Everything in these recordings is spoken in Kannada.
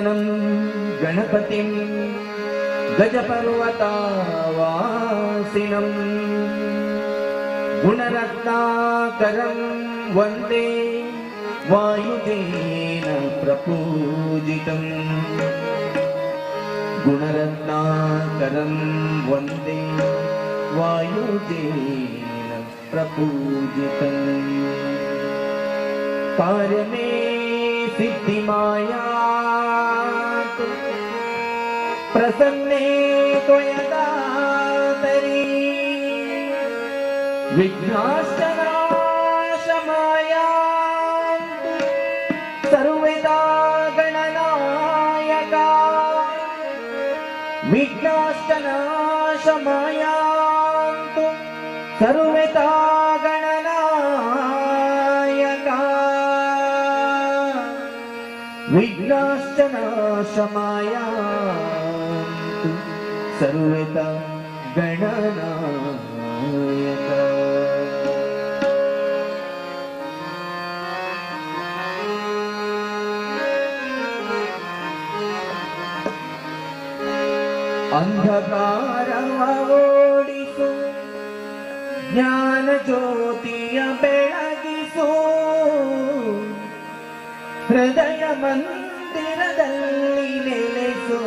गजाननं गणपतिं गजपर्वतावासिनं गुणरत्नाकरं वन्दे वायुजेन प्रपूजितं गुणरत्नाकरं वन्दे वायुजेन प्रपूजितं कार्यमे सिद्धिमायातु प्रसन्ने त्वयदातरि विघ्नाश्चनाशमायान्तु सर्वदा गणनायका विघ्नाश्चनाशमायान्तु सर्वदा विघ्नाश्चनाशमायान्तु सर्वदा गणनायका। ಅಂಧಕಾರವೋಡಿಸು ಜ್ಞಾನ ಜ್ಯೋತಿಯ ಬೆಳಗಿಸು ಹೃದಯ ಮಂದಿರದಲ್ಲಿ ನೆಲೆಸು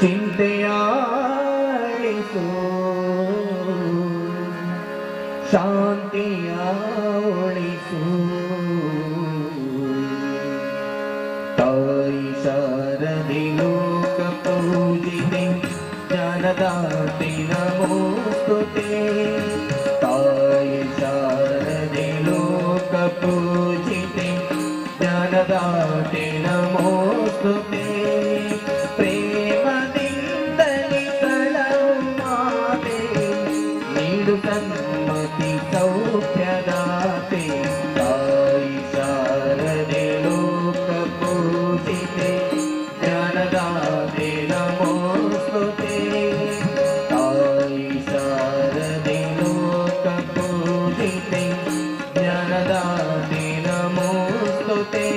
ಚಿಂತೆಯಾಳಿಸು ಶಾಂತಿಯ ಉಳಿಸು ತಾಯಿ ಶಾರದೆ ಲೋಕ ಪೂಜಿತೆ ಜ್ಞಾನದಾತೆ ನಮೋಸ್ತುತೆ ತಾಯಿ ಶಾರದೆ ಲೋಕ ಪೂಜಿತೆ ಜ್ಞಾನದಾತೆ ನಮೋಸ್ತುತೆ ಪ್ರೇಮದಿಂದಲೇ ಕಳವು ಮಾತೆ ನೀಡು ಸನ್ಮತಿ ಸೌಖ್ಯದಾತೆ ತಾಯಿ ಶಾರದೆ ಲೋಕ ಪೂಜಿತೆ ಜ್ಞಾನದಾತೆ ನಮೋಸ್ತುತೆ ತಾಯಿ ಶಾರದೆ ಲೋಕ ಪೂಜಿತೆ ಜ್ಞಾನದಾತೆ ನಮೋಸ್ತುತೆ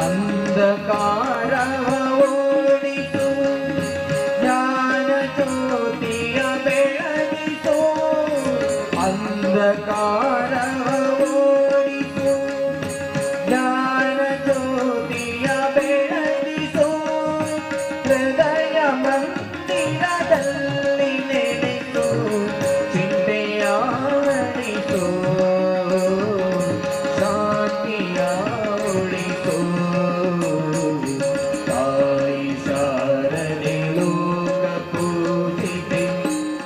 ಅಂಧಕಾರವ ಓಡಿಸು ಜ್ಞಾನ ಜ್ಯೋತಿಯ ಬೆಳಗಿಸು ಅಂಧಕಾರವ ಓಡಿಸು ಜ್ಞಾನ ಜ್ಯೋತಿಯ ಬೆಳಗಿಸು ಹೃದಯ ಮಂದಿರದಲ್ಲಿ ನೆಲೆಸು ಚಿಂತೆಯಾಳಿಸು ಶಾಂತಿಯ ಉಳಿಸು ತಾಯಿ ಶಾರದೆ ಲೋಕ ಪೂಜಿತೆ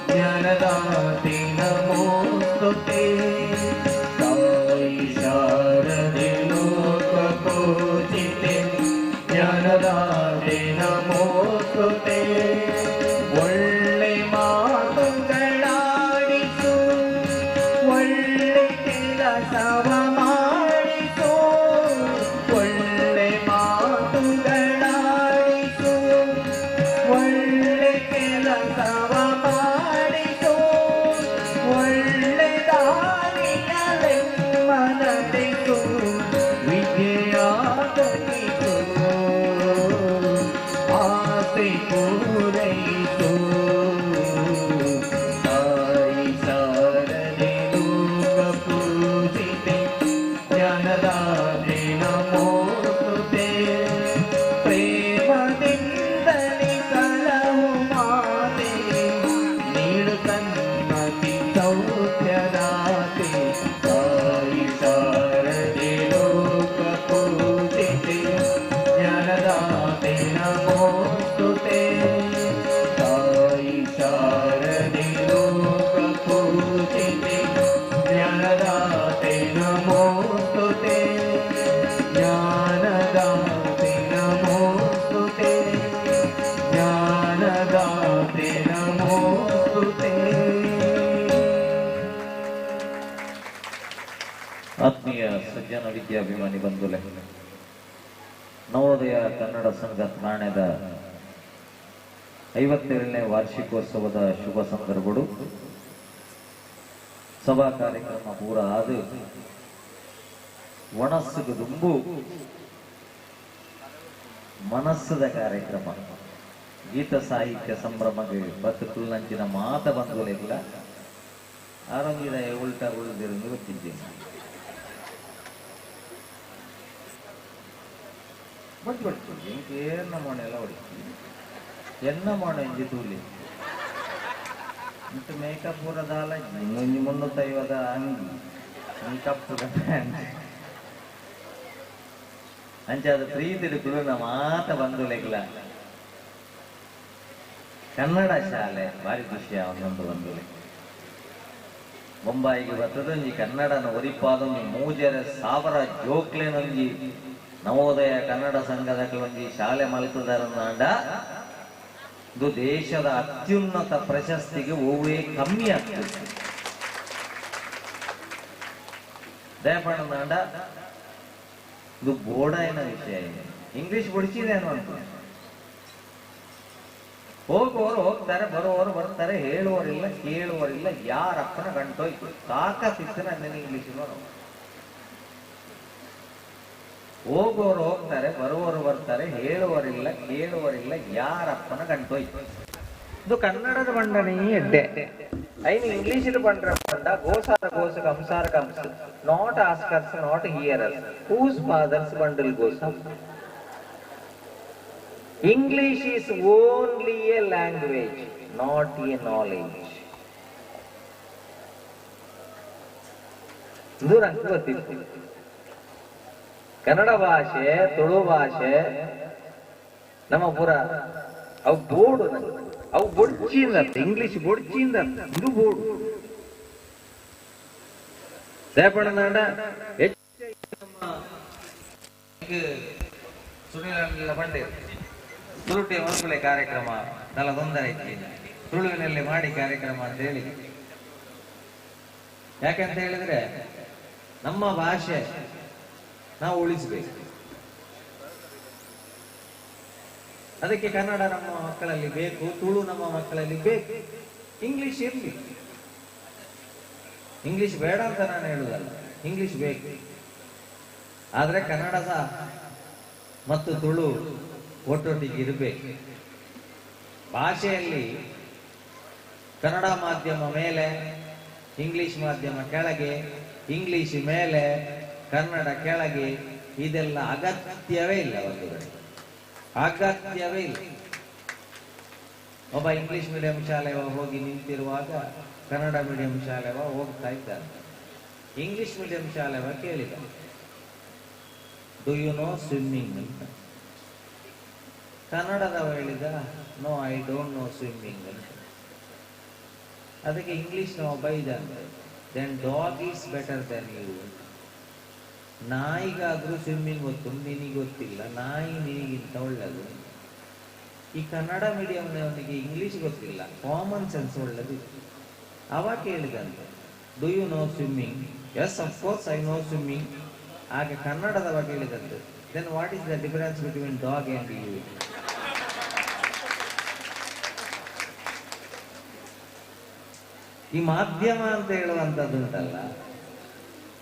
ಜ್ಞಾನದಾತೆ ನಮೋಸ್ತುತೆ ತಾಯಿ ಶಾರದೆ ಲೋಕ ಪೂಜಿತೆ ಜ್ಞಾನದಾತೆ ನಮೋಸ್ತುತೆ ಒಳ್ಳೆ ಮಾತುಗಳಾಡಿಸು ಒಳ್ಳೆ ಕೆಲಸವ ಮಾಡಿಸು ಒಳ್ಳೆ ಮಾತುಗಳಾಡಿಸು ಒಳ್ಳೆ ಕೆಲಸವ ಮಾಡಿಸು ಒಳ್ಳೆ ದಾರಿಯಲೆಮ್ಮ ನಡೆಸು ವಿದ್ಯೆಯ ಕಲಿಸು ಆಸೆ ಪೂರೈಸು ತಾಯಿ ಶಾರದೆ ಲೋಕ ಪೂಜಿತೆ ಜ್ಞಾನದಾತೆ ನಮೋಸ್ತುತೆ ಪ್ರೇಮದಿಂದಲೇ ಕಳವು ಮಾತೆ ನೀಡು ಸನ್ಮತಿ ಸೌಖ್ಯದಾತೆ ತಾಯಿ ಶಾರದೆ ಲೋಕ ಪೂಜಿತೆ ಜ್ಞಾನದಾತೆ ನಮೋಸ್ತುತೆ ತಾಯಿ ಶಾರದೆ ಲೋಕ ಪೂಜಿತೆ ಜ್ಞಾನದಾತೆ ನಮೋಸ್ತುತೆ ಜ್ಞಾನದಾತೆ ನಮೋಸ್ತುತೆ ಜ್ಞಾನದಾತೆ ನಮೋಸ್ತುತೆ. ಆತ್ಮೀಯ ಸಜ್ಜನ ವಿದ್ಯಾಭಿಮಾನಿ ಬಂಧುಗಳೇ, ನವೋದಯ ಕನ್ನಡ ಸಂಘ ಠಾಣೆದ 57ನೇ ವಾರ್ಷಿಕೋತ್ಸವದ ಶುಭ ಸಂದರ್ಭಗಳು ಸಭಾ ಕಾರ್ಯಕ್ರಮ ಪೂರ ಆದು ಒಣಸ್ಸು ದುಂಬು ಮನಸ್ಸದ ಕಾರ್ಯಕ್ರಮ ಗೀತ ಸಾಹಿತ್ಯ ಸಂಭ್ರಮಗೆ ಬದುಕುಲ್ಲಂಚಿನ ಮಾತ ಬಂಧುಗಳಿಲ್ಲ ಆರೋಗ್ಯದ ಉಲ್ಟಾ ಉಳಿದಿருந்து ಗೊತ್ತಿದ್ದೀನಿ ಬಡ್ತು ಇಂಕೆ ಎನ್ನ ಮೋಣೆ ಎಲ್ಲ ಹೊಡಿತೀವಿ ಎನ್ನ ಮೋಣೆ ಇಂಜಿ ತೂಲಿ ಮತ್ತು ಮೇಕಪ್ ಪೂರದಾಲ ಇನ್ನೊಂದು 350 ಅಂಗಿ ಮೇಕಪ್ ಅಂಚಾದ ಪ್ರೀತಿಡುಕಲು ನಮ್ಮ ಮಾತ ಬಂಧುಗಳಿಲ್ಲ ಕನ್ನಡ ಶಾಲೆ ಭಾರಿ ಖುಷಿಯ ಒಂದೊಂದು ಬಂಧುಗಳು ಬೊಂಬಾಯಿಗೆ ಬರ್ತದೊಂಜಿ ಕನ್ನಡನ ಒರಿಪಾದೊಂಜಿ 3000 ಜೋಕ್ಲೆನೊಂಜಿ ನವೋದಯ ಕನ್ನಡ ಸಂಘದ ಒಂಜಿ ಶಾಲೆ ಮಲ್ತದಾರಂದಾಂಡ ಇದು ದೇಶದ ಅತ್ಯುನ್ನತ ಪ್ರಶಸ್ತಿಗೆ ಓವೇ ಕಮ್ಮಿ ಆಗ್ತದೆ ದಯಪಡಂದಾಂಡ ಇದು ಬೋಡಾಯಿನ ವಿಷಯ ಇದೆ ಇಂಗ್ಲಿಷ್ ಬುಡ್ಚಿದೇನು ಅಂತ ಹೋಗುವವರು ಹೋಗ್ತಾರೆ ಬರುವವರು ಬರ್ತಾರೆ ಹೇಳುವವರಿಲ್ಲ ಕೇಳುವವರಿಲ್ಲ ಯಾರಪ್ಪನ ಗಂಟೋಯ್ತು ಸಾಕತ್ತಿತ್ತು ನನ್ನ ಇಂಗ್ಲಿಷ್ ಹೋಗುವವರು ಹೋಗ್ತಾರೆ ಬರುವವರು ಬರ್ತಾರೆ ಹೇಳುವವರಿಲ್ಲ ಕೇಳುವವರಿಲ್ಲ ಯಾರಪ್ಪನ ಗಂಟೋಯ್ತು ಇದು ಕನ್ನಡದ ಬಂಡನೆ ಎಡ್ಡೆ ಐನು ಇಂಗ್ಲಿಷ್ ಬಂಡ್ರ ಬಂಡ ಗೋಸಾರ ಗೋಸ ಕಂಸಾರ ಕಂಸ not askers not hearers whose fathers bundle ಗೋಸ English is only a language, not a knowledge. ಇದು ನಂಗೆ ಗೊತ್ತಿತ್ತು ಕನ್ನಡ ಭಾಷೆ ತುಳು ಭಾಷೆ ನಮ್ಮ ಪುರ ಅವು ಬೋರ್ಡು ಅವು ಬೊಡ್ಚಿಂದ ಇಂಗ್ಲಿಷ್ ಬೊಡ್ಚಿಂದ ಇದು ಬೋರ್ಡು ದಯಪಡಂಡ ಸುನೀಲ ಬಂಡೆ ತುಳುಟೆ ಮಕ್ಕಳ ಕಾರ್ಯಕ್ರಮ ನಲ್ಲ ತೊಂದರೆ ಐತಿ ತುಳುವಿನಲ್ಲಿ ಮಾಡಿ ಕಾರ್ಯಕ್ರಮ ಅಂತ ಹೇಳಿ ಯಾಕಂತ ಹೇಳಿದ್ರೆ ನಮ್ಮ ಭಾಷೆ ನಾವು ಉಳಿಸ್ಬೇಕು ಅದಕ್ಕೆ ಕನ್ನಡ ನಮ್ಮ ಮಕ್ಕಳಲ್ಲಿ ಬೇಕು ತುಳು ನಮ್ಮ ಮಕ್ಕಳಲ್ಲಿ ಬೇಕು ಇಂಗ್ಲಿಷ್ ಇರ್ಲಿ ಇಂಗ್ಲಿಷ್ ಬೇಡ ಅಂತ ನಾನು ಹೇಳುದಲ್ಲ ಇಂಗ್ಲಿಷ್ ಬೇಕು ಆದ್ರೆ ಕನ್ನಡದ ಮತ್ತು ತುಳು ಒಟ್ಟೊಟ್ಟಿಗೆ ಇರಬೇಕು ಭಾಷೆಯಲ್ಲಿ ಕನ್ನಡ ಮಾಧ್ಯಮ ಮೇಲೆ ಇಂಗ್ಲಿಷ್ ಮಾಧ್ಯಮ ಕೆಳಗೆ ಇಂಗ್ಲಿಷ್ ಮೇಲೆ ಕನ್ನಡ ಕೆಳಗೆ ಇದೆಲ್ಲ ಅಗತ್ಯವೇ ಇಲ್ಲ ಒಂದು ಅಗತ್ಯವೇ ಇಲ್ಲ ಒಬ್ಬ ಇಂಗ್ಲಿಷ್ ಮೀಡಿಯಂ ಶಾಲೆವ ಹೋಗಿ ನಿಂತಿರುವಾಗ ಕನ್ನಡ ಮೀಡಿಯಂ ಶಾಲೆವ ಹೋಗ್ತಾ ಇದ್ದಾರೆ ಇಂಗ್ಲಿಷ್ ಮೀಡಿಯಂ ಶಾಲೆವ ಕೇಳಿದ ಡು ಯು ನೋ ಸ್ವಿಮ್ಮಿಂಗ್ ಅಂತ ಕನ್ನಡದವ ಹೇಳಿದ no I don't know swimming ಅಂತ ಅದಕ್ಕೆ ಇಂಗ್ಲಿಷ್ ನಾವು ಬೈದ then dog is better then you ನಾಯಿಗಾದ್ರೂ ಸ್ವಿಮ್ಮಿಂಗ್ ಗೊತ್ತು ನಿನಗೆ ಗೊತ್ತಿಲ್ಲ ನಾಯಿ ನಿನಗಿಂತ ಒಳ್ಳೆದು ಈ ಕನ್ನಡ ಮೀಡಿಯಂನವನಿಗೆ ಇಂಗ್ಲಿಷ್ ಗೊತ್ತಿಲ್ಲ ಕಾಮನ್ ಸೆನ್ಸ್ ಒಳ್ಳೆದು ಅವ ಕೇಳಿದಂತೆ do you know swimming yes of course I know swimming ಆಗ ಕನ್ನಡದವ ಕೇಳಿದಂತೆ then what is the difference between dog and you ಈ ಮಾಧ್ಯಮ ಅಂತ ಹೇಳುವಂಥದ್ದು ಉಂಟಲ್ಲ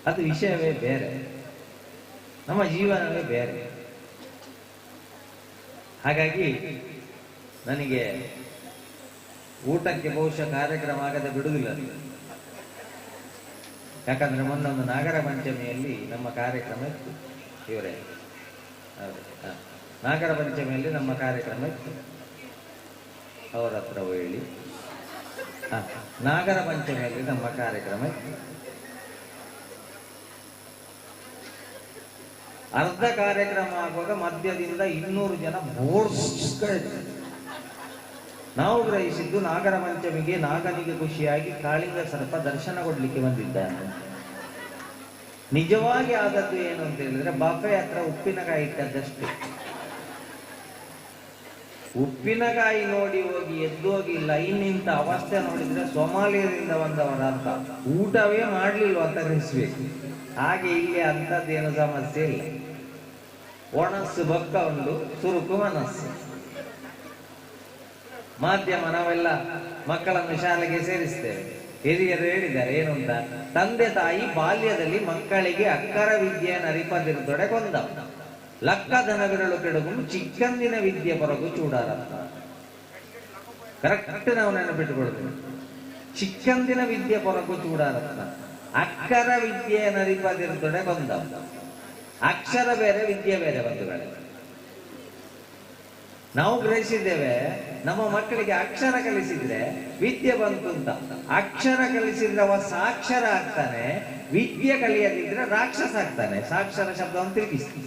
ಅದು ವಿಷಯವೇ ಬೇರೆ ನಮ್ಮ ಜೀವನವೇ ಬೇರೆ ಹಾಗಾಗಿ ನನಗೆ ಊಟಕ್ಕೆ ಬಹುಶಃ ಕಾರ್ಯಕ್ರಮ ಆಗದೆ ಬಿಡುವುದಿಲ್ಲ ಯಾಕಂದ್ರೆ ಮೊನ್ನೊಂದು ನಾಗರ ಪಂಚಮಿಯಲ್ಲಿ ನಮ್ಮ ಕಾರ್ಯಕ್ರಮ ಇತ್ತು ಇವರೇ ನಾಗರ ಪಂಚಮಿಯಲ್ಲಿ ನಮ್ಮ ಕಾರ್ಯಕ್ರಮ ಇತ್ತು ಅವರ ಹತ್ರ ಹೇಳಿ ನಾಗರ ಪಂಚಮಿಯಲ್ಲಿ ನಮ್ಮ ಕಾರ್ಯಕ್ರಮ ಇತ್ತು ಅರ್ಧ ಕಾರ್ಯಕ್ರಮ ಆಗುವಾಗ ಮಧ್ಯದಿಂದ 200 ಜನ ಬೋರ್ಡ್ಸ್ಗಳಿದ್ರು ನಾವು ಗ್ರಹಿಸಿದ್ದು ನಾಗರ ಪಂಚಮಿಗೆ ನಾಗನಿಗೆ ಖುಷಿಯಾಗಿ ಕಾಳಿಂಗ ಸರ್ಪ ದರ್ಶನ ಕೊಡ್ಲಿಕ್ಕೆ ಬಂದಿದ್ದಾನೆ ನಿಜವಾಗಿ ಆದದ್ದು ಏನು ಅಂತ ಹೇಳಿದ್ರೆ ಬಫೆ ಹತ್ರ ಉಪ್ಪಿನಕಾಯಿ ಇಟ್ಟದ್ದಷ್ಟೇ ಉಪ್ಪಿನಕಾಯಿ ನೋಡಿ ಹೋಗಿ ಎದ್ದೋಗಿ ಲೈನ್ ನಿಂತ ಅವಸ್ಥೆ ನೋಡಿದ್ರೆ ಸೊಮಾಲಿಯದಿಂದ ಬಂದವರ ಅಂತ ಊಟವೇ ಮಾಡ್ಲಿಲ್ವ ಅಂತ ಗ್ರಹಿಸ್ಬೇಕು ಹಾಗೆ ಇಲ್ಲಿ ಅಂಥದ್ದೇನು ಸಮಸ್ಯೆ ಇಲ್ಲ ಒಣಸ್ಸು ಬೊಕ್ಕ ಉಂಡು ಸುರುಕು ಮನಸ್ಸು ಮಾಧ್ಯಮ ನಾವೆಲ್ಲ ಮಕ್ಕಳನ್ನು ಶಾಲೆಗೆ ಸೇರಿಸ್ತೇವೆ ಹಿರಿಯರು ಹೇಳಿದ್ದಾರೆ ಏನು ಅಂತ ತಂದೆ ತಾಯಿ ಬಾಲ್ಯದಲ್ಲಿ ಮಕ್ಕಳಿಗೆ ಅಕ್ಕರ ವಿದ್ಯೆಯನ್ನು ಅರಿಪದಿರುತ್ತೊಡೆ ಕೊಂದ ಲಕ್ಕದನ ವಿರಳು ಕೆಡಗು ಚಿಕ್ಕಂದಿನ ವಿದ್ಯೆ ಬರಗು ಚೂಡಾರತ್ನ. ಕರೆಕ್ಟ್ ನಾವು ನೆನಪಿಟ್ಟುಕೊಳ್ತೀವಿ. ಚಿಕ್ಕಂದಿನ ವಿದ್ಯೆ ಹೊರಗು ಚೂಡಾರತ್ನ. ಅಕ್ಷರ ವಿದ್ಯೆ ನರಿಪದಿರ್ತೊಡೆ ಬಂದ. ಅಕ್ಷರ ಬೇರೆ ವಿದ್ಯೆ ಬೇರೆ ಬಂಧುಗಳೇ. ನಾವು ಗ್ರಹಿಸಿದ್ದೇವೆ ನಮ್ಮ ಮಕ್ಕಳಿಗೆ ಅಕ್ಷರ ಕಲಿಸಿದ್ರೆ ವಿದ್ಯೆ ಬಂತು ಅಂತ. ಅಕ್ಷರ ಕಲಿಸಿದ್ರೆ ಅವ ಸಾಕ್ಷರ ಆಗ್ತಾನೆ, ವಿದ್ಯೆ ಕಲಿಯದಿದ್ರೆ ರಾಕ್ಷಸ ಆಗ್ತಾನೆ. ಸಾಕ್ಷರ ಶಬ್ದವನ್ನು ತಿರುಗಿಸಿ.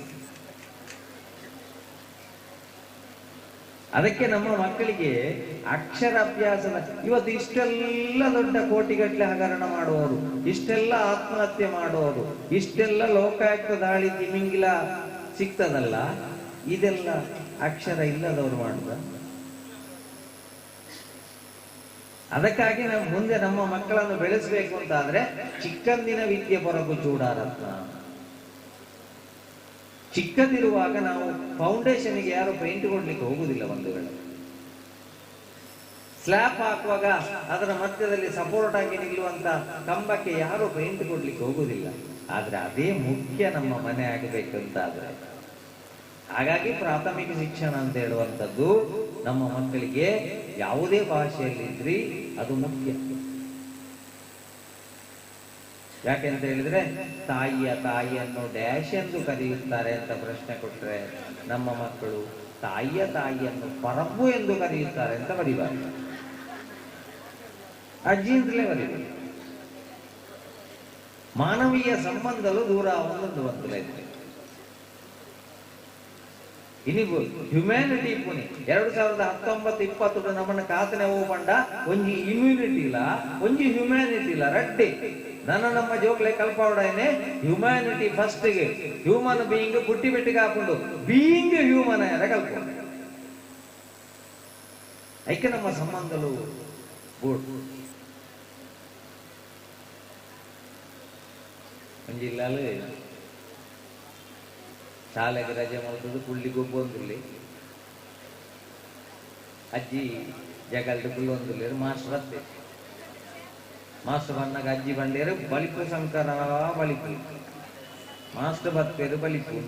ಅದಕ್ಕೆ ನಮ್ಮ ಮಕ್ಕಳಿಗೆ ಅಕ್ಷರಾಭ್ಯಾಸದ ಇವತ್ತು ಇಷ್ಟೆಲ್ಲ ದೊಡ್ಡ ಕೋಟಿಗಟ್ಟಲೆ ಹಗರಣ ಮಾಡುವವರು, ಇಷ್ಟೆಲ್ಲ ಆತ್ಮಹತ್ಯೆ ಮಾಡುವವರು, ಇಷ್ಟೆಲ್ಲ ಲೋಕಾಯುಕ್ತ ದಾಳಿ ತಿಮಿಂಗಿಲ ಸಿಗ್ತದಲ್ಲ, ಇದೆಲ್ಲ ಅಕ್ಷರ ಇಲ್ಲದವರು ಮಾಡುದ. ಅದಕ್ಕಾಗಿ ನಾವು ಮುಂದೆ ನಮ್ಮ ಮಕ್ಕಳನ್ನು ಬೆಳೆಸಬೇಕು ಅಂತಾದ್ರೆ ಚಿಕ್ಕಂದಿನ ವಿದ್ಯೆ ಹೊರಗು ಚೂಡಾರತ್ನ. ಚಿಕ್ಕದಿರುವಾಗ ನಾವು ಫೌಂಡೇಶನ್ಗೆ ಯಾರು ಪೇಂಟ್ ಕೊಡ್ಲಿಕ್ಕೆ ಹೋಗುದಿಲ್ಲ ಬಂಧುಗಳೇ. ಸ್ಲ್ಯಾಬ್ ಹಾಕುವಾಗ ಅದರ ಮಧ್ಯದಲ್ಲಿ ಸಪೋರ್ಟ್ ಆಗಿ ನಿಲ್ಲುವಂತ ಕಂಬಕ್ಕೆ ಯಾರು ಪೇಂಟ್ ಕೊಡ್ಲಿಕ್ಕೆ ಹೋಗುದಿಲ್ಲ. ಆದ್ರೆ ಅದೇ ಮುಖ್ಯ ನಮ್ಮ ಮನೆ ಆಗಬೇಕಂತಾದ್ರೆ. ಹಾಗಾಗಿ ಪ್ರಾಥಮಿಕ ಶಿಕ್ಷಣ ಅಂತ ಹೇಳುವಂಥದ್ದು ನಮ್ಮ ಮಕ್ಕಳಿಗೆ ಯಾವುದೇ ಭಾಷೆಯಲ್ಲಿದ್ರಿ ಅದು ಮುಖ್ಯ. ಯಾಕೆಂತ ಹೇಳಿದ್ರೆ ತಾಯಿಯನ್ನು ಡ್ಯಾಶ್ ಎಂದು ಕರೆಯುತ್ತಾರೆ ಅಂತ ಪ್ರಶ್ನೆ ಕೊಟ್ರೆ ನಮ್ಮ ಮಕ್ಕಳು ತಾಯಿಯನ್ನು ಪರಬ್ಬು ಎಂದು ಕರೆಯುತ್ತಾರೆ ಅಂತ ಬರೀಬಾರ್ದು. ಅಜ್ಜಿ ಅಂತಲೇ ಬರೀಬೇಕು. ಮಾನವೀಯ ಸಂಬಂಧಗಳು ದೂರ ಒಂದೊಂದು ಇದೆ. ಇನಿಗೂ ಹ್ಯುಮ್ಯಾನಿಟಿ ಪುಣಿ 2019-20 ನಮ್ಮನ್ನ ಕಾತನೆ ಹೋಗ್ಬಂಡ ಒಂಜಿ ಇಮ್ಯುನಿಟಿ ಇಲ್ಲ, ಒಂಜಿ ಹ್ಯುಮ್ಯಾನಿಟಿ ಇಲ್ಲ. ರಡ್ಡಿ ನಮ್ಮ ಜೋಕ್ಲೆ ಕಲ್ಪವಡನೆ ಹ್ಯುಮ್ಯಾನಿಟಿ ಫಸ್ಟ್ಗೆ ಹ್ಯೂಮನ್ ಬೀಯಿಂಗ್ ಪುಟ್ಟಿ ಬೆಟ್ಟಿಗೆ ಹಾಕೊಂಡು ಬೀಯಿಂಗ್ ಹ್ಯೂಮನ್ ಯಾರ ಕಲ್ಪ ಐಕೆ ನಮ್ಮ ಸಂಬಂಧಗಳು ಗೂಡ್ ಒಂಜಿಲ್ಲಾಲು ಶಾಲೆಗೆ ರಜೆ ಮಾಡ್ತದ್ದು ಪುಳ್ಳಿಗೊಬ್ಬ ಒಂದಿಲ್ಲಿ ಅಜ್ಜಿ ಜಗಲ್ದು ಪುಲ್ ಒಂದಿಲ್ಲ ಮಾಸ್ಟರ್ ಅತ್ತೆ ಮಾಸ್ಟರ್ ಬಣ್ಣಗ ಅಜ್ಜಿ ಬಂಡೇರು ಬಲಿಪು ಶಂಕರ ಬಲಿಪು ಮಾಸ್ಟರ್ ಬತ್ತೇರು ಬಲಿಪು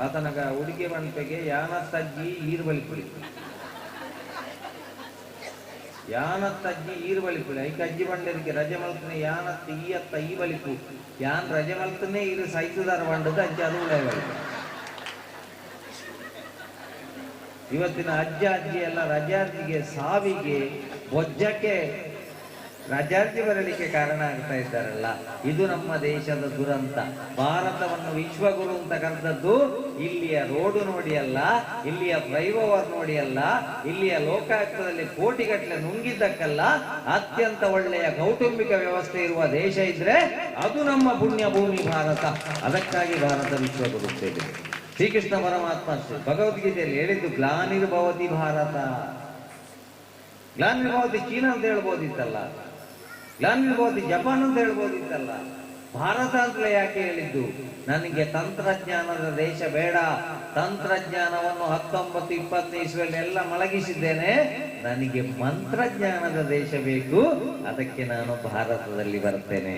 ಆತನಗ ಹುಡುಗಿ ಬಂಟೆಗೆ ಯಾನತ್ತಜ್ಜಿ ಈರು ಬಲಿಪುಳಿ ಯಾನತ್ತಜ್ಜಿ ಈರು ಬಲಿಪುಳಿ ಐಕ ಅಜ್ಜಿ ಬಂಡೇರಿಗೆ ರಜೆ ಮಲ್ತನೆ ಯಾನತ್ತ ಈ ಅತ್ತ ಈ ಬಲಿಪು ಯಾನ್ ರಜೆ ಮಲ್ತನೆ ಇರು ಸೈತದಾರ ಬಂಡದ ಅಜ್ಜಿ ಅದು ಉಳೆ ಬಲಿಪು. ಇವತ್ತಿನ ಅಜ್ಜಿ ಎಲ್ಲ ರಜಾರ್ಜಿಗೆ ಸಾವಿಗೆ ಬೊಜ್ಜಕ್ಕೆ ರಜಾರ್ಜಿ ಬರಲಿಕ್ಕೆ ಕಾರಣ ಆಗ್ತಾ ಇದ್ದಾರಲ್ಲ, ಇದು ನಮ್ಮ ದೇಶದ ದುರಂತ. ಭಾರತವನ್ನು ವಿಶ್ವಗುರು ಅಂತ ಕರೆದದ್ದು ಇಲ್ಲಿಯ ರೋಡು ನೋಡಿ ಅಲ್ಲ, ಇಲ್ಲಿಯ ಫ್ಲೈಓವರ್ ನೋಡಿ ಅಲ್ಲ, ಇಲ್ಲಿಯ ಲೋಕಾಯುಕ್ತದಲ್ಲಿ ಕೋಟಿಗಟ್ಟಲೆ ನುಂಗಿದ್ದಕ್ಕಲ್ಲ. ಅತ್ಯಂತ ಒಳ್ಳೆಯ ಕೌಟುಂಬಿಕ ವ್ಯವಸ್ಥೆ ಇರುವ ದೇಶ ಇದ್ರೆ ಅದು ನಮ್ಮ ಪುಣ್ಯ ಭೂಮಿ ಭಾರತ. ಅದಕ್ಕಾಗಿ ಭಾರತ ವಿಶ್ವಗುರು ಸೇರಿದೆ. ಶ್ರೀಕೃಷ್ಣ ಪರಮಾತ್ಮ ಭಗವದ್ಗೀತೆಯಲ್ಲಿ ಹೇಳಿದ್ದು ಗ್ಲಾನಿರ್ಭವತಿ ಭಾರತ. ಗ್ಲಾನಿರ್ಭವತಿ ಚೀನಾ ಅಂತ ಹೇಳ್ಬೋದಿತ್ತಲ್ಲ, ಗ್ಲಾನಿರ್ಭವತಿ ಜಪಾನ್ ಅಂತ ಹೇಳ್ಬೋದಿತ್ತಲ್ಲ, ಭಾರತ ಅಂತಲೇ ಯಾಕೆ ಹೇಳಿದ್ದು? ನನಗೆ ತಂತ್ರಜ್ಞಾನದ ದೇಶ ಬೇಡ, ತಂತ್ರಜ್ಞಾನವನ್ನು 19-20 ಇಸ್ವಿಯಲ್ಲಿ ಎಲ್ಲ ಮಲಗಿಸಿದ್ದೇನೆ, ನನಗೆ ಮಂತ್ರಜ್ಞಾನದ ದೇಶ ಬೇಕು, ಅದಕ್ಕೆ ನಾನು ಭಾರತದಲ್ಲಿ ಬರ್ತೇನೆ.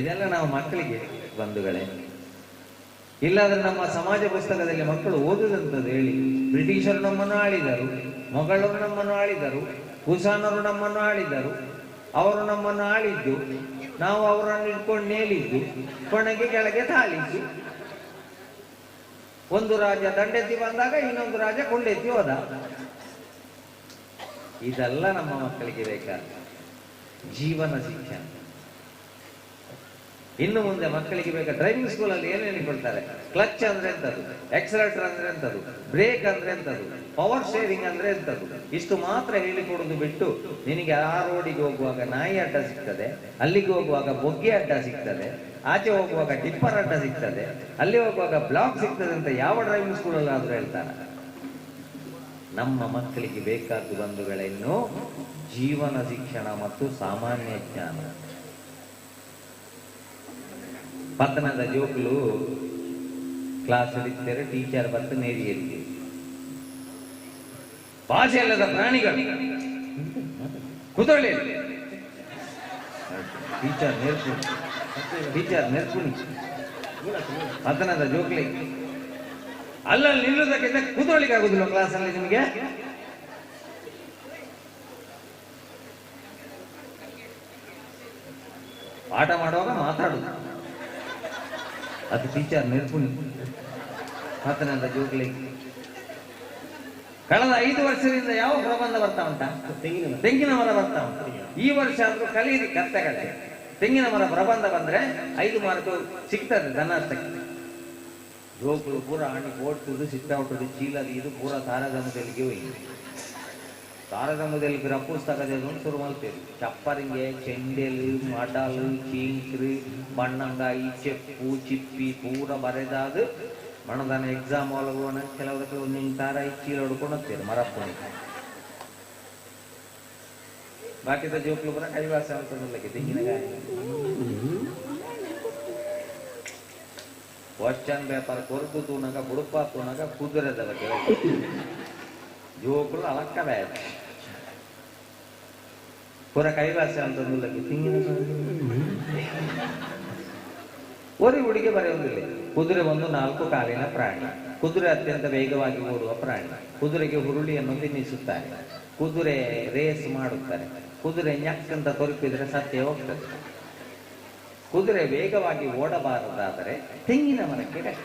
ಇದೆಲ್ಲ ನಾವು ಮಕ್ಕಳಿಗೆ ಬಂಧುಗಳೇ. ಇಲ್ಲಾದ್ರೆ ನಮ್ಮ ಸಮಾಜ ಪುಸ್ತಕದಲ್ಲಿ ಮಕ್ಕಳು ಓದುದಂತದ್ದು ಹೇಳಿ, ಬ್ರಿಟಿಷರು ನಮ್ಮನ್ನು ಆಳಿದರು, ಮೊಘಲರು ನಮ್ಮನ್ನು ಆಳಿದರು, ಕುಶಾನರು ನಮ್ಮನ್ನು ಆಳಿದರು, ಅವರು ನಮ್ಮನ್ನು ಆಳಿದ್ದು, ನಾವು ಅವರನ್ನು ಇಟ್ಕೊಂಡು ನೇಲಿದ್ದು, ಕೊನೆಗೆ ಕೆಳಗೆ ತಾಳಿದ್ದು. ಒಂದು ರಾಜ ದಂಡೆತ್ತಿ ಬಂದಾಗ ಇನ್ನೊಂದು ರಾಜ ಕೊಂಡೆತ್ತಿ ಹೋದ. ಇದೆಲ್ಲ ನಮ್ಮ ಮಕ್ಕಳಿಗೆ ಬೇಕಾದ ಜೀವನ ಶಿಕ್ಷಣ. ಇನ್ನು ಮುಂದೆ ಮಕ್ಕಳಿಗೆ ಬೇಕಾದ ಡ್ರೈವಿಂಗ್ ಸ್ಕೂಲಲ್ಲಿ ಏನೇನು ಕೊಡ್ತಾರೆ? ಕ್ಲಚ್ ಅಂದ್ರೆ ಎಂತದ್ದು, ಎಕ್ಸಲೇಟರ್ ಅಂದ್ರೆ ಎಂತದ್ದು, ಬ್ರೇಕ್ ಅಂದ್ರೆ ಎಂತದ್ದು, ಪವರ್ ಶೇರಿಂಗ್ ಅಂದ್ರೆ ಎಂತದ್ದು, ಇಷ್ಟು ಮಾತ್ರ ಹೇಳಿಕೊಡುದು ಬಿಟ್ಟು ನಿನಗೆ ಆ ರೋಡಿಗೆ ಹೋಗುವಾಗ ನಾಯಿ ಅಡ್ಡ ಸಿಗ್ತದೆ, ಅಲ್ಲಿಗೆ ಹೋಗುವಾಗ ಬೊಗ್ಗೆ ಅಡ್ಡ ಸಿಗ್ತದೆ, ಆಚೆ ಹೋಗುವಾಗ ಟಿಪ್ಪರ್ ಅಡ್ಡ ಸಿಗ್ತದೆ, ಅಲ್ಲಿ ಹೋಗುವಾಗ ಬ್ಲಾಕ್ ಸಿಗ್ತದೆ ಅಂತ ಯಾವ ಡ್ರೈವಿಂಗ್ ಸ್ಕೂಲಲ್ಲಿ ಆದ್ರೂ ಹೇಳ್ತಾರೆ? ನಮ್ಮ ಮಕ್ಕಳಿಗೆ ಬೇಕಾದ್ದು ಬಂಧುಗಳಿನ್ನು ಜೀವನ ಶಿಕ್ಷಣ ಮತ್ತು ಸಾಮಾನ್ಯ ಜ್ಞಾನ. ಪತ್ತನದ ಜೋಕುಲು ಕ್ಲಾಸ್ ಹಿಡಿತಾರೆ, ಟೀಚರ್ ಬತ್ತ ನೇರಿಯಲ್ಲಿ ಭಾಷೆ ಅಲ್ಲದ ಪ್ರಾಣಿಗಳು ಕುದುರಲಿ ಟೀಚರ್ ನೇರ್ಪುಣಿ ಪತನದ ಜೋಕ್ಲಿ ಅಲ್ಲಲ್ಲಿ ನಿಲ್ಲುವುದಕ್ಕಿಂತ ಕೂತ್ಕೊಳ್ಳಿಕ್ಕೆ ಆಗುದಿಲ್ಲ ಕ್ಲಾಸಲ್ಲಿ ನಿಮಗೆ? ಪಾಠ ಮಾಡುವಾಗ ಮಾತಾಡುದು ಅದು ಟೀಚರ್ ನಿರ್ಪುಣಿ. ಪತನದ ಜೋಕ್ಲಿ ಕಳೆದ 5 ವರ್ಷದಿಂದ ಯಾವ ಪ್ರಬಂಧ ಬರ್ತಾ ಉಂಟಾ? ತೆಂಗಿನ ಮರ ಬರ್ತಾ ಉಂಟು. ಈ ವರ್ಷ ಆದ್ರೂ ಕಲೀರಿ ಕತ್ತೆಗಳೇ. ತೆಂಗಿನ ಮರ ಪ್ರಬಂಧ ಬಂದ್ರೆ 5 ಮಾರ್ಕ್ ಸಿಗ್ತದೆ ಧನಾರ್ಥಕ್ಕೆ. ಜೋಕುಲು ಪೂರ ಹಣ್ಣು ಓಡ್ತುದು ಸಿಟ್ಟಾವುಟುದು ಚೀಲದ ಇದು ಪೂರ ತಾರತಮ್ಯದಲ್ಲಿಗೆ ಹೋಗಿ ತಾರತಮ್ಯದಲ್ಲಿ ಪುಸ್ತಕದ ಶುರು ಮಾಡ್ತೇವೆ. ಚಪ್ಪರಿಂಗೆ ಚೆಂಡೆಲು ಮಡಲು ಚೀಂಕ್ರು ಬಣ್ಣಂಗಾಯಿ ಚೆಪ್ಪು ಚಿಪ್ಪಿ ಪೂರ ಬರೆದಾದ ಮಣದಾನ ಎಕ್ಸಾಮ್ ಒಳಗೋಣ ಕೆಲವದಕ್ಕೆ ಒಂದೊಂದು ತಾರ ಚೀಲ ಹೊಡ್ಕೊಂಡು ಹೋಗ್ತೇವೆ ಮರಪ್ಪಣಿ. ಬಾಕಿದ ಜೋಕ್ಲು ಪೂರ ಕೈವಾಸ ಅಂತಂದ್ರೆ ತೆಂಗಿನಕಾಯಿ ಕ್ವಶನ್ ಪೇಪರ್ ಕೊರಕು ತೂನಗ ಬುಡುಪ ತೂನಗ ಕುದುರೆದ ಬಗ್ಗೆ ಜೋಕುಲು ಅಲಕ್ಕ ಬೇಡ ಪೂರ ಕೈವಾಸ ಅಂತಂದ್ರೆ ತೆಂಗಿನ ಒರಿ ಹುಡುಗಿ ಬರೆಯುವುದಿಲ್ಲ. ಕುದುರೆ ಒಂದು 4 ಕಾಲಿನ ಪ್ರಾಣಿ. ಕುದುರೆ ಅತ್ಯಂತ ವೇಗವಾಗಿ ಓಡುವ ಪ್ರಾಣಿ. ಕುದುರೆಗೆ ಹುರುಳಿಯನ್ನು ತಿನ್ನಿಸುತ್ತಾರೆ. ಕುದುರೆ ರೇಸ್ ಮಾಡುತ್ತಾರೆ. ಕುದುರೆ ñಕ್ಕಂತ ತೊರಪಿದ್ರೆ ಸತ್ಯ ಹೋಗ್ತದೆ. ಕುದುರೆ ವೇಗವಾಗಿ ಓಡಬಾರದಾದರೆ ತೆಂಗಿನ ಮರಕ್ಕೆ ಕಷ್ಟ.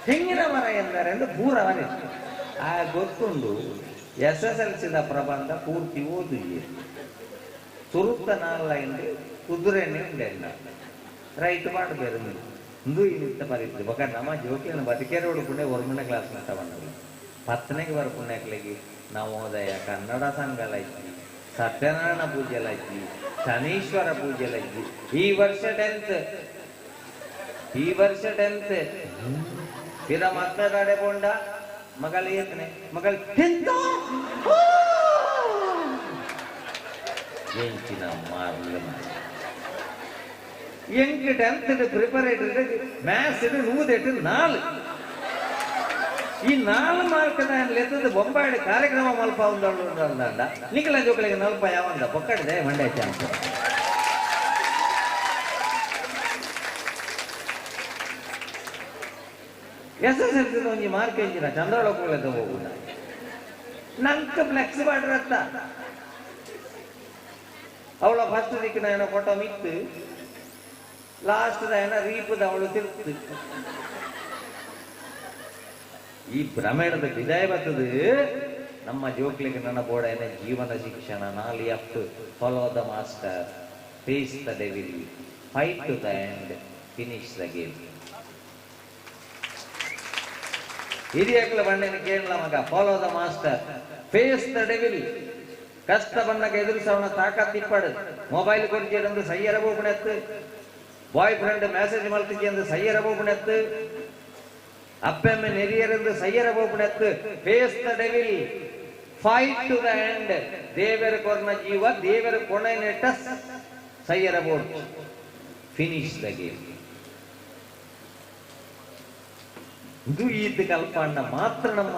ತೆಂಗಿನ ಮರ ಎಂದರೆಂದು ಪೂರ ಮನೆ ಆ ಗೊತ್ತುಂಡು. SSLCದ ಪ್ರಬಂಧ ಪೂರ್ತಿ ಓದುವೆ ಸುರುತ್ತ ನಾಲ್ಲ ಎಂದು ಕುದುರೆನೇ ಉಂಡೆಲ್ಲ ರೈಟ್ ಮಾಡಬೇರು ಇಂದು ಇಲ್ಲಿತ್ತ ಬರೀತು ಬಕ ನಮ್ಮ ಜೋಕಿಯನ್ನು ಬದುಕೇರೆ ಹುಡುಕೊಂಡೆ ಹೊರಮನೆ ಕ್ಲಾಸ್ ಅಂತ ಬಂದವು 10ನೇಗೆ ಬರ್ಪುಣ್ಯಾಕ್ಲಿಗೆ ನವೋದಯ ಕನ್ನಡ ಸಂಘಲೈತಿ ಸತ್ಯನಾರಾಯಣ ಪೂಜೆಲೈತಿ ಶನೀಶ್ವರ ಪೂಜೆಲೈತಿ. ಈ ವರ್ಷ 10th ಫಿರ ಮಕ್ಕಳಾಡೆ ಬೋಂಡ ಮಗಳ ಏತನೆ ಮಗಳ ಎಂಚಿನ ಮಾರ್ಲ ಎಂಟು 10th ಪ್ರಿಪರೇಟರಿ ಮ್ಯಾಥ್ಸ್ 104 ಈ 4 ಮಾರ್ಕ್ ಲೆತ್ತದ ಬೊಂಬಾಡಿ ಕಾರ್ಯಕ್ರಮ ಮಲ್ಪ ಒಂದಂಡ ನಿಖಲ ಜೋಕಳಿಗೆ ನಲ್ಪ ಯಾವಂದ ಪೊಕ್ಕಡಿದೆ ಮಂಡ್ಯ ಚಾನ್ಸ್ SSLC ಒಂಜಿ ಮಾರ್ಕ್ ಎಂಚಿನ ಚಂದ್ರೊಳಗೆ ಹೋಗುದ ನಂಕ ಫ್ಲೆಕ್ಸ್ ಮಾಡ್ರತ್ತ ಅವಳ ಫಸ್ಟ್ ದಿಕ್ಕಿನ ಏನೋ ಫೋಟೋ ಮಿತ್ತು ಲಾಸ್ಟ್ ಏನೋ ರೀಪದ ಅವಳು ತಿರುಗ್ತು. ಈ ಭ್ರಮೇಣದ ವಿದಾಯ ಬರ್ತದೆ ನಮ್ಮ ಜೋಕ್ಲಿಗೆ ನನ್ನ ಬೋಡ ಏನೇ ಜೀವನ ಶಿಕ್ಷಣ 4 follow the master face the devil fight to the end finish the game. ಹಿರಿಯಕ್ಕಳ ಬಂಡೆನ ಕೇಳಲ ಮಗ follow the master face the devil ಕಷ್ಟ ಬಂದಾಗ ಎದುರಿಸವನ ತಾಕತ್ತಿಪ್ಪಡು. ಮೊಬೈಲ್ ಕೊಡ್ಜೆಂದು ಸಯ್ಯರ ಬೋಪಣೆತ್ತು ಬಾಯ್ ಫ್ರೆಂಡ್ ಮೆಸೇಜ್ ಮಲ್ತಿಜೆಂದು ಸಯ್ಯರ ಬೋಪಣೆತ್ತು ಅಪ್ಪೆಮ್ಮೆ ನೆರಿಯರೆಂದು ಸಯ್ಯರ ಬೋಪಣೆತ್ತು face the devil fight to the end ದೇವರ ಕೊರ್ನ ಜೀವ ದೇವರ ಕೊನೆ ನೆಟ್ಟ ಸಯ್ಯರ ಬೋಟ್ ಫಿನಿಶ್ ದ ಗೇಮ್. ಇದು ಈದ್ ಕಲ್ಪಣ್ಣ ಮಾತ್ರ ನಮ್ಮ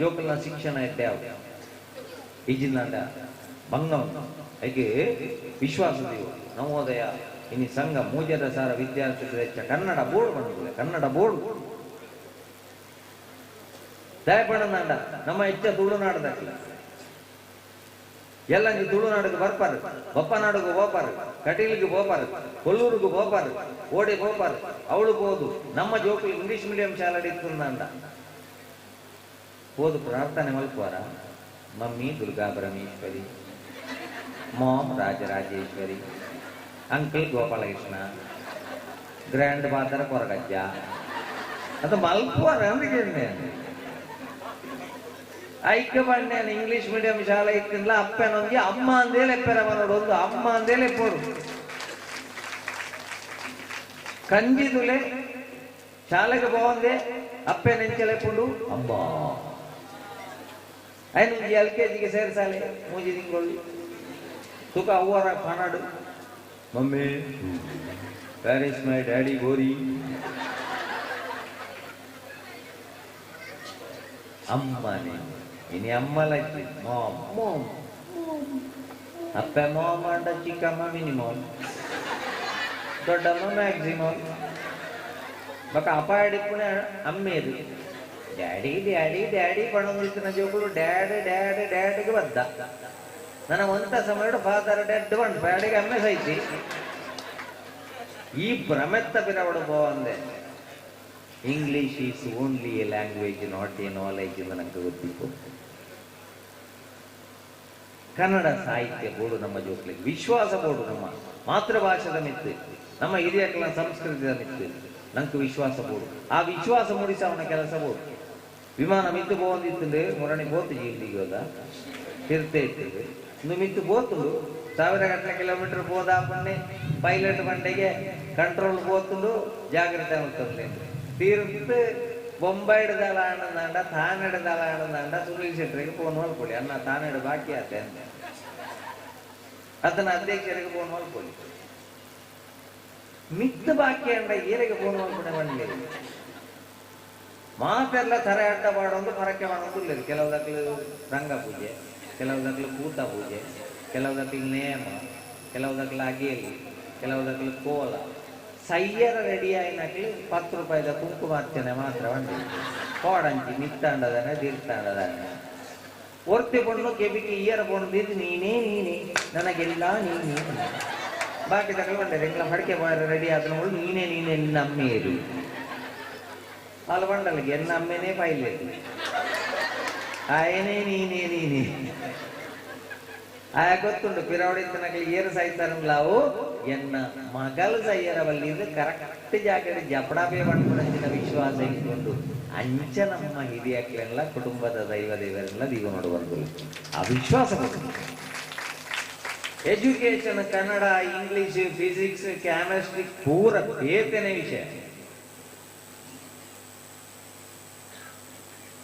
ಜೋಕಲ್ನ ಶಿಕ್ಷಣ ಇದ್ದೆ ಈಜಿನಾಡ ಬಂಗಂ ಹೀಗೆ ವಿಶ್ವಾಸದೀವು ನವೋದಯ ಇನಿ ಸಂಘ ಮೂಜದ ಸಾರ ವಿದ್ಯಾರ್ಥಿ ವೆಚ್ಚ ಕನ್ನಡ ಬೋರ್ಡ್ ಬಂದಿದೆ. ಕನ್ನಡ ಬೋರ್ಡ್ ದಯಪಡನಾಡ ನಮ್ಮ ಹೆಚ್ಚ ತುಳುನಾಡದಲ್ಲಿ ಎಲ್ಲ ತುಳುನಾಡಿಗೆ ಬರ್ಪಾರು ಬಪ್ಪನಾಡಿಗೆ ಹೋಪಾರು ಕಟೀಲಿಗೆ ಹೋಪಾರು ಕೊಲ್ಲೂರಿಗೆ ಹೋಪಾರು ಓಡಿ ಹೋಪಾರು ಅವಳು ಹೋದು ನಮ್ಮ ಜೋಕಿ ಇಂಗ್ಲಿಷ್ ಮೀಡಿಯಂ ಶಾಲೆ ಇತ್ತಂದ ಹೋದು ಪ್ರಾರ್ಥನೆ ಮಲ್ಪುವಾರ mummy Durga Parameshwari mom Rajarajeshwari uncle Gopalakrishna grandfather Koragajja ಅದು ಮಲ್ಪುವಾರ ಅಂದ್ರೆ ಐಕ್ಯ ಬಂಡೇನು ಇಂಗ್ಲಿಷ್ ಮೀಡಿಯಂ ಶಾಲೆ ಇತ್ತಿಲ್ಲ ಅಪ್ಪನೊಂದಿ ಅಮ್ಮ ಅಂದೇಲೆ ಎಪ್ಪರ ಮನೋಡು ಒಂದು ಅಮ್ಮ ಅಂದೇಲೆ ಎಪ್ಪೋಡು ಕಂಜಿದುಲೆ ಶಾಲೆಗೆ ಹೋಗಂದೆ ಅಪ್ಪನೆಂಚಲೆಪ್ಪುಂಡು ಅಮ್ಮ ಐನು LKGಗೆ ಸೇರ್ಸಾಲೆ 3 ತಿಂಗಳು ತುಕ ಅವ್ವರ ಕನ್ನಡು mummy where is my daddy ಗೋರಿ ಅಮ್ಮನೇ ಇನಿ ಅಮ್ಮಲೈತಿ ಮಾಮ್ ಮಾಮ್ ಅಪ್ಪ ಮಾಮ್ ಅಂಡ ಚಿಕ್ಕಮ್ಮ ಮಿನಿಮಮ್ ದೊಡ್ಡಮ್ಮ ಮ್ಯಾಕ್ಸಿಮಮ್ ಬಕ ಅಪಾಯಡಿಪ್ಪುನ ಅಮ್ಮೇದು ಡ್ಯಾಡಿ ಡ್ಯಾಡಿ ಡ್ಯಾಡಿ ಪಣೊಂದಿತ್ತಿನ ಜೋಗುಲು ಡ್ಯಾಡ್ ಡ್ಯಾಡ್ ಡ್ಯಾಡ್ಗೆ ಬದ್ದ ನನ್ನ ಒಂತ ಸಮಯ ಫಾದರ್ ಡೆಡ್ ಬಂಡು ಪ್ಯಾಡಿಗೆ ಅಮ್ಮೆ ಸೈತಿ ಈ ಭ್ರಮೆತ್ತ ಪಿರವಡು ಪೋವಂದೆ English is only a language not a knowledge ಎಂದು ನನಗೆ ಗೊತ್ತಿತ್ತು. ಕನ್ನಡ ಸಾಹಿತ್ಯ ಬೋಡು ನಮ್ಮ ಜೋಕ್ಲಿಗೆ ವಿಶ್ವಾಸ ಬೋಡು ನಮ್ಮ ಮಾತೃಭಾಷೆದ ಮಿತ್ತು ನಮ್ಮ ಹಿರಿಯಕಲ ಸಂಸ್ಕೃತಿಯ ಮಿತ್ತು ನಂಗೆ ವಿಶ್ವಾಸ ಬೋಡು ಆ ವಿಶ್ವಾಸ ಮೂಡಿಸ ಅವನ ಕೆಲಸ ಬೋಡು ವಿಮಾನ ಮಿತ್ತು ಪೋವಂದಿತ್ತು ಮೊರಣಿ ಬೋತು ಇಲ್ಲಿಗೋದ ತಿರ್ತೆ ಇರ್ತದೆ ಇನ್ನು ಮಿತ್ತು ಬೋತುಂಡು 1000 ಗಟ್ಟಲೆ ಕಿಲೋಮೀಟರ್ ಹೋದಾಪನ್ನೆ ಪೈಲಟ್ ಬಂಡೆಗೆ ಕಂಟ್ರೋಲ್ ಬೋತುಂಡು ಜಾಗ್ರತೆ ಆಗ್ತದೆ ತೀರ್ತು ಬೊಂಬೈಡ್ ದಳ ಆನಂದಾಂಡ ತಾನೆಡ್ ದಳ ಆನಂದಾಂಡ ಸುನೀಲ್ ಶೆಟ್ಟರಿಗೆ ಫೋನ್ ಹೊಲ್ಕೊಳ್ಳಿ ಅನ್ನ ತಾನೆಡ್ ಬಾಕಿ ಆತೆ ಅಂತ ಅದನ್ನ ಅಧ್ಯಕ್ಷರಿಗೆ ಫೋನ್ ಹೊಲ್ಕೊಳ್ಳಿ ಮಿತ್ತು ಬಾಕಿ ಅಂಡ ಏರಿಗೆ ಫೋನ್ ಹೊಲ್ಕೊಂಡೆ ಬಂದ್ಲಿ ಮಾತೆಲ್ಲ ತರ ಅಡ್ಡ ಮಾಡೋದು ಪರಕ್ಕೆ ಮಾಡೋದು ಇಲ್ಲ ಕೆಲವುದಕ್ಕೂ ರಂಗ ಪೂಜೆ ಕೆಲವುದಕ್ಕೂ ಕೂತ ಪೂಜೆ ಕೆಲವುದಕ್ಕೂ ನೇಮ ಕೆಲವುದಕ್ಕೂ ಅಗೇಲಿ ಕೆಲವುದಕ್ಕೂ ಕೋಲ ಸಯ್ಯರ ರೆಡಿ ಆಯ್ನಾಕ್ಲಿ 10 ರೂಪಾಯಿದ ಕುಂಕುಮಾರ್ಚನೆ ಮಾತ್ರ ಉಂಟು ಕೋಡಂಚಿ ಮಿತ್ತಾಂಡದಾನೆ ತೀರ್ಥಾಂಡದಾನೆ ಒರ್ತಿ ಪೊಣ್ಣು ಕೆಬಿಕೆ ಇಯರ್ ಪೊಣ್ಣು ನೀನೇ ನೀನೇ ನನಗೆಲ್ಲ ನೀನೇ ಬಾಕಿ ತಗೊಂಡೆ ಎಂಗ್ಲ ಮಡಿಕೆ ರೆಡಿ ಆದ ನೋಡು ನೀನೇ ನೀನೇ ನಿನ್ನ ಅಮ್ಮೇರು ಅಲ್ಲಿ ಬಂಡಲ್ಲಿಗೆ ಎನ್ನ ಅಮ್ಮೇನೇ ಪೈಲೇದು ಆಯನೇ ನೀನೇ ನೀನೇ ಆಯ ಗೊತ್ತುಂಟು ಪಿರವಡಿತನಕ್ಕೆ ಏರು ಸಾಯ್ತಾರಲ್ಲ ಎನ್ನ ಮಗಳು ಸಯ್ಯರವಲ್ಲಿದ್ದು ಕರೆಕ್ಟ್ ಜಾಗದಲ್ಲಿ ಜಪಡಾಪೆ ಮಾಡ್ಕೊಂಡ ವಿಶ್ವಾಸ ಇಟ್ಕೊಂಡು ಅಂಚ ನಮ್ಮ ಹಿರಿಯಕ್ಲೆಲ್ಲ ಕುಟುಂಬದ ದೈವ ದೇವರೆಲ್ಲ ದೀವ ನೋಡುವಂತ ಆ ವಿಶ್ವಾಸ education Kannada English physics chemistry ಪೂರ ಬೇತನೆ ವಿಷಯ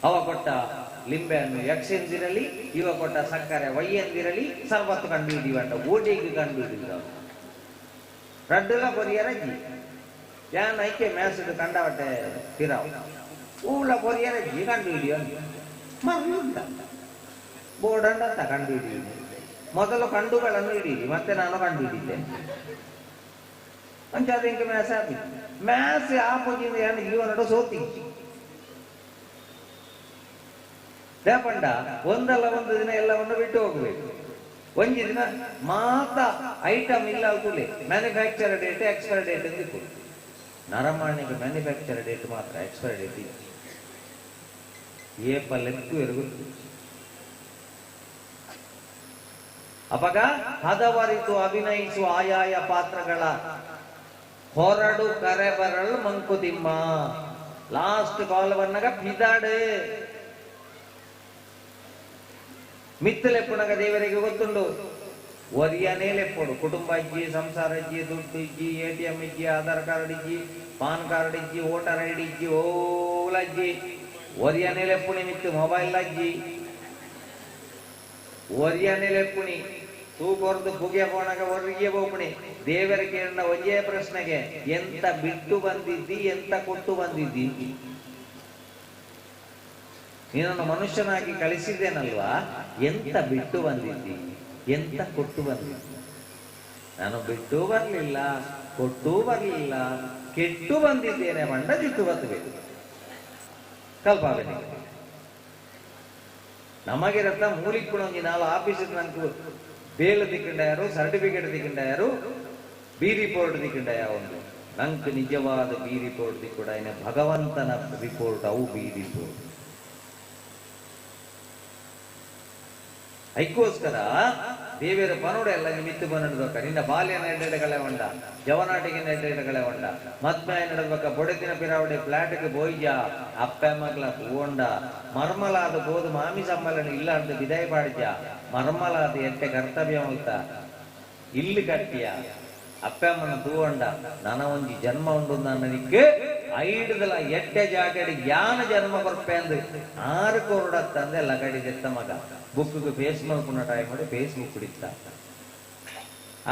ಅವ ಕೊಟ್ಟ ಲಿಂಬೆ ಹಣ್ಣು ಎಕ್ಸ್ ಎಂದಿರಲಿ ಇವ ಕೊಟ್ಟ ಸಕ್ಕರೆ ವೈ ಎಂದಿರಲಿ ಸರ್ವತ್ತು ಕಂಡು ಹಿಡಿಯುವಂಟ ಓಟಿಗೆ ಕಂಡು ಹಿಡಿದ ರಡ್ಡೆಲ್ಲ ಬರಿಯರ ಜಿ ಯಾನ್ ಐಕೆ ಮ್ಯಾಸಿಡ್ ಕಂಡವಟ್ಟೆ ತಿರಾವ್ ಊಳ ಬರಿಯರ ಜಿ ಕಂಡು ಹಿಡಿಯೋ ಮರುಂಟ ಬೋರ್ಡ್ ಅಂತ ಕಂಡು ಹಿಡಿಯುವುದು ಮೊದಲು ಕಂಡುಗಳನ್ನು ಹಿಡೀರಿ ಮತ್ತೆ ನಾನು ಕಂಡು ಹಿಡಿದ್ದೇನೆ ಅಂಚಾದ ಇಂಕ ಮ್ಯಾಸ್ ಆಗಿ ಮ್ಯಾಸ್ ಆಪೋಜಿಂದ ಏನು ಜೀವನ ಸೋತಿ ದೇಪಂಡ ಒಂದಲ್ಲ ಒಂದು ದಿನ ಎಲ್ಲವನ್ನು ಬಿಟ್ಟು ಹೋಗ್ಬೇಕು ಒಂಜಿ ದಿನ ಮಾತ ಐಟಮ್ ಇಲ್ಲ ಕೂಲಿ ಮ್ಯಾನುಫ್ಯಾಕ್ಚರ್ ಡೇಟ್ ಎಕ್ಸ್ಪೈರ್ ಡೇಟ್ ಅಂತ ಕೊಡಿ ನರಮಾಣಿಗೆ ಮ್ಯಾನುಫ್ಯಾಕ್ಚರ್ ಡೇಟ್ ಮಾತ್ರ ಎಕ್ಸ್ಪೈರ್ ಡೇಟ್ ಇಲ್ಲ ಏಪಲ್ಲೆತ್ತು ಎರುಗುತ್ತು ಅಪಗ ಹದವರಿತು ಅಭಿನಯಿಸುವ ಆಯಾಯ ಪಾತ್ರಗಳ ಹೊರಡು ಕರೆ ಬರಳು ಮಂಕುತಿಮ್ಮ ಲಾಸ್ಟ್ ಕಾಲವನ್ನಗ ಪಿದಾಡು ಮಿತ್ತಲೆಪ್ಪುನಗ ದೇವರಿಗೆ ಗೊತ್ತುಂಡು ಒರಿಯನೇ ಲೆಪ್ಪುಡು ಕುಟುಂಬ ಇಜ್ಜಿ ಸಂಸಾರ ಇಜ್ಜಿ ದುಡ್ಡು ಇಜ್ಜಿ ATM ಇಜ್ಜಿ ಆಧಾರ್ ಕಾರ್ಡ್ ಇಜ್ಜಿ ಪಾನ್ ಕಾರ್ಡ್ ಇಜ್ಜಿ ವೋಟರ್ ID ಇಜ್ಜಿ ಓಲ ಅಜ್ಜಿ ಒರಿಯನೇ ಲೆಪ್ಪುಣಿ ಮಿತ್ತು ಮೊಬೈಲ್ ಅಜ್ಜಿ ಒರಿಯನೇ ಲೆಪ್ಪುಣಿ ತೂಕೊರ್ದು ಬುಗೆ ಪೋಣಗ ಒರ್ರಿಗೆ ಬೋಪುಣಿ ದೇವರ ಕೇಳಿದ ಒಂದೇ ಪ್ರಶ್ನೆಗೆ ಎಂತ ಬಿಟ್ಟು ಬಂದಿದ್ದಿ ಎಂತ ಕೊಟ್ಟು ಬಂದಿದ್ದಿ ನೀನನ್ನು ಮನುಷ್ಯನಾಗಿ ಕಳಿಸಿದ್ದೇನಲ್ವಾ ಎಂತ ಬಿಟ್ಟು ಬಂದಿದ್ದಿ ಎಂತ ಕೊಟ್ಟು ಬಂದಿದ್ದಿ ನಾನು ಬಿಟ್ಟು ಬರ್ಲಿಲ್ಲ ಕೊಟ್ಟು ಬರ್ಲಿಲ್ಲ ಕೆಟ್ಟು ಬಂದಿದ್ದೇನೆ ಮಂಡ ಜಿಟ್ಟು ಬರ್ತಬೇಕು ಕಲ್ಪಾವನೆ ನಮಗೆ ರತ್ನ ಮೂಲಿಕ್ಕುಣಂಗಿ ನಾಲ್ ಆಫೀಸ್ ನಂಗೆ ಬೇಲು ತಿಕ್ಕೊಂಡಾರು ಸರ್ಟಿಫಿಕೇಟ್ ತಿಕ್ಕೊಂಡಾರು ಬಿ ರಿಪೋರ್ಟ್ ತಿಕ್ಕೊಂಡಾಯ ಒಂದು ನಂಗೆ ನಿಜವಾದ ಬಿ ರಿಪೋರ್ಟ್ ತಿಕ್ಕೊಡ ಭಗವಂತನ ರಿಪೋರ್ಟ್ ಅವು ಬಿ ರಿಪೋರ್ಟ್ ಐಕ್ಕೋಸ್ಕರ ದೇವರ ಪನೋಡ ಎಲ್ಲ ಮಿತ್ತು ಬಂದಿಡ್ಬೇಕ ನಿನ್ನ ಬಾಲ್ಯ ನೆಡ್ಡೆಗಳೇ ಉಂಡ ಜವನಾಟಿಗೆ ನೆಡ್ಡೆಗಳೇ ಉಂಡ ಮದ್ಮೆ ನಡಬೇಕ ಬೊಡತಿನ ಪಿರಾವಡೆ ಫ್ಲಾಟ್ಗೆ ಬೋಯ್ಜ ಅಪ್ಪ ಮಗ್ಲ ಹೂಂಡ ಮರ್ಮಲಾದ ಬೋದು ಮಾಮಿ ಸಮ್ಮಲನ ಇಲ್ಲಾರ್ದು ವಿದಾಯ ಪಾಡ್ಜ ಮರ್ಮಲಾದ ಎಟ್ಟೆ ಕರ್ತವ್ಯ ಉಂಟ ಇಲ್ಲಿ ಕಟ್ಟಿಯ ಅಪ್ಪಮ್ಮನ ತೂವಂಡ ನನ ಒಂಜಿ ಜನ್ಮ ಉಂಡು ನನಗೆ ಐಡದಲ ಎಟ್ಟೆ ಜಾಗಡಿ ಯಾನ ಜನ್ಮ ಬರ್ಪೆ ಅಂದ್ 6 ಕೋರ್ಡತ್ತಂದೆ ಲಗಡಿ ದೆತ್ತ ಮಗ ಬುಕ್ಗೆ ಫೇಸ್ ಮಲ್ಪುನ ಟೈಮ್ ಮಾಡಿ ಫೇಸ್ಬುಕ್ ಕುಡಿತ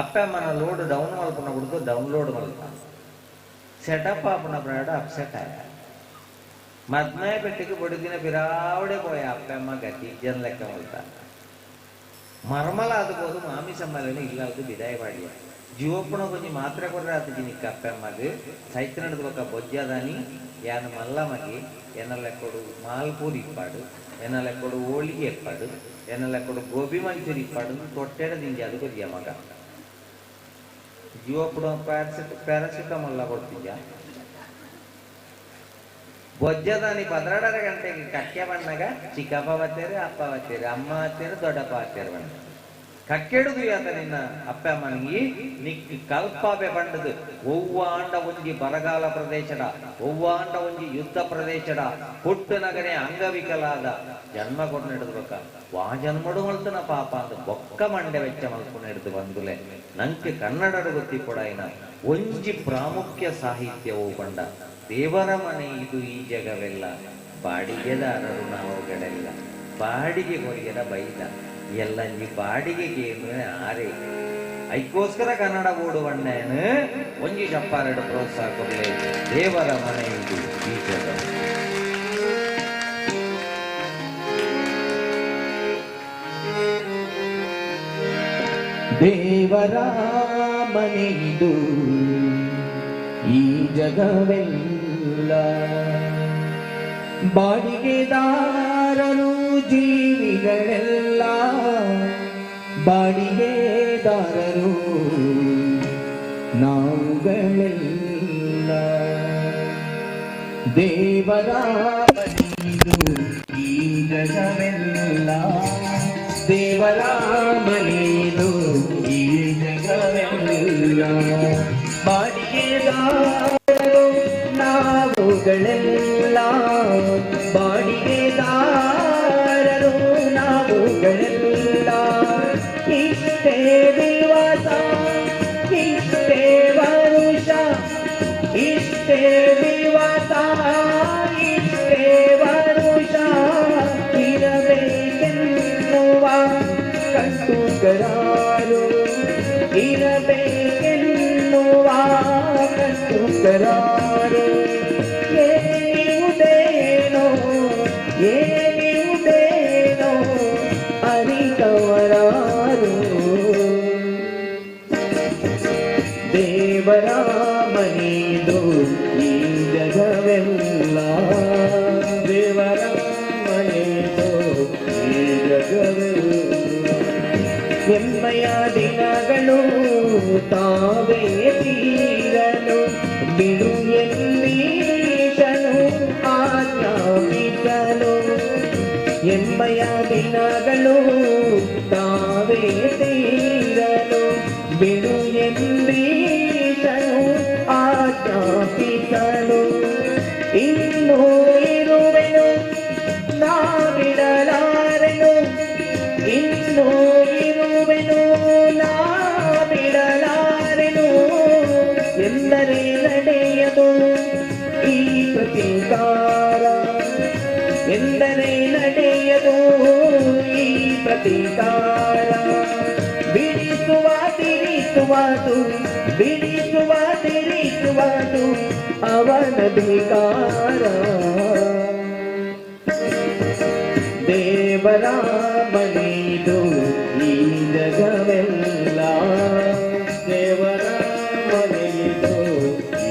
ಅಪ್ಪಮ್ಮನ ಲೋಡ್ ಡೌನ್ ಮಲ್ಪುನ ಕುಡಿದು ಡೌನ್ಲೋಡ್ ಮಲ್ಪ ಸೆಟಪ್ ಆಪುನ ಪ್ರಾಡ ಅಪ್ಸೆಟ್ ಆಯ ಮದ್ಮೆ ಪೆಟ್ಟಿಗೆ ಬೊಡದಿನ ಬಿರಾವಡೆ ಪೋಯ ಅಪ್ಪಮ್ಮ ಗತಿ ಜನ್ ಲೆಕ್ಕ ಮಲ್ತ ಮರ್ಮಲ ಆದಬೋದು ಮಾಮಿ ಸಮ್ಮಲನೆ ಇಲ್ಲದು ವಿದಾಯ ಮಾಡಿಯ ಜೀವಪ್ಪಣ ಕೊಂಚ ಮಾತ್ರೆ ಕೊಡ್ರೆ ಆತ ಜಿನಿಕ್ಕ ಅಪ್ಪಮ್ಮಗೆ ಸೈತ ನಡೆದ ಬೊಕ್ಕ ಬೊಜ್ಜದಾನಿ ಯಾನು ಮಲ್ಲಮಗೆ ಎನ್ನಲೆಕ್ಕಡು ಮಾಲ್ಪೂರಿ ಇಪ್ಪಾಡು ಎನ್ನಲೆಕ್ಕಡು ಹೋಳಿಗೆ ಎಪ್ಪಾಡು ಎನ್ನಲೆಕ್ಕಡು ಗೋಬಿ ಮಂಚೂರಿ ಇಪ್ಪಾಡು ತೊಟ್ಟೆಡ ದಿಂಜಾದು ಕೊರಿಯ ಮಗ ಜೀವಪ್ಪಣ ಪ್ಯಾರಾಸಿಟಮಲ್ಲ ಕೊಡ್ತಿದ್ಯಾ ಬೊಜ್ಜದಾನಿ 12 ಗಂಟೆಗೆ ಕಕ್ಕೆ ಬಣ್ಣಗ ಚಿಕ್ಕಪ್ಪ ಬತ್ತೇರೆ ಅಪ್ಪ ಬತ್ತೇರೆ ಅಮ್ಮ ಬತ್ತೇರೆ ದೊಡ್ಡಪ್ಪ ಬತ್ತೇರೆ ಬಣ್ಣ ಕಕ್ಕೆಡುದು ಯಾತ ನಿನ್ನ ಅಪ್ಪ ಅಮ್ಮನಿಗೆ ನಿಕ್ಕಿ ಕಲ್ಪಾಬೆ ಬಂಡದು ಒವ್ವಾಂಡ ಒಂಜಿ ಬರಗಾಲ ಪ್ರದೇಶದ ಒವ್ವಾಂಡ ಒಂಜಿ ಯುದ್ಧ ಪ್ರದೇಶದ ಪುಟ್ಟು ನಗರೆ ಅಂಗವಿಕಲಾದ ಜನ್ಮ ಕೊಟ್ಟು ನಡೆದ್ಬೇಕ ವಾ ಜನ್ಮಡು ಮಲ್ತನ ಪಾಪ ಅಂತ ಬೊಕ್ಕ ಮಂಡೆ ವೆಚ್ಚ ಮಲ್ಕೊಂಡು ಹಿಡಿದು ಬಂದುಲೆ ನಂಗೆ ಕನ್ನಡದ ಗೊತ್ತಿ ಕೊಡಾಯಿನ ಒಂಜಿ ಪ್ರಾಮುಖ್ಯ ಸಾಹಿತ್ಯವೂ ಬಂಡ ದೇವರ ಮನೆ ಇದು ಈ ಜಗವೆಲ್ಲ ಬಾಡಿಗೆದಾರರು ನಾವುಗಳೆಲ್ಲ ಬಾಡಿಗೆ ಕೊರಿಯದ ಬೈದ ಎಲ್ಲ ಈ ಬಾಡಿಗೆಗೆ ಆರೆ ಅದಕ್ಕೋಸ್ಕರ ಕನ್ನಡ ಓಡುವಣ್ಣೇನು ಒಂಜಿ ಚಪ್ಪಾರೆಡು ಪ್ರೋತ್ಸಾಹ ಕೊಡಲೇ ದೇವರ ಮನೆ ಇದು ಈ ಜಗ ದೇವರ ಮನೆ ಇದು ಈ ಜಗವೆಲ್ಲ ಬಾಡಿಗೆದಾರರು ಜೀವಿಗಳೆಲ್ಲ ಬಾಡಿಗೆದಾರರು ನಾವುಗಳೆಲ್ಲ ದೇವರ ಮನೆಯಿದು ಈ ಜಗವೆಲ್ಲ ದೇವರ ಮನೆಯಿದು ಈ ಜಗವೆಲ್ಲ ಬಾಡಿಗೆದಾರರು ನಾವುಗಳೆಲ್ಲ ಬಾಡಿಗೆದಾರರು ನಾವುಗಳೆಲ್ಲ ಇಷ್ಟೇ ದಿವಸ ಇಷ್ಟೇ ವರುಷ ಇಷ್ಟೇ ದಿವಸ ಇಷ್ಟೇ ವರುಷ ಇರಬೇಕೆನ್ನುವ ಕಟ್ಟುಕರಾರು ಇರಬೇಕೆನ್ನುವ ಕಟ್ಟುಕರಾರು ಏನಿವುದೇನೋ ಏನಿವುದೇನೋ ಅರಿತವರಾರು ದೇವರ ಮನೆಯಿದು ಈ ಜಗವೆಲ್ಲ ದೇವರ ಮನೆಯಿದು ಈ ಜಗವೆಲ್ಲ ಹೆಮ್ಮೆಯ ದಿನಗಳು ತಾವೇ ತೀರಲು ಬಿಡು ಎನ್ನೀಶನು ಆಜ್ಞಾಪಿಸಲು ಹೆಮ್ಮೆಯ ದಿನಗಳು ತಾವೇ ತೀರಲು ಬಿಡು ಎನ್ನೀಶನು ಆಜ್ಞಾಪಿಸಲು ಇನ್ನೂ ಇರುವೆನು ನಾ ಬಿಡಲಾರೆನು ಇನ್ನೂ ಇರುವೆನು ನಾ ಬಿಡಲಾರೆನು ಎಂದರೆ ನಡೆಯದು ಈ ಪ್ರತೀಕಾರ ಎಂದರೆ ನಡೆಯದು ಈ ಪ್ರತೀಕಾರ ಬಿಡಿಸುವ ತಿರಿಸುವುದು ಬಿಡಿಸುವ ತಿರಿಸುವುದು ಅವನ ಧಿಕಾರ ದೇವರ ಮನೆಯಿದು ಈ ಜಗವೆಲ್ಲ ದೇವರ ಮನೆಯಿದು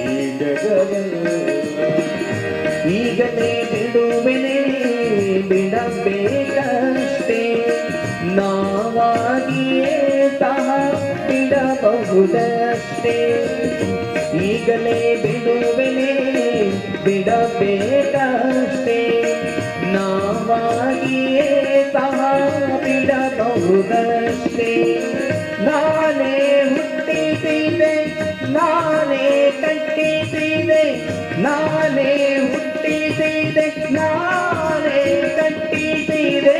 ಈ ಜಗವೆಲ್ಲ ಈಗಲೇ ಬಿಡುವೆನೆ ಬಿಡಬೇಕಷ್ಟೇ ನಾವಾಗಿಯೇ ಸಹ ಬಿಡಬಹುದಷ್ಟೇ ಈಗಲೇ ಬಿಡುವೆನೆ ಬಿಡಬೇಕಷ್ಟೇ ನಾವಾಗಿಯೇ ಸಹ ಬಿಡಬಹುದಷ್ಟೇ ನಾನೇ ಹುಟ್ಟಿಸಿದೆ ನಾನೇ ಕಟ್ಟಿಸಿದೆ ನಾನೇ ಹುಟ್ಟಿಸಿದೆ ನಾನೇ ಕಟ್ಟಿಸಿದೆ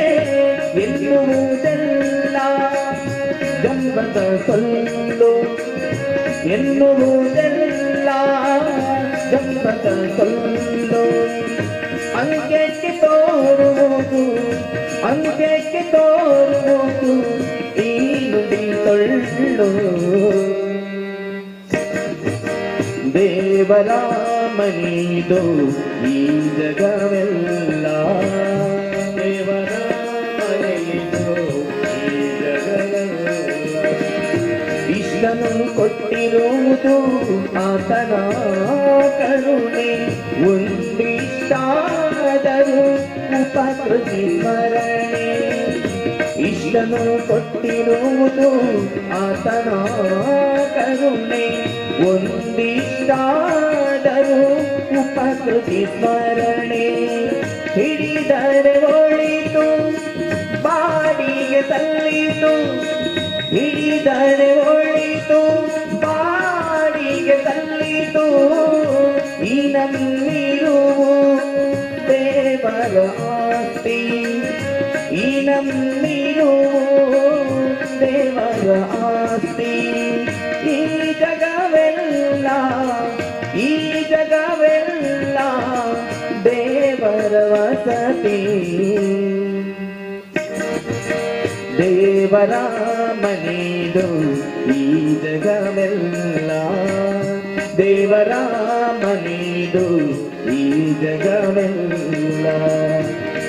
ಎನ್ನುವುದೆಲ್ಲ ಜನ್ಮದ ಸೊಲ್ಲು ಎನ್ನುವುದೆಲ್ಲ ಜನ್ಮದ ಸೊಲ್ಲು ಅಂಕೆಕ್ಕೆ ತೋರುವುದು ಅಂಕೆಕ್ಕೆ ತೋರುವುದು ಈ ನುಡಿ ತೊಳ್ಳು ದೇವರ ಮನೆಯಿದು ಈ ಜಗವೆಲ್ಲ ದೇವರ ಮನೆಯಿದು ಈ ಜಗವೆಲ್ಲ ಇಷ್ಟನು ಕೊಟ್ಟು ಒಳಿತು ಆತನ ಕರುಣೆ ಒಂದಿಷ್ಟಾದರೂ ಉಪಕೃತಿ ಸ್ಮರಣೆ ಇಷ್ಟನು ಕೊಟ್ಟಿರುವುದು ಆತನ ಕರುಣೆ ಒಂದಿಷ್ಟಾದರೂ ಉಪಕೃತಿ ಸ್ಮರಣೆ ಹಿಡಿದರೆ ಒಳಿತು ಬಾಡಿಗೆ ಸಲ್ಲಿತು ಹಿಡಿದರೆ ಒಳಿತು ಬಾಡಿಗೆ ಸಲ್ಲಿತು ಈ ನಮ್ಮಿರುವು ದೇವರ ಆಸ್ತಿ ಈ ನಮ್ಮಿರುವು ದೇವರ ಆಸ್ತಿ ಈ ಜಗವೆಲ್ಲ ಈ ಜಗವೆಲ್ಲ ದೇವರ ವಸತಿ ದೇವರ ಮನೆದು ಈ ಜಗವೆಲ್ಲ ದೇವರ ಮನೆದು ಈ ಜಗವೆಲ್ಲ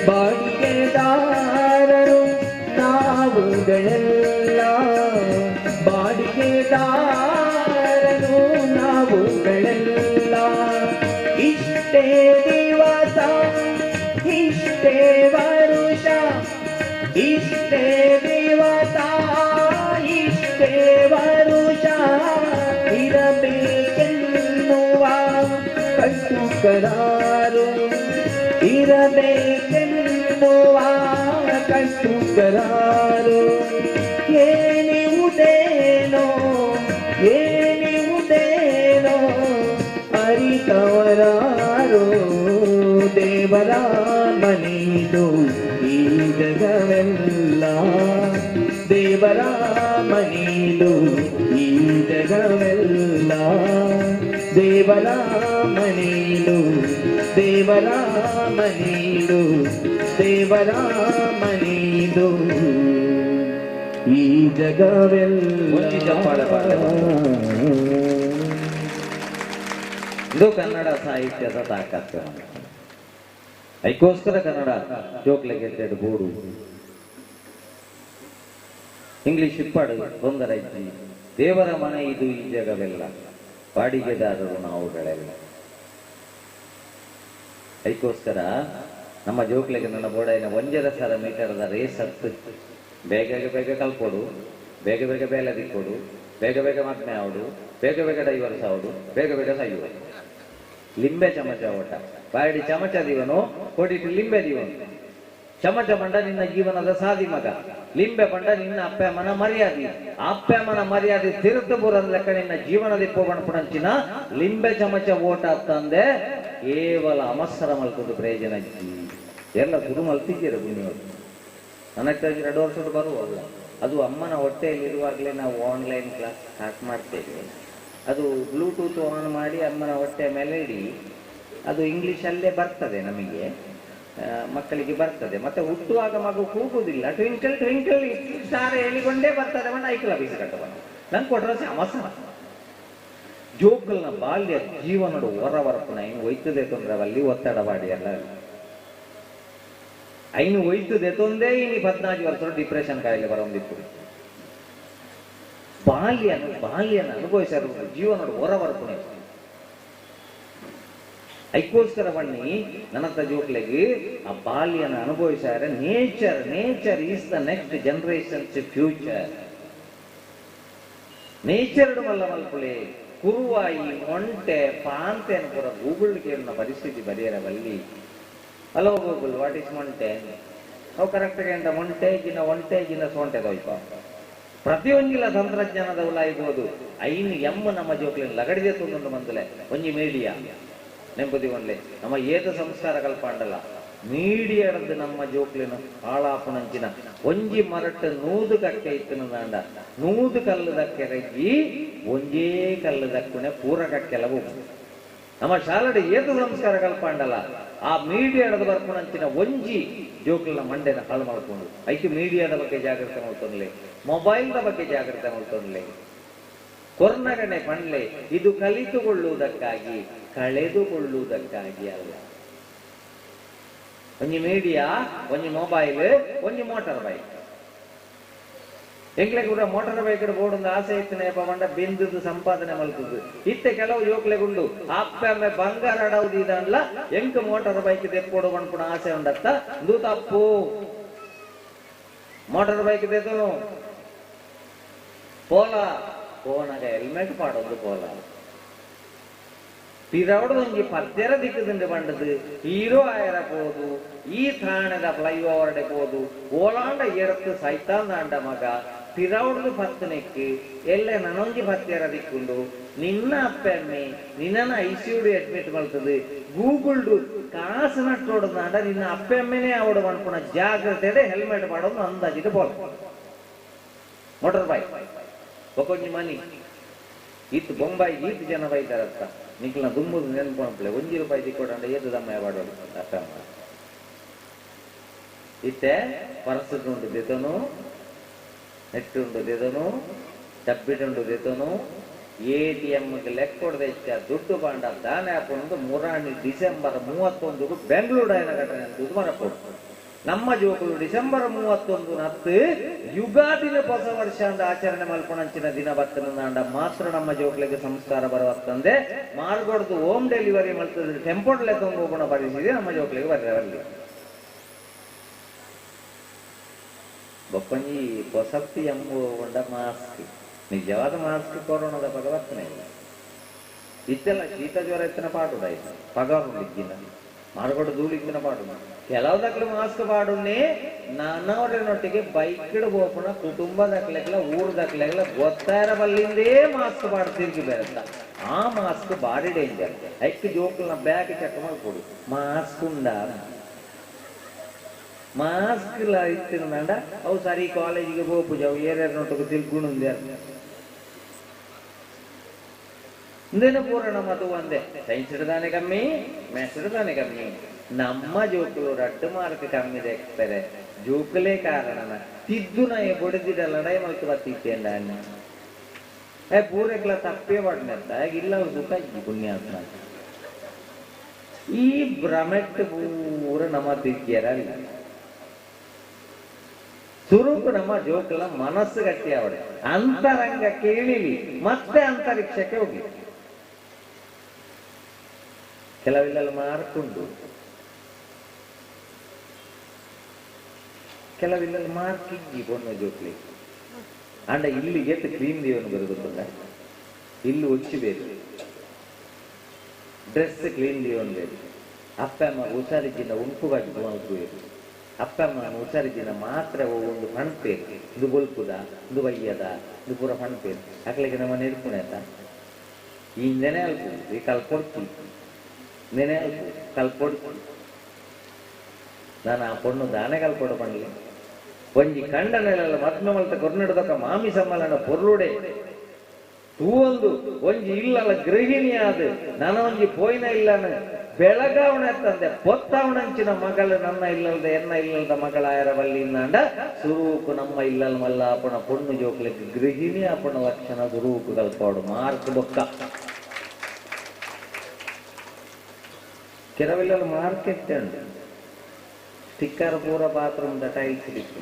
ಬಾಡಿಗೆದಾರರು ನಾವುಗಳೆಲ್ಲ ಬಾಡಿಗೆದಾರರು ನಾವುಗಳೆಲ್ಲ ಇಷ್ಟೇ ದಿವಸ ಇಷ್ಟೇ ವರುಷ ಇಷ್ಟೇ ದಿವಸ ಇಷ್ಟೇ ವರುಷ ಇರಬೇಕೆನ್ನುವ ಕಟ್ಟುಕರಾರು ಇರಬೇಕೆನ್ನುವ ಕಟ್ಟುಕರಾರು ಏನಿವುದೇನೋ ಏನಿವುದೇನೋ ಅರಿತವರಾರು ದೇವರ ಮನೆದು ಈ ಜಗವೆಲ್ಲ ದೇವರ ಮನೆದು ಈ ಜಗವೆಲ್ಲ ದೇವರ ಮನೆದು ದೇವರ ಮನೆದು ದೇವರ ಮನೆದು ಈ ಜಗವೆಲ್ಲ ಇದು ಕನ್ನಡ ಸಾಹಿತ್ಯದ ತಾಕತ್ತು. ಅದಕ್ಕೋಸ್ಕರ ಕನ್ನಡ ಜೋಕ್ಲೆ ಗೆದ್ದೆಡು ಬೋಡು ಇಂಗ್ಲಿಷ್ ಇಪ್ಪಾಡು ತೊಂದರೆ ಇಜ್ಜಿ ದೇವರ ಮನೆ ಇದು ಈ ಜಗವೆಲ್ಲ ಬಾಡಿಗೆದಾರರು ನಾವುಗಳೆಲ್ಲ. ಅದಕ್ಕೋಸ್ಕರ ನಮ್ಮ ಜೋಕ್ಲೆಗೆ ನನ್ನ ಬೋಡೈನ 1,000 ಮೀಟರ್ದ ರೇಸ್ ಹತ್ತು ಬೇಗ ಬೇಗ ಕಲ್ಕೊಡು, ಬೇಗ ಬೇಗ ಬೇಲೆ ದಿಕ್ಕೊಡು, ಬೇಗ ಬೇಗ ಮಗ್ನೆ ಆವಡು, ಬೇಗ ಬೇಗ ಡೈವರ್ಸ್ ಆವಡು, ಬೇಗ ಬೇಗ ಸಾಯುವುದು. ಲಿಂಬೆ ಚಮಚ ಓಟ ಬಾಡಿ ಚಮಚ ದಿವನು ಕೊಡಿಟ್ಟು ಲಿಂಬೆ ದಿವನು ಚಮಚ ಬಂಡ ನಿನ್ನ ಜೀವನದ ಸಾದಿ ಮಗ, ಲಿಂಬೆ ಬಂಡ ನಿನ್ನ ಅಪ್ಪಮ್ಮನ ಮರ್ಯಾದೆ, ಅಪ್ಪಮ್ಮನ ಮರ್ಯಾದೆ ತಿರುತು ಬುರಂದ ಲೆಕ್ಕ ನಿನ್ನ ಜೀವನದ ಪೋಗಣಪುಣಂಚಿನ ಲಿಂಬೆ ಚಮಚ ಓಟ ತಂದೆ ಕೇವಲ ಅಮಸ್ಸರ ಮಲ್ಕೊಂಡು ಪ್ರಯೋಜನ ಎಲ್ಲ ಗುರು ಮಲ್ತಿದ್ದೀರ ಗುಣಿಯವರು. ನನಗೆ 2 ವರ್ಷದ ಬರುವಲ್ಲ, ಅದು ಅಮ್ಮನ ಹೊಟ್ಟೆಯಲ್ಲಿರುವಾಗಲೇ ನಾವು ಆನ್ಲೈನ್ ಕ್ಲಾಸ್ ಸ್ಟಾರ್ಟ್ ಮಾಡ್ತೇವೆ. ಅದು ಬ್ಲೂಟೂತ್ ಆನ್ ಮಾಡಿ ಅಮ್ಮನ ಹೊಟ್ಟೆ ಮೇಲೆ ಇಡಿ, ಅದು ಇಂಗ್ಲೀಷಲ್ಲೇ ಬರ್ತದೆ, ನಮಗೆ ಮಕ್ಕಳಿಗೆ ಬರ್ತದೆ. ಮತ್ತೆ ಹುಟ್ಟುವಾಗ ಮಗು ಕೂಗುವುದಿಲ್ಲ, ಟ್ವಿಂಕಲ್ ಟ್ವಿಂಕಲ್ ಸ್ಟಾರ್ ಹೇಳಿಕೊಂಡೇ ಬರ್ತದೆ. ಬಂದು ಐಕಲ ಬೀಸಿ ಕಟ್ಟಬ ನಂಗೆ ಕೊಟ್ಟರೆ ಅವಸರ. ಜೋಕಲ್ನ ಬಾಲ್ಯ ಜೀವನಡು ಹೊರವರಪುನ ಹಿಂಗೆ ಒಯ್ತದೆ ತೊಂದ್ರೆ ಅಲ್ಲಿ ಒತ್ತಡ ಬಾಡಿ ಎಲ್ಲ ಐನು ಒಯ್ತದೆ ತೊಂದೇ ಇನ್ನು 14 ವರ್ಷ ಡಿಪ್ರೆಷನ್ ಕಾಯಿಲೆ ಬರೋದಿತ್ತು. ಬಾಲ್ಯನ ಅನುಭವಿಸಾರ ಜೀವನಡು ಹೊರವರಪುನ. ಅದಕ್ಕೋಸ್ಕರ ಬನ್ನಿ ನನ್ನ ಜೋಕ್ಲೆಗೆ ಆ ಬಾಲ್ಯನ ಅನುಭವಿಸಾರ. Nature is the next generations future. Nature ಮಲ್ಲ ಮಲ್ಪುಳೆ ಕುರುವಾಯಿ ಒಂಟೆ ಪಾಂತೆ ಅನ್ಕೂರ ಗೂಗಲ್ ಕೇಳಿನ ಪರಿಸ್ಥಿತಿ ಬರೆಯರವಲ್ಲಿ. ಹಲೋ ಗೂಗಲ್, ವಾಟ್ ಈಸ್ ಮೊಂಟೆ? ಅವು ಕರೆಕ್ಟಾಗಿ ಎಂತ ಮೊಂಟೆ ಜಿನ ಸೊಂಟೆ ದೊಯ್ಪ ಪ್ರತಿಯೊಂದಿಲ್ಲ ತಂತ್ರಜ್ಞಾನದ ಉಲಾಯ್ಬೋದು. ಐನು ಎಮ್ಮ ನಮ್ಮ ಜೋಕ್ಲಿನ ಲಗಡಿದೆ ತುಂಡು ಬಂದಲೆ ಒಂಜಿ ಮೀಡಿಯಾ ನೆಂಬುದಿ ಒಂದ್ಲೆ ನಮ್ಮ ಏತ ಸಂಸ್ಕಾರ ಕಲ್ಪಾಂಡಲ್ಲ ಮೀಡಿಯಾಡದ್ದು ನಮ್ಮ ಜೋಕ್ಲಿನ ಹಾಳಾಪುಣಂಚಿನ ಒಂಜಿ ಮರಟ್ಟು 100 ಕಟ್ಟೆ ಇತ್ತಿನ ದಾಂಡ 100 ಕಲ್ಲುದಕ್ಕೆ ರಗ್ಗಿ ಒಂಜೇ ಕಲ್ಲುದಕ್ಕುನೆ ಪೂರ ಕಕ್ಕೆಲವು ನಮ್ಮ ಶಾಲಡೆ ಏತ ಸಂಸ್ಕಾರ ಕಲ್ಪಾಂಡಲ್ಲ. ಆ ಮೀಡಿಯಾದ ಬರ್ಪುಣಂಚಿನ ಒಂಜಿ ಜೋಕ್ಲಿನ ಮಂಡೆನ ಹಾಳು ಮಾಡ್ಕೊಂಡು ಐಕೆ ಮೀಡಿಯಾದ ಬಗ್ಗೆ ಜಾಗ್ರತೆ ಮಾಡ್ಕೊಂಡ್ಲೆ, ಮೊಬೈಲ್ದ ಬಗ್ಗೆ ಜಾಗ್ರತೆ ಮಾಡ್ಕೊಂಡ್ಲೆ, ಕೊರ್ನಗಣೆ ಪಣ್ಲೆ. ಇದು ಕಲಿತುಕೊಳ್ಳುವುದಕ್ಕಾಗಿ ಕಳೆದುಕೊಳ್ಳುವುದಕ್ಕಾಗಿ ಅಲ್ಲ. ಒಂಜಿ ಮೀಡಿಯಾ, ಒಂಜಿ ಮೊಬೈಲ್, ಒಂಜಿ ಮೋಟಾರ್ ಬೈಕ್ ಎಂಕ್ಲೆ ಕೂಡ ಮೋಟಾರ್ ಬೈಕ್ ಬೋಡೊಂದು ಆಸೆ ಇತ್ತನೆ ಪಂಡ ಬೆಂದದ್ದು ಸಂಪಾದನೆ ಮಲ್ತದ್ದು ಇತ್ತೆ ಕೆಲವು ಯೋಕ್ಲೆಗುಂಡು ಅಪ್ಪಮ್ಮೆ ಬಂಗಾರ ಅಡೌದು ಇದನ್ಲ ಎಂಕ್ ಮೋಟಾರ್ ಬೈಕ್ ತೆಕ್ಕೊಡು ಅನ್ಪುಣ ಆಸೆ ಉಂಡತ್ತ ಇದು ತಪ್ಪು. ಮೋಟಾರ್ ಬೈಕ್ ತೆತ್ತನು ಪೋಲ ಪೋನಾಗ ಹೆಲ್ಮೆಟ್ ಪಾಡೋದು ಪೋಲ ಪಿರವಡೊಂಜಿ ಪದ್ಯರ ದಿಕ್ಕದಿಂದ ಬಂಡದು ಹೀರೋ ಆಯರ ಪೋದು ಈ ಥಾಣದ ಫ್ಲೈಓವರ್ಡೆ ಪೋದು ಓಲಾಂಡ ಎಡತ್ತು ಸೈತಾಂದಾಂಡ ಮಗ ಪಿರವಡ್ದು ಪತ್ತನೆಕ್ಕೆ ಎಲ್ಲ ನನೊಂಜಿ ಪದ್ಯರ ದಿಕ್ಕುಂಡು ನಿನ್ನ ಅಪ್ಪಮ್ಮೆ ನಿನ್ನ ಐಸಿಯುಡು ಅಡ್ಮಿಟ್ ಮಾಡ್ತದೆ ಗೂಗಲ್ಡು ಕಾಸು ನಟ್ಟೋಡದಾಂಡ ನಿನ್ನ ಅಪ್ಪಮ್ಮನೆ ಅವಡು ಅನ್ಪುಣ ಜಾಗ್ರತೆ ಹೆಲ್ಮೆಟ್ ಮಾಡೋದು ಅಂದಾಜಿಟ್ಟು ಪೋಲ ಮೋಟರ್ ಬೈಕ್ ಒಕ್ಕೊಂಜಿ ಮನಿ ಇತ್ತು ಬೊಂಬಾಯಿ ಈತು ಜನ ಬೈತಾರತ್ತ ನಿಕ್ಲ ದುಮ್ಮದು ನೆನ್ಪಣಪ್ಲೆ ₹1 ತಿಕ್ಕೊಡಂಡ ಏದು ದಮ್ಮ ಬಾಡೋದು ಅಪ್ಪ ಇತ್ತೆ ಪರಸುಂಡು ದೆತನು ನೆಟ್ಟುಂಡು ದೆದನು ಡಬ್ಬಿಟುಂಡು ದೆತನು ATMಗೆ ಲೆಕ್ಕೊಡದೆ ಇಷ್ಟ ದುಡ್ಡು ಬಾಂಡ ದಾನೆ ಹಾಕೊಂಡು ಡಿಸೆಂಬರ್ 31 ಬೆಂಗಳೂರು ಡೈನ ಘಟನೆ ದುಡ್ಡು ಮರಪೋಡು ನಮ್ಮ ಜೋಕುಲು ಡಿಸೆಂಬರ್ 31 ನತ್ತು ಯುಗಾದಿನ ಹೊಸ ವರ್ಷ ಅಂತ ಆಚರಣೆ ಮಲ್ಪಣಂಚಿನ ದಿನ ಬರ್ತನಂದ ಮಾತ್ರ ನಮ್ಮ ಜೋಕ್ಲಿಗೆ ಸಂಸ್ಕಾರ ಬರುವತ್ತಂದೆ ಮಾರ್ಗೊಡ್ದು ಹೋಮ್ ಡೆಲಿವರಿ ಮಲ್ತದ್ರೆ ಟೆಂಪೋಡ್ ಲೆಕ್ಕ ಹೋಗೋಣ ಪರಿಸ್ಥಿತಿ ನಮ್ಮ ಜೋಕ್ಲಿಗೆ ಬರಲಿ ಬೊಪ್ಪಂಜಿ ಹೊಸತ್ತಿ ಎಂಬ ಮಾಸ್ಕ್ ನಿಜವಾದ ಮಾಸ್ಕ್ ಕೊರೋನಾದ ಭಗವತ್ತನೇ ಇಲ್ಲ ಇತ್ತೆಲ್ಲ ಶೀತ ಜ್ವರ ಎತ್ತಿನ ಪಾಡುದಾಯ್ತು ಪಗಾರುಂಡಿಕ್ಕಿನ ಮಾರ್ಗೊಡು ಧೂಳಿಕ್ಕಿನ ಪಾಡು ಕೆಲವುದಕ್ಲು ಮಾಸ್ಕ್ ಪಾಡುನ್ನೇ ನನ್ನವರನೊಟ್ಟಿಗೆ ಬೈಕ್ಡ್ ಹೋಪಣ ಕುಟುಂಬದಕ್ಲೆಗ್ಲ ಊರ್ದಕ್ಲೆಗ್ಲ ಗೊತ್ತಾರ ಬಲ್ಲಿಂದೇ ಮಾಸ್ಕ್ ಪಾಡು ತಿರುಗಿ ಬೇರೆಂತ ಆ ಮಾಸ್ಕ್ ಬಾರಿ ಡೇಂಜರ್ ಐಕ್ ಜೋಕ್ಲನ ಬ್ಯಾಗ್ ಚೆಕ್ ಮಾಡ್ಕೊಡು ಮಾಸ್ಕ್ ಉಂಡ ಮಾಸ್ಕ್ ಇತ್ತಿನಂಡ ಅವು ಸರಿ ಕಾಲೇಜಿಗೆ ಹೋಪುಜ ಅವು ಏರ್ಯಾರನೊಟ್ಟಿಗೆ ತಿರ್ಗುಣುಂದೆ ಇಂದೇನು ಪೂರಣ ಮತು ಒಂದೇ ಸೈನ್ಸ್ ಇಡದಾನೆ ಕಮ್ಮಿ ಮ್ಯಾಥ್ಸ್ ಇಡದಾನೆ ಕಮ್ಮಿ ನಮ್ಮ ಜೋಕುಲು ರಡ್ಡು ಮಾರ್ಕ್ ಕಮ್ಮಿ ತೆಗ್ತಾರೆ ಜೋಕುಲೇ ಕಾರಣನ ತಿದ್ದುನ ಬೊಡೆದಿಡಲ್ಲ ಲಡಾಯಿ ಮಲ್ತು ಬತ್ತಿತ್ತೇಂಡ ಪೂರೆಕ್ಲ ತಪ್ಪೇ ಪಡ್ನೆತ್ತ ಇಲ್ಲ ಸುಖ ಪುಣ್ಯಾತ್ಮ ಈ ಭ್ರಮೆಟ್ ಪೂರ ನಮ್ಮ ತಿಕ್ಕಿಯರಲ್ಲ ಸುರೂಪು ನಮ್ಮ ಜೋಕುಲ ಮನಸ್ಸು ಗಟ್ಟಿ ಅವಡೆ ಅಂತರಂಗ ಕೇಳಿಲಿ ಮತ್ತೆ ಅಂತರಿಕ್ಷಕ್ಕೆ ಹೋಗಿ ಕೆಲವಿಲ್ಲ ಮಾರ್ಕೊಂಡು ಕೆಲವಿಲ್ಲ ಮಾರ್ಕಿಗ್ಗಿ ಪೊಣ್ಣು ಜೋಕ್ಲಿ ಅಂಡ ಇಲ್ಲಿ ಎತ್ತು ಕ್ಲೀನ್ ದೇವನು ಬರುಗುತ್ತಲ್ಲ ಇಲ್ಲಿ ಒಚ್ಚಿ ಬೇಕು ಡ್ರೆಸ್ ಕ್ಲೀನ್ ದೇವನು ಬೇಕು ಅಪ್ಪಮ್ಮ ಹುಷಾರಿದ್ದಿನ ಉಂಟುಗಾಗಿ ಬೇಕು ಅಪ್ಪಮ್ಮ ಹುಷಾರಿದ್ದಿನ ಮಾತ್ರ ಒಂದು ಪಣ್ಪೇರು ಇದು ಬೊಲ್ಪುದ ಇದು ಬಯ್ಯದ ಇದು ಪೂರ ಪಣ್ಪೇರು ಅಕ್ಲಿಗೆ ನಮ್ಮ ನೆಡ್ಪುಣೆ ಆಯ್ತಾ ಈ ನೆನೆ ಅಲ್ಪು ಈ ಕಲ್ಪೊಡ್ತಿ ನೆನೆ ಅಲ್ಪು ಕಲ್ಪೊಡ್ತಿ ನಾನು ಆ ಪೊಣ್ಣು ದಾನೆ ಕಲ್ಪೊಡು ಪಣ್ಲಿ ಒಂಜಿ ಕಂಡನೆಲ್ಲ ಮದ್ಮೆ ಮಲ್ತ ಕೊರ್ನೆಡ್ದೊಕ್ಕ ಮಾಮಿ ಸಮ್ಮಲನ ಪೊರ್ಲುಡೆ ತೂವೊಂದು ಒಂಜಿ ಇಲ್ಲಲ್ಲ ಗೃಹಿಣಿ ಆದ ನನ್ನ ಒಂಜಿ ಪೋಯ್ನ ಇಲ್ಲನ ಬೆಳಗಾವಣೆ ತಂದೆ ಪೊತ್ತಾವಣಂಚಿನ ಮಗಳು ನನ್ನ ಇಲ್ಲಲ್ದ ಎನ್ನ ಇಲ್ಲಲ್ದ ಮಗಳ ಆಯರ ಬಲ್ಲಿಂದ ಸುರೂಪು ನಮ್ಮ ಇಲ್ಲಲ್ ಮಲ್ಲ ಅಪ್ಪಣ ಪೊಣ್ಣು ಜೋಕ್ಲಿಕ್ಕೆ ಗೃಹಿಣಿ ಅಪ್ಪಣ ಲಕ್ಷಣ ಸುರೂಪು ಕಲ್ಪಾಡು ಮಾರ್ಕ್ ಬೊಕ್ಕ ಕೆಲವೆಲ್ಲ ಮಾರ್ಕೆಟ್ ಉಂಟು ಸ್ಟಿಕ್ಕರ್ ಪೂರ ಬಾತ್ರೂಮ್ ಟೈಲ್ಸ್ ಇಟ್ಟು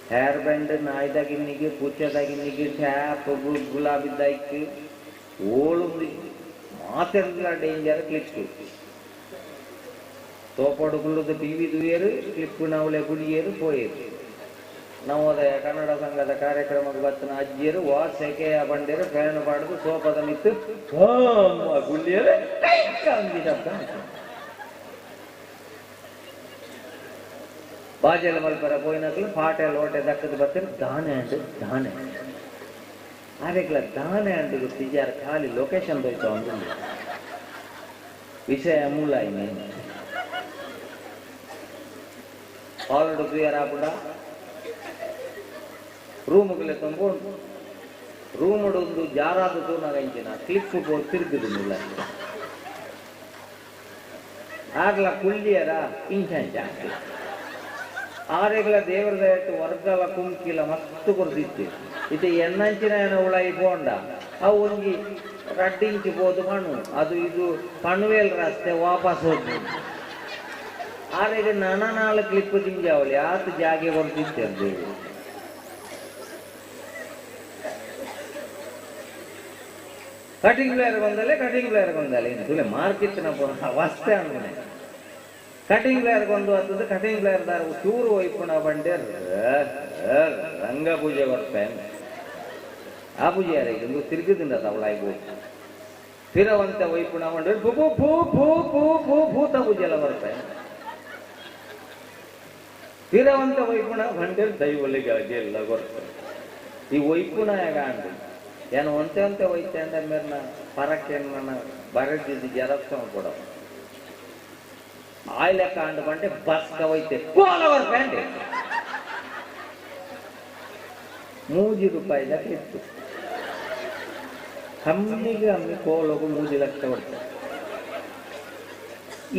ಹೇರ್ ಬ್ಯಾಂಡ್ ನಾಯ್ದಾಗಿನ್ನಿಗೆ ಪೂಚದಾಗಿನ್ನಿಗೆ ಟ್ಯಾಪ್ ಗುಲಾಬಿದ್ದಾಯ್ಕೆ ಓಳುಂದಿ ಮಾತೆಲ್ಲ ಡೇಂಜರ್ ಕ್ಲಿಪ್ ತೋಪಾಡು ಗುಳ್ಳದ ಟಿವಿ ದುಯರು ಕ್ಲಿಪ್ ನವಳೆ ಗುಡಿಯರು ಪೋಯರು ನವೋದಯ ಕನ್ನಡ ಸಂಘದ ಕಾರ್ಯಕ್ರಮಕ್ಕೆ ಬರ್ತನ ಅಜ್ಜಿಯರು ಸೆಕೆಯ ಬಂಡಿಯರು ಫ್ಯಾನ್ ಪಾಡ್ದು ಸೋಫಾದ ನಿಂತು ಗುಳ್ಳಿಯರು ಬಾಜೆಲ್ಲ ಮಲ್ಪರ ಪೋಯಿನಕ್ಲು ಪಾಟೆ ಲೋಟೆ ದಕ್ಕದ ಬರ್ತಾರೆ ದಾನೆ ಅಂಡು ದಾನೆ ಆರೆಗ್ಲ ದಾನೆ ಅಂಡು ಗೊತ್ತಿದ್ದಾರೆ ಖಾಲಿ ಲೊಕೇಶನ್ ಹೋಯ್ತು ಒಂದು ವಿಷಯ ಮೂಲ ಇನ್ನೇನು ಆಲ್ರೆಡಿ ಕ್ಲಿಯರ್ ಆಗ್ಬಿಡ ರೂಮ್ಗಳೇ ತುಂಬೋದು ರೂಮ್ ಒಂದು ಜಾರಾದ ತೂನಾಗಂಚಿನ ಕ್ಲಿಪ್ ತಿರುಗುದಿಲ್ಲ ಆಗ್ಲ ಕುಳ್ಳಿಯರ ಇಂಚನ್ ಜಾಸ್ತಿ ಆರೆಗ್ಲ ದೇವರ ದಯಟ್ಟು ವರ್ಗಲ ಕುಂಕಿಲ ಮಸ್ತು ಕೊರ್ದಿತ್ತು ಇದು ಎನ್ನಂಚಿನ ಏನೋ ಉಳ ಇಬೋಂಡ ಅವು ಒಂಜಿ 2 ಇಂಚ್ ಬೋದು ಮಣ್ಣು ಅದು ಇದು ಪಣುವೇಲ್ ರಸ್ತೆ ವಾಪಸ್ ಹೋಗಿ ಆರೆಗೆ 4 ಕ್ಲಿಪ್ ತಿಂಜಾವಳಿ ಆತು ಜಾಗೆ ಕೊರ್ದಿತ್ತೆ ದೇವರು ಕಟಿಂಗ್ ಪ್ಲೇಯರ್ ಗೊಂದಲೆ ತುಲೆ ಮಾರ್ಕೆಟ್ನ ಅವಸ್ಥೆ ಅನ್ಮನೆ ಕಟಿಂಗ್ ಪ್ಲೇಯರ್ ಗೊಂದು ಅಂತದ್ದು ಕಟಿಂಗ್ ಪ್ಲೇಯರ್ ದಾರ ಚೂರು ಒಯ್ಪುಣ ಬಂಡೆ ರಂಗ ಪೂಜೆ ಬರ್ಪೇನ್ ಆ ಪೂಜೆ ಯಾರಿಗೆ ತಿರುಗಿದಿಂದ ಅವಳಾಗ್ಬೋದು ಸ್ಥಿರವಂತ ಒಯ್ಪುಣ ಬಂಡೆ ಭೂ ಭೂ ಭೂ ಭೂ ಭೂ ಭೂತ ಪೂಜೆ ಎಲ್ಲ ಬರ್ಪೇನ್ ಸ್ಥಿರವಂತ ವೈಪುಣ ಬಂಡೆ ದೈವಲಿಗೆ ಎಲ್ಲ ಬರ್ತಾರೆ ಈ ವೈಪುಣ ಯಾಗ ಅಂದ ಏನು ಒಂತೆ ಒಯ್ತೆ ಅಂದ ಮೇಲೆ ನಾ ಪರಕ್ಕೆ ನನ್ನ ಬರದಿದ್ದು ಜರಪ್ಸ ಕೊಡ ಆಯ್ಲೆಕ್ಕ ಅಂಡು ಬಂಡೆ ಬಸ್ಕ ಒಯ್ತೆ ಕೋಲವರ್ ಬ್ಯಾಂಡೆ ₹3 ಇತ್ತು ಕಮ್ಮಿಗೆ ಕೋಲೋಗು 3 ಲಕ್ಷ ಕೊಡ್ತಾರೆ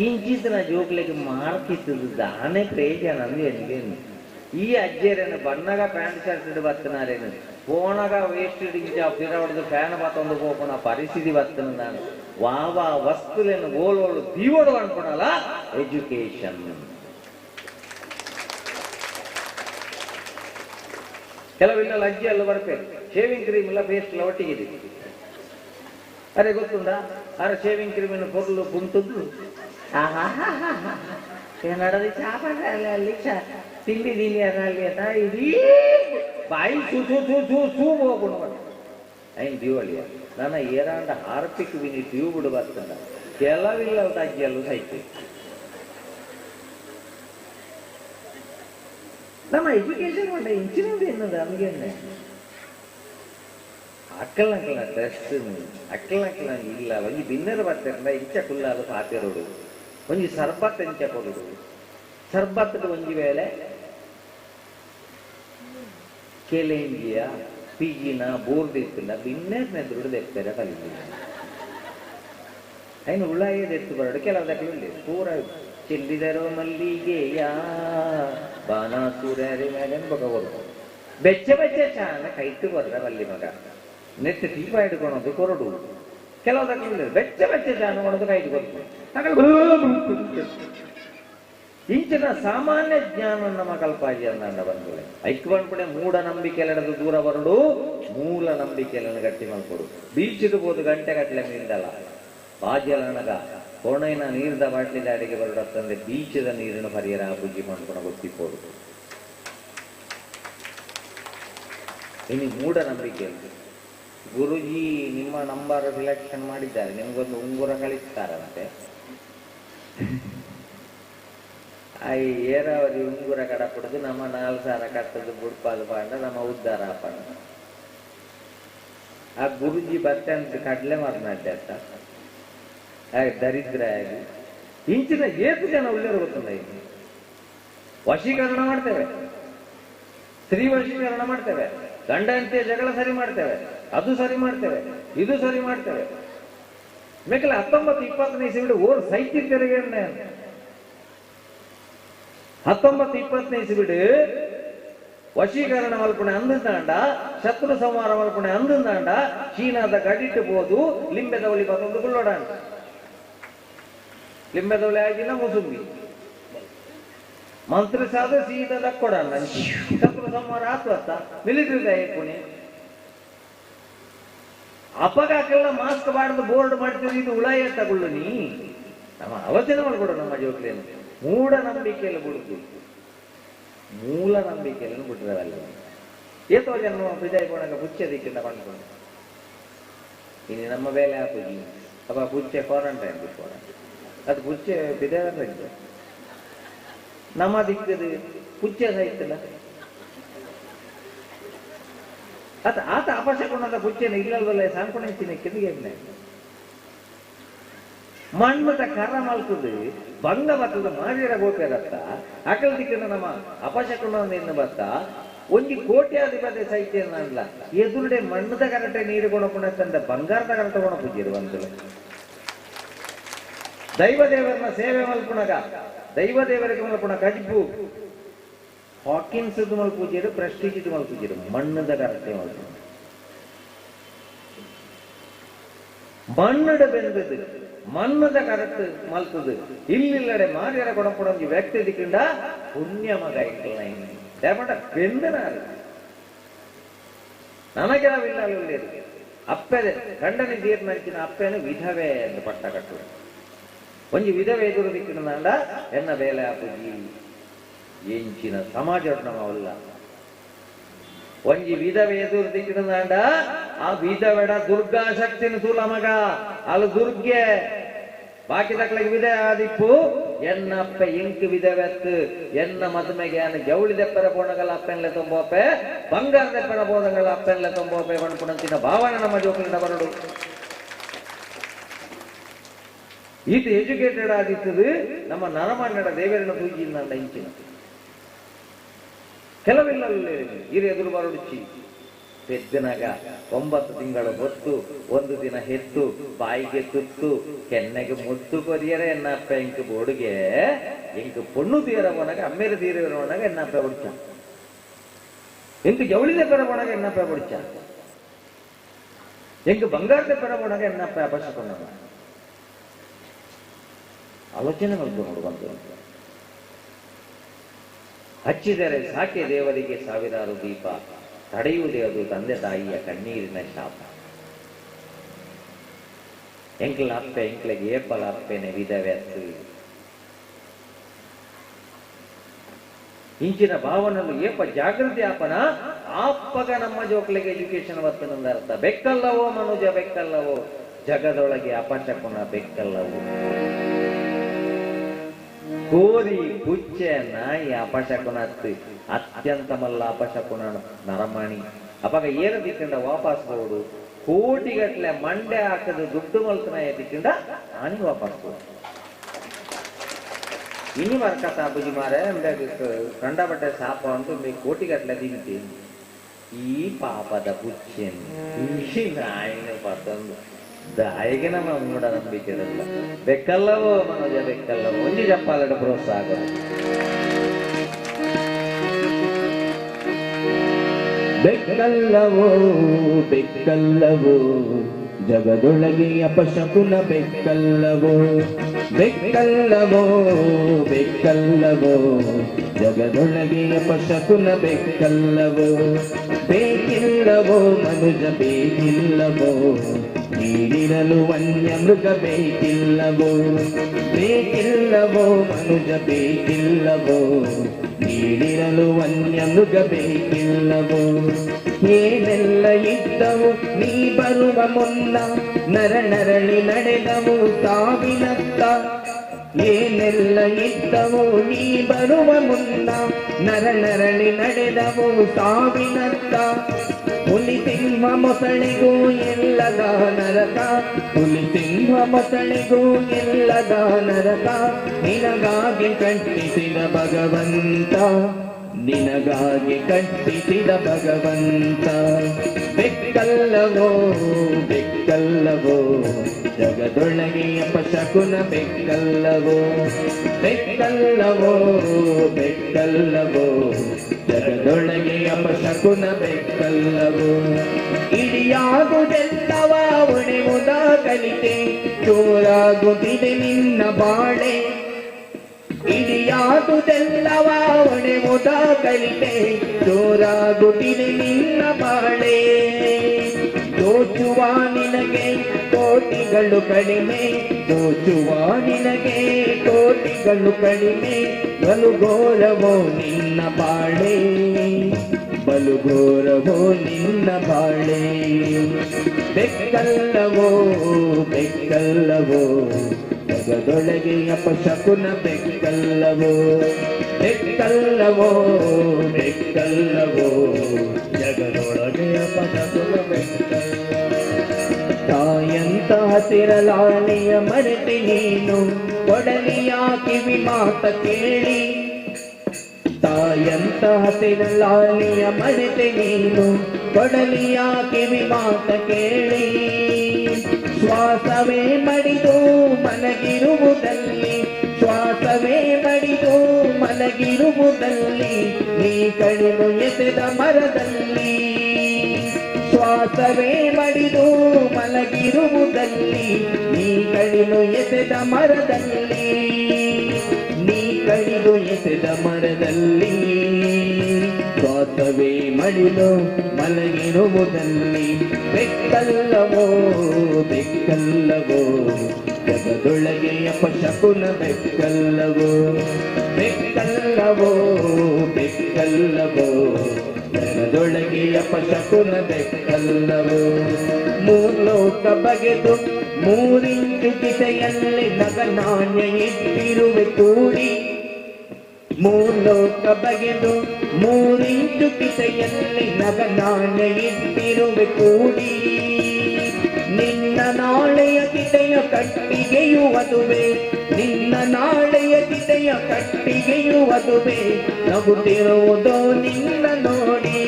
ಇಂಚಿನ ಜೋಗ್ಲಿಗೆ ಮಾರ್ಕಿತ್ತದು ದಾನೆ ಪ್ರಯೋಜನ ಅಂದ್ರೆ ಎನ್ಗೇನು ಈ ಅಜ್ಜೇರೇನು ಬಣ್ಣಗ ಪ್ಯಾಂಟ್ ಶರ್ಟ್ ಇಡು ಬತ್ತನಾರೇನು ಫೋನಾಗ ವೇಸ್ಟ್ ಇಡಿಂಚ ಪಿರ ಹೊಡೆದು ಫ್ಯಾನ್ ಬತ್ತೊಂದು ಹೋಗೋಣ ಪರಿಸ್ಥಿತಿ ಬತ್ತನ ನಾನು ವಾವ ವಸ್ತುಲೇನು ಓಲೋಳು ದೀವೋಡು ಅನ್ಕೊಳಲ್ಲ ಎಜುಕೇಶನ್ ಕೆಲವಿಲ್ಲ ಅಜ್ಜಿ ಎಲ್ಲ ಬರ್ಬೇಕು ಶೇವಿಂಗ್ ಕ್ರೀಮ್ ಇಲ್ಲ ಪೇಸ್ಟ್ ಎಲ್ಲ ಒಟ್ಟಿಗಿದೆ ಅರೆ ಗೊತ್ತುಂಟಾ ಅರೆ ಶೇವಿಂಗ್ ಕ್ರೀಮಿನ ಪೊರ್ಲು ಪುಂಟದ್ದು ನಡದಿ ಚಾಪಲ್ಲಿ ತಿಂಡಿ ತಿಂಡಿ ಅಲ್ಲಿ ಇಡೀ ಬಾಯಿ ಸೂ ಹೋಗ್ಕೊಂಡು ಐನ್ ದೀವಳಿಯ ನನ್ನ ಏರಾಂಡ ಹಾರ್ಪಿಕ್ ವಿನಿ ಟ್ಯೂಬ್ ಬಿಡು ಬರ್ತದ ಕೆಲವಿಲ್ಲ ಅಜ್ಜಿಯಲ್ಲೂ ಸೈತೆ ನಮ್ಮ ಎಜುಕೇಶನ್ ಉಂಟ ಇಂಚಿನದು ಎನ್ನದು ನಮಗೆನ್ನೆ ಅಕ್ಕಲಂಕಲ ಡ್ರೆಸ್ ಅಕ್ಕಲಂಕಲ ಇಲ್ಲ ಒಂಜಿ ಬಿನ್ನರ್ ಬರ್ತಾರ ಇಂಚ ಕುಲ್ಲಾದ ಪಾತಿರೋಡು ಒಂಜಿ ಸರ್ಬತ್ ಎಂಚ ಕೊಡುದು ಸರ್ಬತ್ ಒಂಜಿ ವೇಳೆ ಕೆಲೆಂಜಿಯ ಪಿಜಿನ ಬೋರ್ದಿತ್ತಿಲ್ಲ ಬಿನ್ನೇರ್ನ ದುಡ್ಡು ತೆಗ್ತಾರೆ ಕಲಿತಿಲ್ಲ ಐನು ಉಳ್ಳಾಯದೆತ್ತು ಬರಡು ಕೆಲವದಕ್ಕೆ ಉಳ್ಳಿ ಪೂರ ಚೆಲ್ಲಿದರೋ ಮಲ್ಲಿಗೆಯ ಬಾನಾಸುರರಿ ಮೇಲೆ ಬಗ ಕೊಡು ಬೆಚ್ಚ ಬೆಚ್ಚ ಚಾನ ಕೈತು ಬರ್ರ ಬಲ್ಲಿ ಮಗ ನೆಟ್ ದೀಪ ಹಿಡ್ಕೊಳೋದು ಕೊರಡು ಕೆಲವದಕ್ಕೆ ಉಳ್ಳಿ ಬೆಚ್ಚ ಬೆಚ್ಚ ಚಾನ ಮಾಡೋದು ಕೈದು ಕೊಡ್ತು ಇಂಚಿನ ಸಾಮಾನ್ಯ ಜ್ಞಾನ ನಮ್ಮ ಕಲ್ಪಾಜಿ ಅಂದ ಬಂದುಳೆ ಐಕ್ ಬಂದ್ಬಿಡೆ ಮೂಢನಂಬಿಕೆಲೆಡದು ದೂರ ಬರಡು ಮೂಲ ನಂಬಿಕೆಯನ್ನು ಗಟ್ಟಿ ಮಾಡ್ಕೊಡು ಬೀಚಿಗೆ ಬೋದು ಗಂಟೆ ಗಟ್ಟಲೆ ನೀರ್ದಲ್ಲ ಬಾಜ್ಯಲನಗ ಕೊಣೆನ ನೀರ್ದ ಬಾಟ್ಲಿದ ಅಡಿಗೆ ಬರಡತ್ತಂದ್ರೆ ಬೀಚದ ನೀರಿನ ಪರಿಹಾರ ಬುಜ್ಜಿ ಮಾಡ್ಕೊಂಡು ಗೊತ್ತಿಪ್ಪೋದು ಇನ್ನು ಮೂಢನಂಬಿಕೆ ಗುರುಜಿ ನಿಮ್ಮ ನಂಬರ್ ಸಿಲೆಕ್ಷನ್ ಮಾಡಿದ್ದಾರೆ ನಿಮ್ಗೊಂದು ಉಂಗುರ ಕಳಿಸ್ತಾರಂತೆ ಏರಾವರಿ ಉಂಗುರ ಕಡಪಡುದು ನಮ್ಮ 4 ಸಾರ ಕಟ್ಟದು ಬುಡ್ಪಾದು ಪಾಂಡ ನಮ್ಮ ಉದ್ದಾರ ಹಾಪಣ ಆ ಗುರುಜಿ ಬರ್ತಂತ ಕಡ್ಲೆ ಮಾತನಾಡ್ದೆ ಅಂತ ದರಿದ್ರ ಆಗಿ ಇಂಚಿನ ಏತು ಜನ ಒಳ್ಳೆಯವರು ಗೊತ್ತಲ್ಲ ಇನ್ನು ವಶೀಕರಣ ಮಾಡ್ತೇವೆ ಸ್ತ್ರೀ ವಶೀಕರಣ ಮಾಡ್ತೇವೆ ಗಂಡ ಹೆಂಡತಿಯ ಜಗಳ ಸರಿ ಮಾಡ್ತೇವೆ ಅದು ಸರಿ ಮಾಡ್ತೇವೆ ಇದು ಸರಿ ಮಾಡ್ತೇವೆ ಮೇಕಲ 19-20 ಇಸವಿಡು ಓರ್ ಸೈತಿದ್ದರಿಗೆ 19-20 ಇಸವಿಡು ವಶೀಕರಣ ಮಲ್ಪಣೆ ಅಂದಾಂಡ ಶತ್ರು ಸಂಹಾರ ಮಲ್ಪಣೆ ಅಂದಾಂಡ ಚೀನಾದ ಗಡಿಟ್ಟು ಬೋದು ಲಿಂಬೆದವಳಿ ಬತ್ತೊಂದು ಗುಳ್ಳೋಡಾಂಡ ಲಿಂಬೆದವಳಿ ಆಗಿನ ಮುಸುಂಬಿ ಮಂತ್ರಿ ಸಾಧ ಸೀದಾ ದಕ್ಕೊಡಾಂಡ ಶತ್ರು ಸಂಹಾರ ಆತ್ವತ್ತ ಮಿಲಿಟರಿ ಪುಣೆ ಅಪಗಾಕೆಲ್ಲ ಮಾಸ್ಕ್ ಬಾಡ್ದು ಬೋರ್ಡ್ ಮಾಡ್ತೀವಿ ಇದು ಉಳಾಯ ತಗೊಳ್ಳು ನೀ ನಮ್ಮ ಆಲೋಚನೆ ಮಾಡ್ಕೊಡು ನಮ್ಮ ಜೋಕ್ಲಿಯನ್ನು ಮೂಢನಂಬಿಕೆಯಲ್ಲಿ ಬಿಡುದು ಮೂಲ ನಂಬಿಕೆಯನ್ನು ಬಿಟ್ಟರಲ್ಲ ಏತೋ ಜನ ವಿಜಯ ಕೊಣಗ ಪುಚ್ಚ ದಿಕ್ಕಿಂದ ಕೊಂಡ್ಕೊಂಡು ಇನ್ನು ನಮ್ಮ ಬೇಲೆ ಹಾಕುಜಿ ಅಪ್ಪ ಪುಚ್ಚೆ ಕ್ವಾರಂಟೈನ್ ಬಿಟ್ಕೊಡ ಅದು ಪುಚ್ಚೆ ಬಿದೇವರ ನಮ್ಮ ದಿಕ್ಕದು ಪುಚ್ಚೆ ಸಹಿತಲ್ಲ ಆತ ಅಪಶಕುಣದ ಪುಚ್ಚೆನ ಇಲ್ಲಲ್ವಲ್ಲ ಸಾಂಕೊಣಿಸ್ತೀನಿ ಕೆದಿಗೆ ಮಣ್ಣದ ಕರ ಮಲ್ಕುದು ಬಂಗ ಬತ್ತದ ಮಾರಿರ ಗೋಪೆರತ್ತ ಅಕಲ್ ದಿಕ್ಕಿನ ನಮ್ಮ ಅಪಶಕುಣ ಬತ್ತ ಒಂಜಿ ಕೋಟ್ಯಾಧಿಪತಿ ಸೈತ್ಯ ಅಲ್ಲ ಎದುರುಡೆ ಮಣ್ಣದ ಕರಟೆ ನೀರು ಕೊಣಪುಣತ್ತಂದ ಬಂಗಾರದ ಕರಟ ಕೊಣ ಪೂಜಿರು ಬಂತಲು ದೈವ ದೇವರನ್ನ ಸೇವೆ ಮಲ್ಪುಣಗ ದೈವ ದೇವರಿಗೆ ಮಲ್ಪುಣ ಕಡಿಪು ಹಾಕಿನ್ಸ್ ಮಲ್ಪೂಜಿರು ಪ್ರೆಸ್ಟೀಜ್ ಮಲ್ಪೂಜಿರು ಮಣ್ಣದ ಕರಟೆ ಮಲ್ಪುಣ ಮಣ್ಣಡ ಬೆಂದದು ಮಣ್ಣದ ಕರಟ್ಟು ಮಲ್ತದು ಇಲ್ಲಿಲ್ಲಡೆ ಮಾರಿಯರ ಕೊಡಪುಣಿ ವ್ಯಕ್ತಿ ದಿಕ್ಕಿಂಡ ಪುಣ್ಯ ಮಗ ಇಟ್ಟ ಬೆಂದನಾರು ನನಗೆಲ್ಲವಿಲ್ಲ ಒಳ್ಳೆಯದು ಅಪ್ಪೆ ಗಂಡನ ತೀರ್ನಂಚಿನ ಅಪ್ಪೆನು ವಿಧವೆ ಎಂದು ಪಟ್ಟ ಕಟ್ಟು ಒಂಜಿ ವಿಧವೆ ಎದುರು ದಿಕ್ಕಿನಂಡ ಎನ್ನ ಬೇಲೆ ಆಪುಜಿ ಎಂಚಿನ ಸಮಾಜ ನಮ್ಮವಲ್ಲ ಒಂಜಿ ವಿಧವೆ ಎದುರು ದಿಕ್ಕಿನಂಡ ಆ ವಿಧವೆಡ ದುರ್ಗಾ ಶಕ್ತಿನ ತೂಲ ಮಗ ಅಲ್ಲ ದುರ್ಗೆ ಬಾಕಿ ತಕ್ಳಿಗೆ ವಿಧೆ ಆದಿಪ್ಪು ಎನ್ನಪ್ಪ ಎಂಕ್ ವಿಧವೆತ್ತು ಎನ್ನ ಮದುಮೆಗೆ ಅನ್ನ ಜವಳಿ ದೆಪ್ಪರ ಪೋಣಗಲ ಅಪ್ಪೆನ್ಲೆ ತೊಂಬೋಪೆ ಬಂಗಾರ ದೆಪ್ಪರ ಬೋಧಗಳ ಅಪ್ಪೆನ್ಲೆ ತೊಂಬೋಪೆ ಬಣ್ಪುಣಂತಿನ ಭಾವನೆ ನಮ್ಮ ಜೋಕಲಿಂದ ಬರಡು ಈತ ಎಜುಕೇಟೆಡ್ ಆದಿತ್ತದು ನಮ್ಮ ನರಮಣ್ಣಡ ದೇವರನ್ನ ಪೂಜಿಯಿಂದ ಇಂಚಿನ ಕೆಲವಿಲ್ಲ ಹಿರಿಯ ಎದುರು ಬರಡುಚ್ಚಿ ಪೆದ್ದನಾಗ 9 ತಿಂಗಳು ಹೊತ್ತು 1 ದಿನ ಹೆತ್ತು ಬಾಯಿಗೆ ತುತ್ತು ಕೆನ್ನೆಗೆ ಮುತ್ತು ಕೊರಿಯರೆ ಎನ್ನಪ್ಪ ಎಂಕ್ ಬೋಡಿಗೆ ಎಂಕ್ ಪೊಣ್ಣು ತೀರವನಾಗ ಅಮ್ಮೇರ ತೀರವನಾಗ ಎನ್ನಪ್ಪ ಬಿಡ್ಚ ಎಂಕ್ ಜವಳಿದ ಪೆರವನಾಗ ಎನ್ನಪ್ಪ ಬಿಡ್ಚ ಎಂಕ್ ಬಂಗಾರದ ಪೆರವನಾಗ ಎನ್ನಪ್ಪ ಅಪಶಕನ ಆಲೋಚನೆ ಮಾಡ್ಕೊಂಡು ಬಂತು ಹಚ್ಚಿದರೆ ಸಾಕೆ ದೇವರಿಗೆ ಸಾವಿರಾರು ದೀಪ ತಡೆಯುವುದೇ ಅದು ತಂದೆ ತಾಯಿಯ ಕಣ್ಣೀರಿನ ಶಾಪ ಎಂಕ್ಲ ಅಪ್ಪೆ ಎಂಕ್ಲೆಗೆ ಏಪಲ ಅಪ್ಪೆನೆ ವಿಧವೆ ಅತ್ತು ಇಂಚಿನ ಭಾವನನ್ನು ಏಪ ಜಾಗೃತಿ ಆಪನ ಆಪ್ಪಗ ನಮ್ಮ ಜೋಕ್ಲೆಗೆ ಎಜುಕೇಶನ್ ವರ್ತನದ ಅರ್ಥ ಬೆಕ್ಕಲ್ಲವೋ ಮನುಜ ಬೆಕ್ಕಲ್ಲವೋ ಜಗದೊಳಗೆ ಅಪಶಕುನ ಬೆಕ್ಕಲ್ಲವೋ ಕೋರಿ ಪುಚ್ಚೆ ನಾಯಿ ಅಪಶಕುನತ್ತು ಅತ್ಯಂತ ಮಲ್ಲ ಅಪಶಕುನ ನರಮಣಿ ಅಪಗ ಏನ ದಿಕ್ಕಂಡ ವಾಪಸ್ ಬೋಡು ಕೋಟಿಗಟ್ಲೆ ಮಂಡೆ ಹಾಕದ ದುಡ್ಡು ಮಲ್ತನ ದಿಕ್ಕಂಡ ಆನಿ ವಾಪಸ್ ಬೋಡು ಇನಿ ವರ್ಕ ಸಾಪುಜಿ ಮಾರೆ ಕಂಡ ಬಟ್ಟೆ ಸಾಪ ಅಂತ ಕೋಟಿಗಟ್ಲೆ ದಿಂತಿ ಈ ಪಾಪದ ಪುಚ್ಚೆನ್ನು ಈ ನಾಯಿನ ಪತ್ತೊಂದು ದಾಯಿಗೆ ನಮ್ಮ ಮೂಢ ನಂಬಿಕೆ ಇರಲ್ಲ ಬೆಕ್ಕಲ್ಲವೋ ಮನೋಜ ಬೆಕ್ಕಲ್ಲವೋ ಒಂಜಿ ಜಪ್ಪಾಲಡ ಪ್ರೋತ್ಸಾಹ ಬೆಕ್ಕಲ್ಲವೋ ಬೆಕ್ಕಲ್ಲವೋ ಜಗದೊಳಗೆ ಅಪಶಕುನ ಬೆಕ್ಕಲ್ಲವೋ ಬೆಕ್ಕಲ್ಲವೋ ಬೆಕ್ಕಲ್ಲವೋ ಜಗದೊಳಗೆ ಅಪಶಕುನ ಬೆಕ್ಕಲ್ಲವೋ ಬೇಕಿಲ್ಲವೋ ಮನುಜ ಬೇಕಿಲ್ಲವೋ ನೀಡಿರಲು ವನ್ಯ ಮೃಗ ಬೇಕಿಲ್ಲವೋ ಬೇಕಿಲ್ಲವೋ ಮನುಜ ಬೇಕಿಲ್ಲವೋ ನೀಡಿರಲು ವನ್ಯ ಮೃಗ ಬೇಕಿಲ್ಲವೋ ಏನೆಲ್ಲ ಇದ್ದವು ನೀ ಬರುವ ಮುನ್ನ ನರನರಳಿ ನಡೆದವು ಸಾವಿನತ್ತ ಏನೆಲ್ಲ ಇದ್ದವು ನೀ ಬರುವ ಮುನ್ನ ನರನರಳಿ ನಡೆದವು ಸಾವಿನತ್ತ ಹುಲಿ ಸಿಂಹ ಮೊಸಳಿಗೂ ಎಲ್ಲದ ನರಕ ಹುಲಿ ಸಿಂಹ ಮೊಸಳಿಗೂ ಎಲ್ಲದ ನರಕ ನಿನಗಾಗಿ ಕಟ್ಟಿಸಿದ ಭಗವಂತ ನಿನಗಾಗಿ ಕಟ್ಟಿಸಿದ ಭಗವಂತ ಬೆಕ್ಕಲ್ಲವೋ ಬೆಕ್ಕಲ್ಲವೋ ಜಗದೊಳಗೆ ಅಪಶಕುನ ಬೆಕ್ಕಲ್ಲವೋ ಬೆಕ್ಕಲ್ಲವೋ ಬೆಕ್ಕಲ್ಲವೋ ಜಗದೊಳಗೆ ಅಪಶಕುನ ಬೆಕ್ಕಲ್ಲವೋ ಇಡಿಯಾಗುವುದೆಲ್ಲವ ಉಣಿವುದ ಕಲಿತೆ ಚೋರಾಗುತ್ತಿದೆ ನಿನ್ನ ಬಾಳೆ ಇಡಿಯಾಗುವುದೆಲ್ಲವ ಉಣಿವುದ ಕಲಿತೆ ಚೋರಾಗುತ್ತಿದೆ ನಿನ್ನ ಬಾಳೆ ದೋಚುವ ನಿನಗೆ ಕೋಟಿಗಳು ಕಡಿಮೆ ದೋಚುವ ನಿನಗೆ ಕೋಟಿಗಳು ಕಡಿಮೆ ಬಲುಘೋರವೋ ನಿನ್ನ ಬಾಳೆ ಬಲುಘೋರವೋ ನಿನ್ನ ಬಾಳೆ ಬೆಕ್ಕಲ್ಲವೋ ಬೆಕ್ಕಲ್ಲವೋ ಜಗದೊಳಗೆ ಅಪಶಕುನ ಬೆಕ್ಕಲ್ಲವೋ ಬೆಕ್ಕಲ್ಲವೋ ಬೆಕ್ಕಲ್ಲವೋ ಜಗದೊಳಗೆ ಅಪಶಕುನ ಬೆಕ್ಕಲ್ಲವೋ ತಾಯಂತ ಹಸಿರಲಾಳಿಯ ಮರೆತೆ ನೀನು ಕೊಡಲಿಯ ಕಿವಿ ಮಾತ ಕೇಳಿ ತಾಯಂತ ಹಸಿರಲಾಳಿಯ ಮರೆತೆ ನೀನು ಕೊಡಲಿಯ ಕಿವಿ ಮಾತ ಕೇಳಿ ಶ್ವಾಸವೇ ಮಡಿದು ಮಲಗಿರುವುದಲ್ಲಿ ಶ್ವಾಸವೇ ಮಡಿದು ಮಲಗಿರುವುದಲ್ಲಿ ನೀ ಕಡಿದು ಎಸೆದ ಮರದಲ್ಲಿ ಶ್ವಾಸವೇ ಮಡಿದು ಮಲಗಿರುವುದಲ್ಲಿ ನೀ ಕಡಿದು ಎಸೆದ ಮರದಲ್ಲಿ ನೀ ಕಡಿದು ಎಸೆದ ಮರದಲ್ಲಿ ಶ್ವಾಸವೇ ಮಡಿದು ಮಲಗಿರುವುದಲ್ಲಿ ಬೆಕ್ಕಲ್ಲವೋ ಬೆಕ್ಕಲ್ಲವೋ ಜಗದೊಳಗೆ ಅಪಶಕುನ ಬೆಕ್ಕಲ್ಲವೋ ಬೆಕ್ಕಲ್ಲವೋ ಬೆಕ್ಕಲ್ಲವೋ ಜಗದೊಳಗೆ ಅಪಶಕುನ ಬೆಕ್ಕಲ್ಲವೋ ಮೂರ್ಲೋಕ ಬಗೆದು ಮೂರಿಂಚು ಕಿಸೆಯಲ್ಲಿ ನಗನಾಣ್ಯ ಇಟ್ಟಿರುವೆ ಕೂಡಿ ಮೂರ್ಲೋಕ ಬಗೆದು ಮೂರಿಂಚು ಕಿಸೆಯಲ್ಲಿ ನಗನಾಣ್ಯ ಇಟ್ಟಿರುವೆ ಕೂಡಿ ನಿನ್ನ ನಾಳೆಯ ಕಿಸೆಯ ಕಟ್ಟಿಗೆಯುವುದುವೆ ನಿನ್ನ ನಾಳೆಯ ಕಿಸೆಯ ಕಟ್ಟಿಗೆಯುವುದುವೆ ನಗುತ್ತಿರುವುದೋ ನಿನ್ನ ನೋಡಿ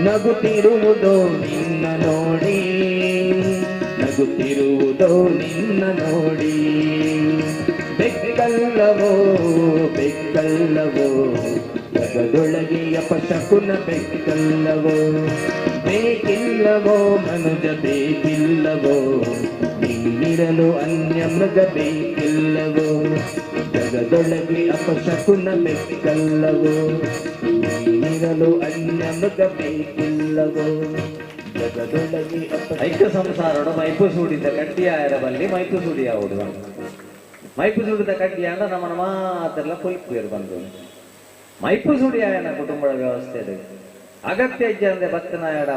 ನಗುತ್ತಿರುವುದೋ ನಿನ್ನ ನೋಡಿ ನಗುತ್ತಿರುವುದೋ ನಿನ್ನ ನೋಡಿ ಬೆಕ್ಕಲ್ಲವೋ ಬೆಕ್ಕಲ್ಲವೋ ಜಗದೊಳಗೆ ಅಪಶಕುನ ಬೆಕ್ಕಲ್ಲವೋ ಬೇಕಿಲ್ಲವೋ ಮನುಜ ಬೇಕಿಲ್ಲವೋ ನೀನಿರಲು ಅನ್ಯ ಮೃಗ ಬೇಕಿಲ್ಲವೋ ಜಗದೊಳಗೆ ಅಪಶಕುನ ಬೆಕ್ಕಲ್ಲವೋ ನೀನಿರಲು ಅನ್ಯ ಮೃಗ ಬೇಕಿಲ್ಲವೋ ಜಗದೊಳಗೆ ಐಕ್ಯ ಸಂಸಾರಡು ಮೈಪು ಸೂಡಿದ ಕಡ್ಡಿಯಾಯರ ಬಲ್ಲಿ ಮೈಪು ಸುಡಿ ಯಾವುದು ಮೈಪು ಸುಡಿದ ಕಡ್ಡಿಯಾಂಡ ನಮ್ಮನ ಮಾತೆಲ್ಲ ಕೊಲ್ಪೇರು ಬಂದು ಮೈಪು ಸುಡಿಯಾಯನ ಕುಟುಂಬದ ವ್ಯವಸ್ಥೆ ಅಗತ್ಯ ಹೆಜ್ಜೆ ಅಂದ್ರೆ ಭಕ್ತನಾಯಡ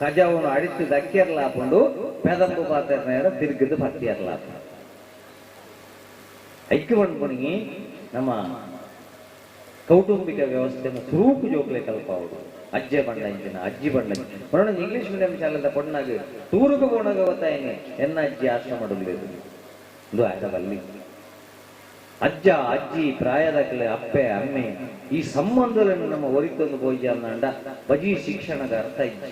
ಕಜವನ್ನು ಅಡಿತು ದಕ್ಕಿರ್ಲಾಪುಂಡು ಪೆದಂಬು ಪಾತ್ರನಾಯಡ ತಿರುಗಿದ್ದು ಭಕ್ತಿಯರ್ಲಾಪ ಐಕ್ಯ ಬಂದ್ಕೊನಿ ನಮ್ಮ ಕೌಟುಂಬಿಕ ವ್ಯವಸ್ಥೆಯನ್ನು ಸ್ವರೂಪ ಜೋಕ್ಲೆ ಕಲ್ಪಾವುದು ಅಜ್ಜೆ ಬಂಡ ಇಂಚಿನ ಅಜ್ಜಿ ಬಂಡ ಬರೋಣ ಇಂಗ್ಲಿಷ್ ಮೀಡಿಯಂ ಶಾಲೆದ ಪೊಣ್ಣಾಗ ತೂರುಗ ಬೋಣಗ ಗೊತ್ತಾಯಿನಿ ಎನ್ನ ಅಜ್ಜಿ ಆಶ್ರಮ ಮಾಡಬೇಕು ಇದು ಆಯ್ತದಲ್ಲಿ ಅಜ್ಜ ಅಜ್ಜಿ ಪ್ರಾಯದಕ್ಲೆ ಅಪ್ಪೆ ಅಮ್ಮೆ ಈ ಸಂಬಂಧಗಳನ್ನು ನಮ್ಮ ಒರಿತೊಂದು ಬೋಯ್ಯ ಅನ್ನಂಡ ಬಜಿ ಶಿಕ್ಷಣದ ಅರ್ಥ ಇಜ್ಜಿ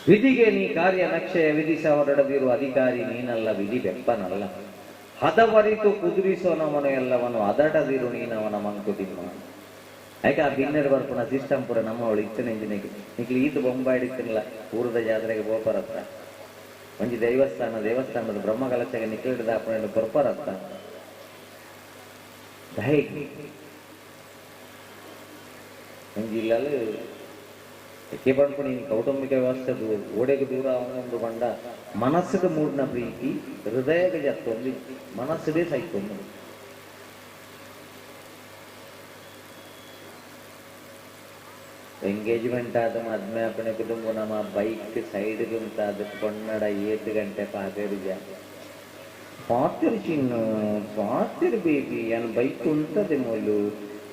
ವಿಧಿಗೆ ನೀ ಕಾರ್ಯ ನಕ್ಷೆಯ ವಿಧಿಸ ಹೊರಡದಿರುವ ಅಧಿಕಾರಿ ನೀನಲ್ಲ ವಿಧಿ ಬೆಪ್ಪನಲ್ಲ ಹದವರಿತು ಕುದುರಿಸೋನವನು ಎಲ್ಲವನು ಅದಟದಿರು ನೀನವನ ಮಂಕುತಿಮ್ಮ ಯಾಕೆ ಆ ಬಿನ್ನರ್ ಬರ್ಪುನ ಸಿಸ್ಟಮ್ ಪುರ ನಮ್ಮ ಅವಳು ಇತ್ತನ ಇಂಜಿನಿಗೆ ನಿಕ್ಲಿ ಈತು ಬೊಂಬಾಯಿ ಇತ್ತಿನಲ್ಲ ಊರದ ಜಾತ್ರೆಗೆ ಬೋಪರತ್ತ ಒಂಜಿ ದೇವಸ್ಥಾನದ ಬ್ರಹ್ಮಕಲಶಗೆ ನಿಕ್ಲಿಡಿದ ಹಾಕೊಂಡು ಕೊರ್ಪರತ್ತ ಹೇಗೆ ಒಂಜಿ ಇಲ್ಲಲ್ಲಿ ಎಕ್ಕೆ ಬಂದ್ಕೊಂಡು ನೀನು ಕೌಟುಂಬಿಕ ವ್ಯವಸ್ಥೆದು ಓಡೆಗೆ ದೂರ ಅವನೊಂದು ಬಂಡ ಮನಸ್ಸಿಗೆ ಮೂಡ್ನ ಪ್ರೀತಿ ಹೃದಯಗೆ ಜತ್ತೊಂದು ಮನಸ್ಸಿಗೆ ಸೈಕೊಂಡು ಎಂಗೇಜ್ಮೆಂಟ್ ಆದ ಮದ್ಮೆ ಅಪ್ಪಣೆ ಕುಟುಂಬ ನಮ್ಮ ಬೈಕ್ ಸೈಡ್ ಉಂಟಾದ ಕೊನ್ನಡ 7 ಗಂಟೆ ಪಾತಿರ್ಜ ಪಾತಿರು ಚಿನ್ನು ಪಾತಿರು ಬೇಬಿ ಅನ್ ಬೈಕ್ ಉಂಟದೆ ಮೊಲು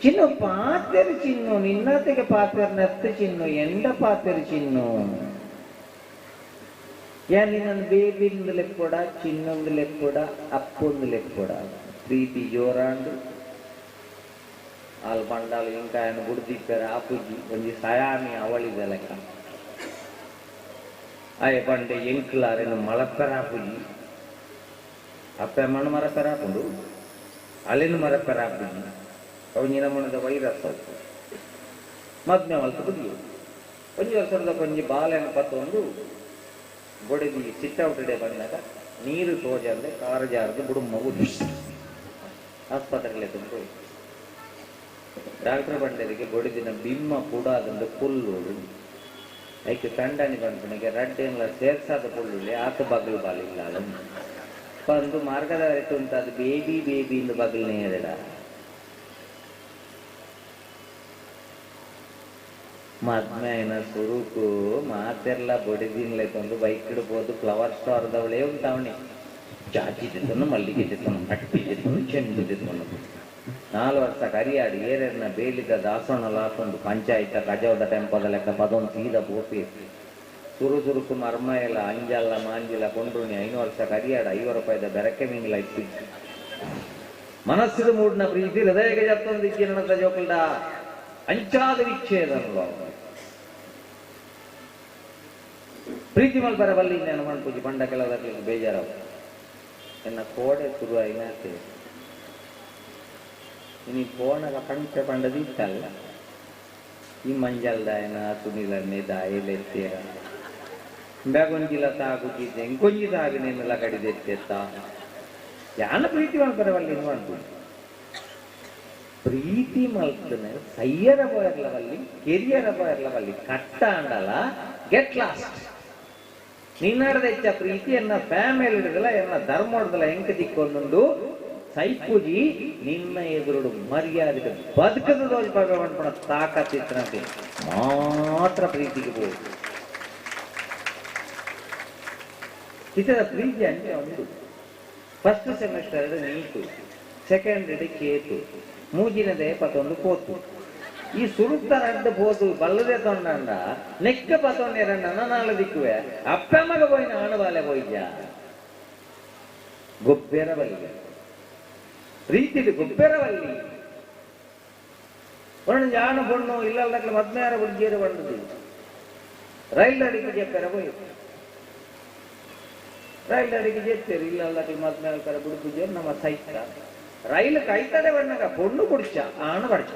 ಚಿನ್ನು ಪಾತಿರು ಚಿನ್ನು ನಿನ್ನತೆಗೆ ಪಾತಿರು ನೆತ್ತ ಚಿನ್ನು ಎಂಡ ಪಾತಿರು ಚಿನ್ನು ಯಾನಿ ನನ್ನ ಬೇಬಿಂದು ಲೆಕ್ಕೊಡ ಚಿನ್ನೊಂದು ಲೆಕ್ಕೊಡ ಅಪ್ಪೊಂದು ಲೆಕ್ಕೊಡ ಪ್ರೀತಿ ಜೋರಾಂಡು ಆಲ್ ಬಂಡಾಲು ಇಂಕ ಗುಡ್ದಿಕ್ಕರ ಆಪುಜಿ ಒಂಜಿ ಸಯಾಮಿ ಅವಳಿದ ಲೆಕ್ಕ ಆಯ ಬಂಡೆ ಎಂಕ್ಲಾರೇನು ಮಳಪ್ಪರ ಆಪುಜಿ ಅಪ್ಪ ಮಣ್ಣು ಮರಪ್ಪರ ಹಾಕೊಂಡು ಅಲೆನು ಮರಪ್ಪರ ಆಪುಜಿ ಅವನಿನ ಮಣ್ಣದ ವೈರಸ್ ಮದ್ನೆ ಹೊಲ್ತು ಬುದಿಯು ಒಂಜಿ ವರ್ಷದ ಕೊಂಜಿ ಬಾಲೆನ ಪತ್ತೊಂದು ಬೊಡೆದಿ ಸಿಟ್ಔಟ್ ಡೇ ಬಂದಾಗ ನೀರು ತೋಜಂದ್ರೆ ಕಾರು ಜಾರದು ಬುಡು ಮಗು ಆಸ್ಪತ್ರೆಗೆ ತಂದು ಡಾಕ್ಟರ್ ಬಂಡರಿಗೆ ಬೊಡಿದಿನ ಬಿಮ್ಮ ಕೂಡ ಅದಂದು ಪುಲ್ಲು ಐಕೆ ಕಂಡನಿ ಬಂದನಿಗೆ ರಡ್ಡೆಲ್ಲ ಸೇರ್ಸಾದ ಪುಳ್ಳುಳ್ಳಿ ಆತ ಬಗಲು ಬಾಲಿಲ್ಲ ಬಂದು ಮಾರ್ಗದ ಅರಿತು ಅಂತ ಅದು ಬೇಬಿ ಬೇಬಿ ಇಂದು ಬಗಲ್ನೇ ಎರಡ ಮದ್ಮೇನ ಸುರುಕು ಮಾತೆಲ್ಲ ಬೊಡಿದಿನ್ಲೆ ತಂದು ಬೈಕ್ ಇಡ್ಬೋದು ಫ್ಲವರ್ ಸ್ಟಾರ್ದವಳೇ ಉಂಟವಣಿ ಜಾಜಿ ತಿತ್ತನು ಮಲ್ಲಿಗೆ ತಿತ್ತನು ಹಟ್ಟಿ ತಿತ್ತನು ಚೆಂಡು ತಿತ್ತನು 4 ವರ್ಷ ಕರಿಯಾಡಿ ಏರನ್ನ ಬೇಲಿದ ದಾಸೋಣಲ ಹಾಕೊಂಡು ಪಂಚಾಯತ ಕಜವದ ಟೆಂಪದ ಲೆಕ್ಕ ಪದೊಂದು ಸೀದ ಬೋಪಿ ಸುರುಕು ಮರ್ಮ ಎಲ್ಲ ಅಂಜಲ್ಲ ಮಾಂಜಿಲ್ಲ ಕೊಂಡ್ರುಣಿ 5 ವರ್ಷ ಕರಿಯಾಡ 5 ರೂಪಾಯಿದ ಬೆರಕೆ ಮೀನಿಲ್ಲ ಇಟ್ಟಿದ್ದು ಮನಸ್ಸಿದ ಮೂಡ್ನ ಪ್ರೀತಿ ಹೃದಯಗೆ ಜತ್ತೊಂದು ಇಚ್ಚಿನ ಜೋಕಲ್ಡ ಅಂಚಾದ ವಿಚ್ಛೇದನಲ್ಲ ಪ್ರೀತಿ ಮಲ್ಪರ ಬಲ್ಲಿ ಇನ್ನೇನು ಮಣ್ಪೂಜಿ ಬಂಡ ಕೆಲವದಕ್ಕೆ ಬೇಜಾರವ ಎನ್ನ ಕೋಡೆ ಶುರು ಐನಾತೆ ಇನಿ ಪೋಣಗ ಪಂಚ ಪಂಡದ ಇತ್ತಲ್ಲ ಈ ಮಂಜಲ್ದಾಯನ ಸುನಿಲನ್ನೇ ದಾಯಲೆತ್ತೇರ ಬೆಗೊಂಜಿಲ ತಾಗುತ್ತಿದ್ದೆ ಇಂಕೊಂಜಿ ತಾಗಿನೆಲ್ಲ ಕಡಿದೆತ್ತೆತ್ತ ಯಾನ ಪ್ರೀತಿ ಮಲ್ಪರ ಬಲ್ಲಿ ಮಾಡ್ಬೋದು ಪ್ರೀತಿ ಮಲ್ತನೆ ಸಯ್ಯರ ಬೋಯರ್ಲವಲ್ಲಿ ಕೆರಿಯರ ಬೋಯರ್ಲವಲ್ಲಿ ಕಟ್ಟ ಅಂಡಲ ಗೆಟ್ ಲಾಸ್ಟ್ ನಿನ್ನಡದೆಚ್ಚ ಪ್ರೀತಿ ಎನ್ನ ಫ್ಯಾಮಿಲಿ ಹಿಡಿದಲ್ಲ ಎನ್ನ ಧರ್ಮ ಹಿಡಿದಲ್ಲ ಹೆಂಕ ದಿಕ್ಕೊಂದು ಸೈಪುಜಿ ನಿನ್ನ ಎದುರುಡು ಮರ್ಯಾದೆ ಬದುಕದ ದೋಲ್ಪಣ ತಾಕತ್ತಿತ್ತಂತೆ ಮಾತ್ರ ಪ್ರೀತಿಗೆ ಹೋಗುದು ಇತರ ಪ್ರೀತಿ ಅಂದ್ರೆ ಒಂದು ಫಸ್ಟ್ ಸೆಮಿಸ್ಟರ್ ನೀಟು ಸೆಕೆಂಡ್ ಕೇತು ಮೂಜಿನದೇ ಪತ್ತೊಂದು ಕೋತು ಈ ಸುರುತ್ತರ ಅಡ್ಡ ಹೋದು ಬಲ್ಲದೆ ತೊಂಡ ನೆಕ್ಕ ಪತ್ತೊಂಡೆರಣ್ಣ ನಾಳೆ ದಿಕ್ಕುವೆ ಅಪ್ಪ ಮಗ ಪೋಯಿನ ಆಣಬಾಲೆ ಪೋಯ್ಯ ಗೊಬ್ಬೆರವಲ್ಲಿ ಪ್ರೀತಿದು ಗೊಬ್ಬೆರವಲ್ಲಿ ಒಂದು ಜಾಣ ಬಣ್ಣು ಇಲ್ಲದಕ್ಕೆ ಮದ್ಮೇರ ಬುಡ್ಜೇರು ಬಂದದು ರೈಲ್ ಅಡಿಗೆ ಜಪ್ಪೆರ ಹೋಯ್ತು ರೈಲ್ ಅಡಿಗೆ ಜೆತ್ತೇರು ಇಲ್ಲದಕ್ಕೆ ಮದ್ಮೇರ ಕರ ಬುಡುಪುಜೇರು ನಮ್ಮ ಸೈತ ರೈಲು ಕೈತಡೆ ಬಣ್ಣಗ பொண்ணு ಕುಡಿಸ ಆಣ ಬಡಿಸ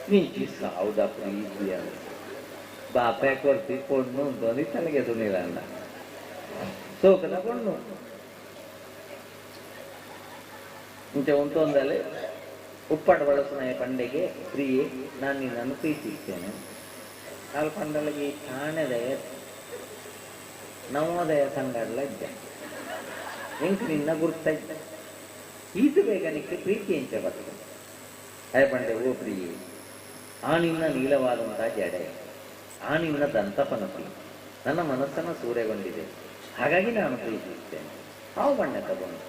ನೀಚಿ ಸಾವುದ ಪ್ರೀತಿ ಅಂತ ಬಾಪೆ ಕೊಡ್ತಿ பொண்ணು ಅಂತ ತಲೆಗೆ ಸುನಿಲ್ಲ ಅಣ್ಣ ಸೋಕದ பொண்ணು ಇಂಚ ಉಂಟೊಂದಲ್ಲಿ ಉಪ್ಪಾಡು ಬಳಸಿನ ಪಂಡೆಗೆ ಪ್ರಿಯೆ ನಾನು ನಿನ್ನನ್ನು ಪ್ರೀತಿಸ್ತೇನೆ ಕಾಲು ಪಂಡಲಿಗೆ ಠಾಣೆದ ನವೋದಯ ಸಂಘಡ್ಲ ಇದ್ದೆ ಎಂಕ್ ನಿನ್ನ ಗುರ್ತ ಇದ್ದ ಈತು ಬೇಗ ನಿಕ್ಕೆ ಪ್ರೀತಿ ಎಂಚ ಬರ್ತದೆ ಅಯ ಪಂಡೆ ಓ ಪ್ರಿಯೆ ಆ ನಿನ್ನ ನೀಳವಾದಂತಹ ಜಡೆ ಆ ನಿನ್ನ ದಂತಪನಪಿ ನನ್ನ ಮನಸ್ಸನ್ನು ಸೂರೆಗೊಂಡಿದೆ ಹಾಗಾಗಿ ನಾನು ಪ್ರೀತಿಸ್ತೇನೆ ಹಾವು ಬಣ್ಣ ತಗೊಂಡು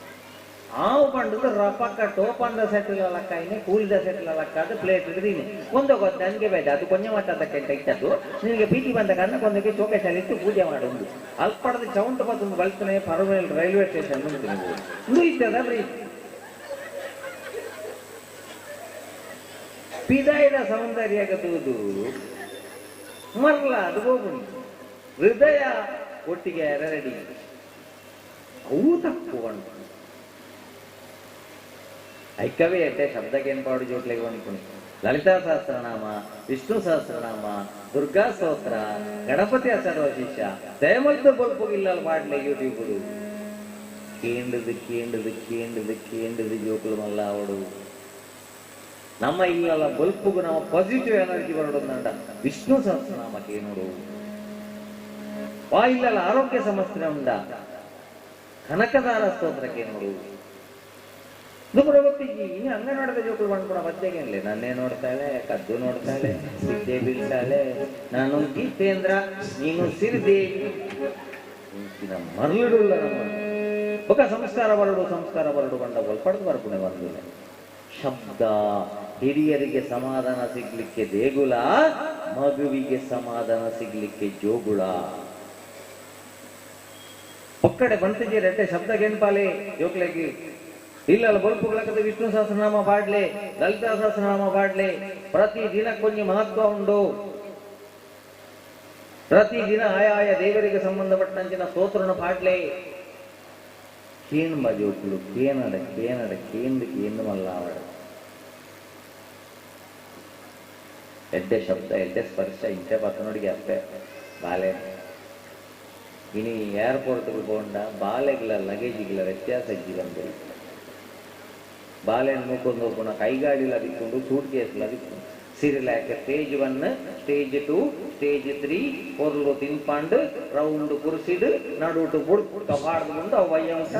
ಹಾವು ಬಂಡದು ರಪಕ್ಕ ಟೋಪಂದ ಸೆಟ್ಲ ಲಕ್ಕಾಯಿನೇ ಕೂಲಿದ ಸೆಟ್ಲ ಲಕ್ಕಾದ ಪ್ಲೇಟ್ ಇಡ್ದೀನಿ ಒಂದು ಗೊತ್ತ ನನಗೆ ಬೇಡ ಅದು ಕೊಂಚ ಮಟ್ಟದಕ್ಕೆ ಇಟ್ಟದ್ದು ನಿನಗೆ ಬೀಟಿ ಬಂದ ಕಾರಣ ಕೊಂದಕ್ಕೆ ಚೌಕಶಾಲಿಟ್ಟು ಪೂಜೆ ಮಾಡುವುದು ಅಲ್ಪಡದ ಚೌಂಟ ಮತ್ತೊಂದು ಬಲ್ತನೆ ಪರಮೇಲ್ ರೈಲ್ವೆ ಸ್ಟೇಷನ್ ಮುಗಿತದ ಪ್ರೀತಿ ಪಿದಾಯದ ಸೌಂದರ್ಯಗದುವುದು ಮರಲ ಅದು ಹೋಗುಣಿ ಹೃದಯ ಒಟ್ಟಿಗೆ ಎರಡಿ ಅವು ತಪ್ಪು ಉಂಟು ಐಕ್ಯವೇ ಎಟ್ಟೆ ಶಬ್ದಕ್ಕೆ ಏನ್ಪಾಡು ಜೋಟ್ಲೆಗೆ ಅನ್ಕೊಂಡು ಲಲಿತಾ ಸಹಸ್ರನಾಮ ವಿಷ್ಣು ಸಹಸ್ರನಾಮ ದುರ್ಗಾ ಸ್ತೋತ್ರ ಗಣಪತಿ ಅಸರ್ವಶಿಷ್ಯ ದಯಮಲ್ತು ಬಲ್ಪುಗಿಲ್ಲ ಮಾಡ್ಲೆ ಯೂಟ್ಯೂಬ್ ಕೇಂಡದು ಜೋಕುಲು ಮಲ್ಲ ಅವಡು ನಮ್ಮ ಇಲ್ಲೆಲ್ಲ ಬಲ್ಪುಗು ನಾವು ಪಾಸಿಟಿವ್ ಎನರ್ಜಿ ಬರೋದಂಡ ವಿಷ್ಣು ಸಹಸ್ರನಾಮಕ್ಕೆ ನೋಡು ವಾ ಇಲ್ಲೆಲ್ಲ ಆರೋಗ್ಯ ಸಮಸ್ಯೆ ಉಂಡ ಕನಕದಾರ ಸ್ತೋತ್ರಕ್ಕೆ ನೋಡು ದುಬ್ಬರ ಗೊತ್ತಿಗೆ ಇನ್ನು ಅಂಗನವಾಡದ ಜೋಕುಲು ಮಾಡ್ಕೊಡ ಮಧ್ಯಗೆ ಅಲ್ಲೇ ನನ್ನೇ ನೋಡ್ತಾಳೆ ಕದ್ದು ನೋಡ್ತಾಳೆ ವಿದ್ಯೆ ಬೀಳ್ತಾಳೆ ನಾನು ಗೀತೇಂದ್ರ ನೀನು ಸಿರಿದೇವಿ ಮರಳಿಡುಲ್ಲ ನಮ್ಮ ಬೊಕ್ಕ ಸಂಸ್ಕಾರ ಬರಡು ಬಂದ ಒಲ್ಪಡ್ದು ಬರ್ಕೊಂಡೆ ಬಂದಿಲ್ಲ ಶಬ್ದ ಹಿರಿಯರಿಗೆ ಸಮಾಧಾನ ಸಿಗ್ಲಿಕ್ಕೆ ದೇಗುಲ ಮಗುವಿಗೆ ಸಮಾಧಾನ ಸಿಗ್ಲಿಕ್ಕೆ ಜೋಗುಳ ಒಕ್ಕಡೆ ಬಂತಿಗೆ ರೆಟ್ಟೆ ಶಬ್ದ ಗೆನ್ಪಾಲೆ ಜೋಕ್ಲೆಗೆ ಇಲ್ಲಲ್ಲ ಬಲ್ಪುಗಳಕ್ಕದ ವಿಷ್ಣು ಸಹಸ್ರನಾಮ ಪಾಡ್ಲೆ ಲಲಿತಾ ಸಹಸ್ರನಾಮ ಪಾಡ್ಲೆ ಪ್ರತಿ ದಿನ ಕೊಂಚ ಮಹತ್ವ ಉಂಟು ಪ್ರತಿ ದಿನ ಆಯಾಯ ದೇವರಿಗೆ ಸಂಬಂಧಪಟ್ಟಂಚಿನ ಸ್ತೋತ್ರನ ಪಾಡ್ಲೆ ಕೇನ್ಬ ಜೋಕುಲು ಕೇಂದು ಮಲ್ಲ ಅವಳ ಎಡ್ಡೆ ಶಬ್ದ ಎಡ್ಡೆ ಸ್ಪರ್ಶ ಇಂಚೆ ಪತ್ತನೊಡಿಗೆ ಅಪ್ಪೆ ಬಾಲೆ ಇನಿ ಏರ್ಪೋರ್ಟ್ಗೆ ಹೋಗೊಂಡ ಬಾಲೆಗಳ ಲಗೇಜಿಗಳ ವ್ಯತ್ಯಾಸ ಇಜ್ಜಿ ಬಂದಿಲ್ಲ ಬಾಲೆಯನ್ನು ಮೂಕೊಂಡು ಹೋಗೋಣ ಕೈಗಾಡಿಲ ಅದಿಕ್ಕೊಂಡು ಸೂಟ್ ಕೇಸ್ಲ ಅದಿಕ್ಕೊಂಡು ಸಿರಿಲಾಕ ಸ್ಟೇಜ್ 1 ಸ್ಟೇಜ್ 2 ಸ್ಟೇಜ್ 3 ಪೊರ್ಲು ತಿನ್ಪಂಡು ರೌಂಡ್ ಕುರ್ಸಿಡು ನಡುಟು ಬುಡ್ಕ ಬಾಡ್ದುಕೊಂಡು ಅವು ವಯ್ಯಂಸ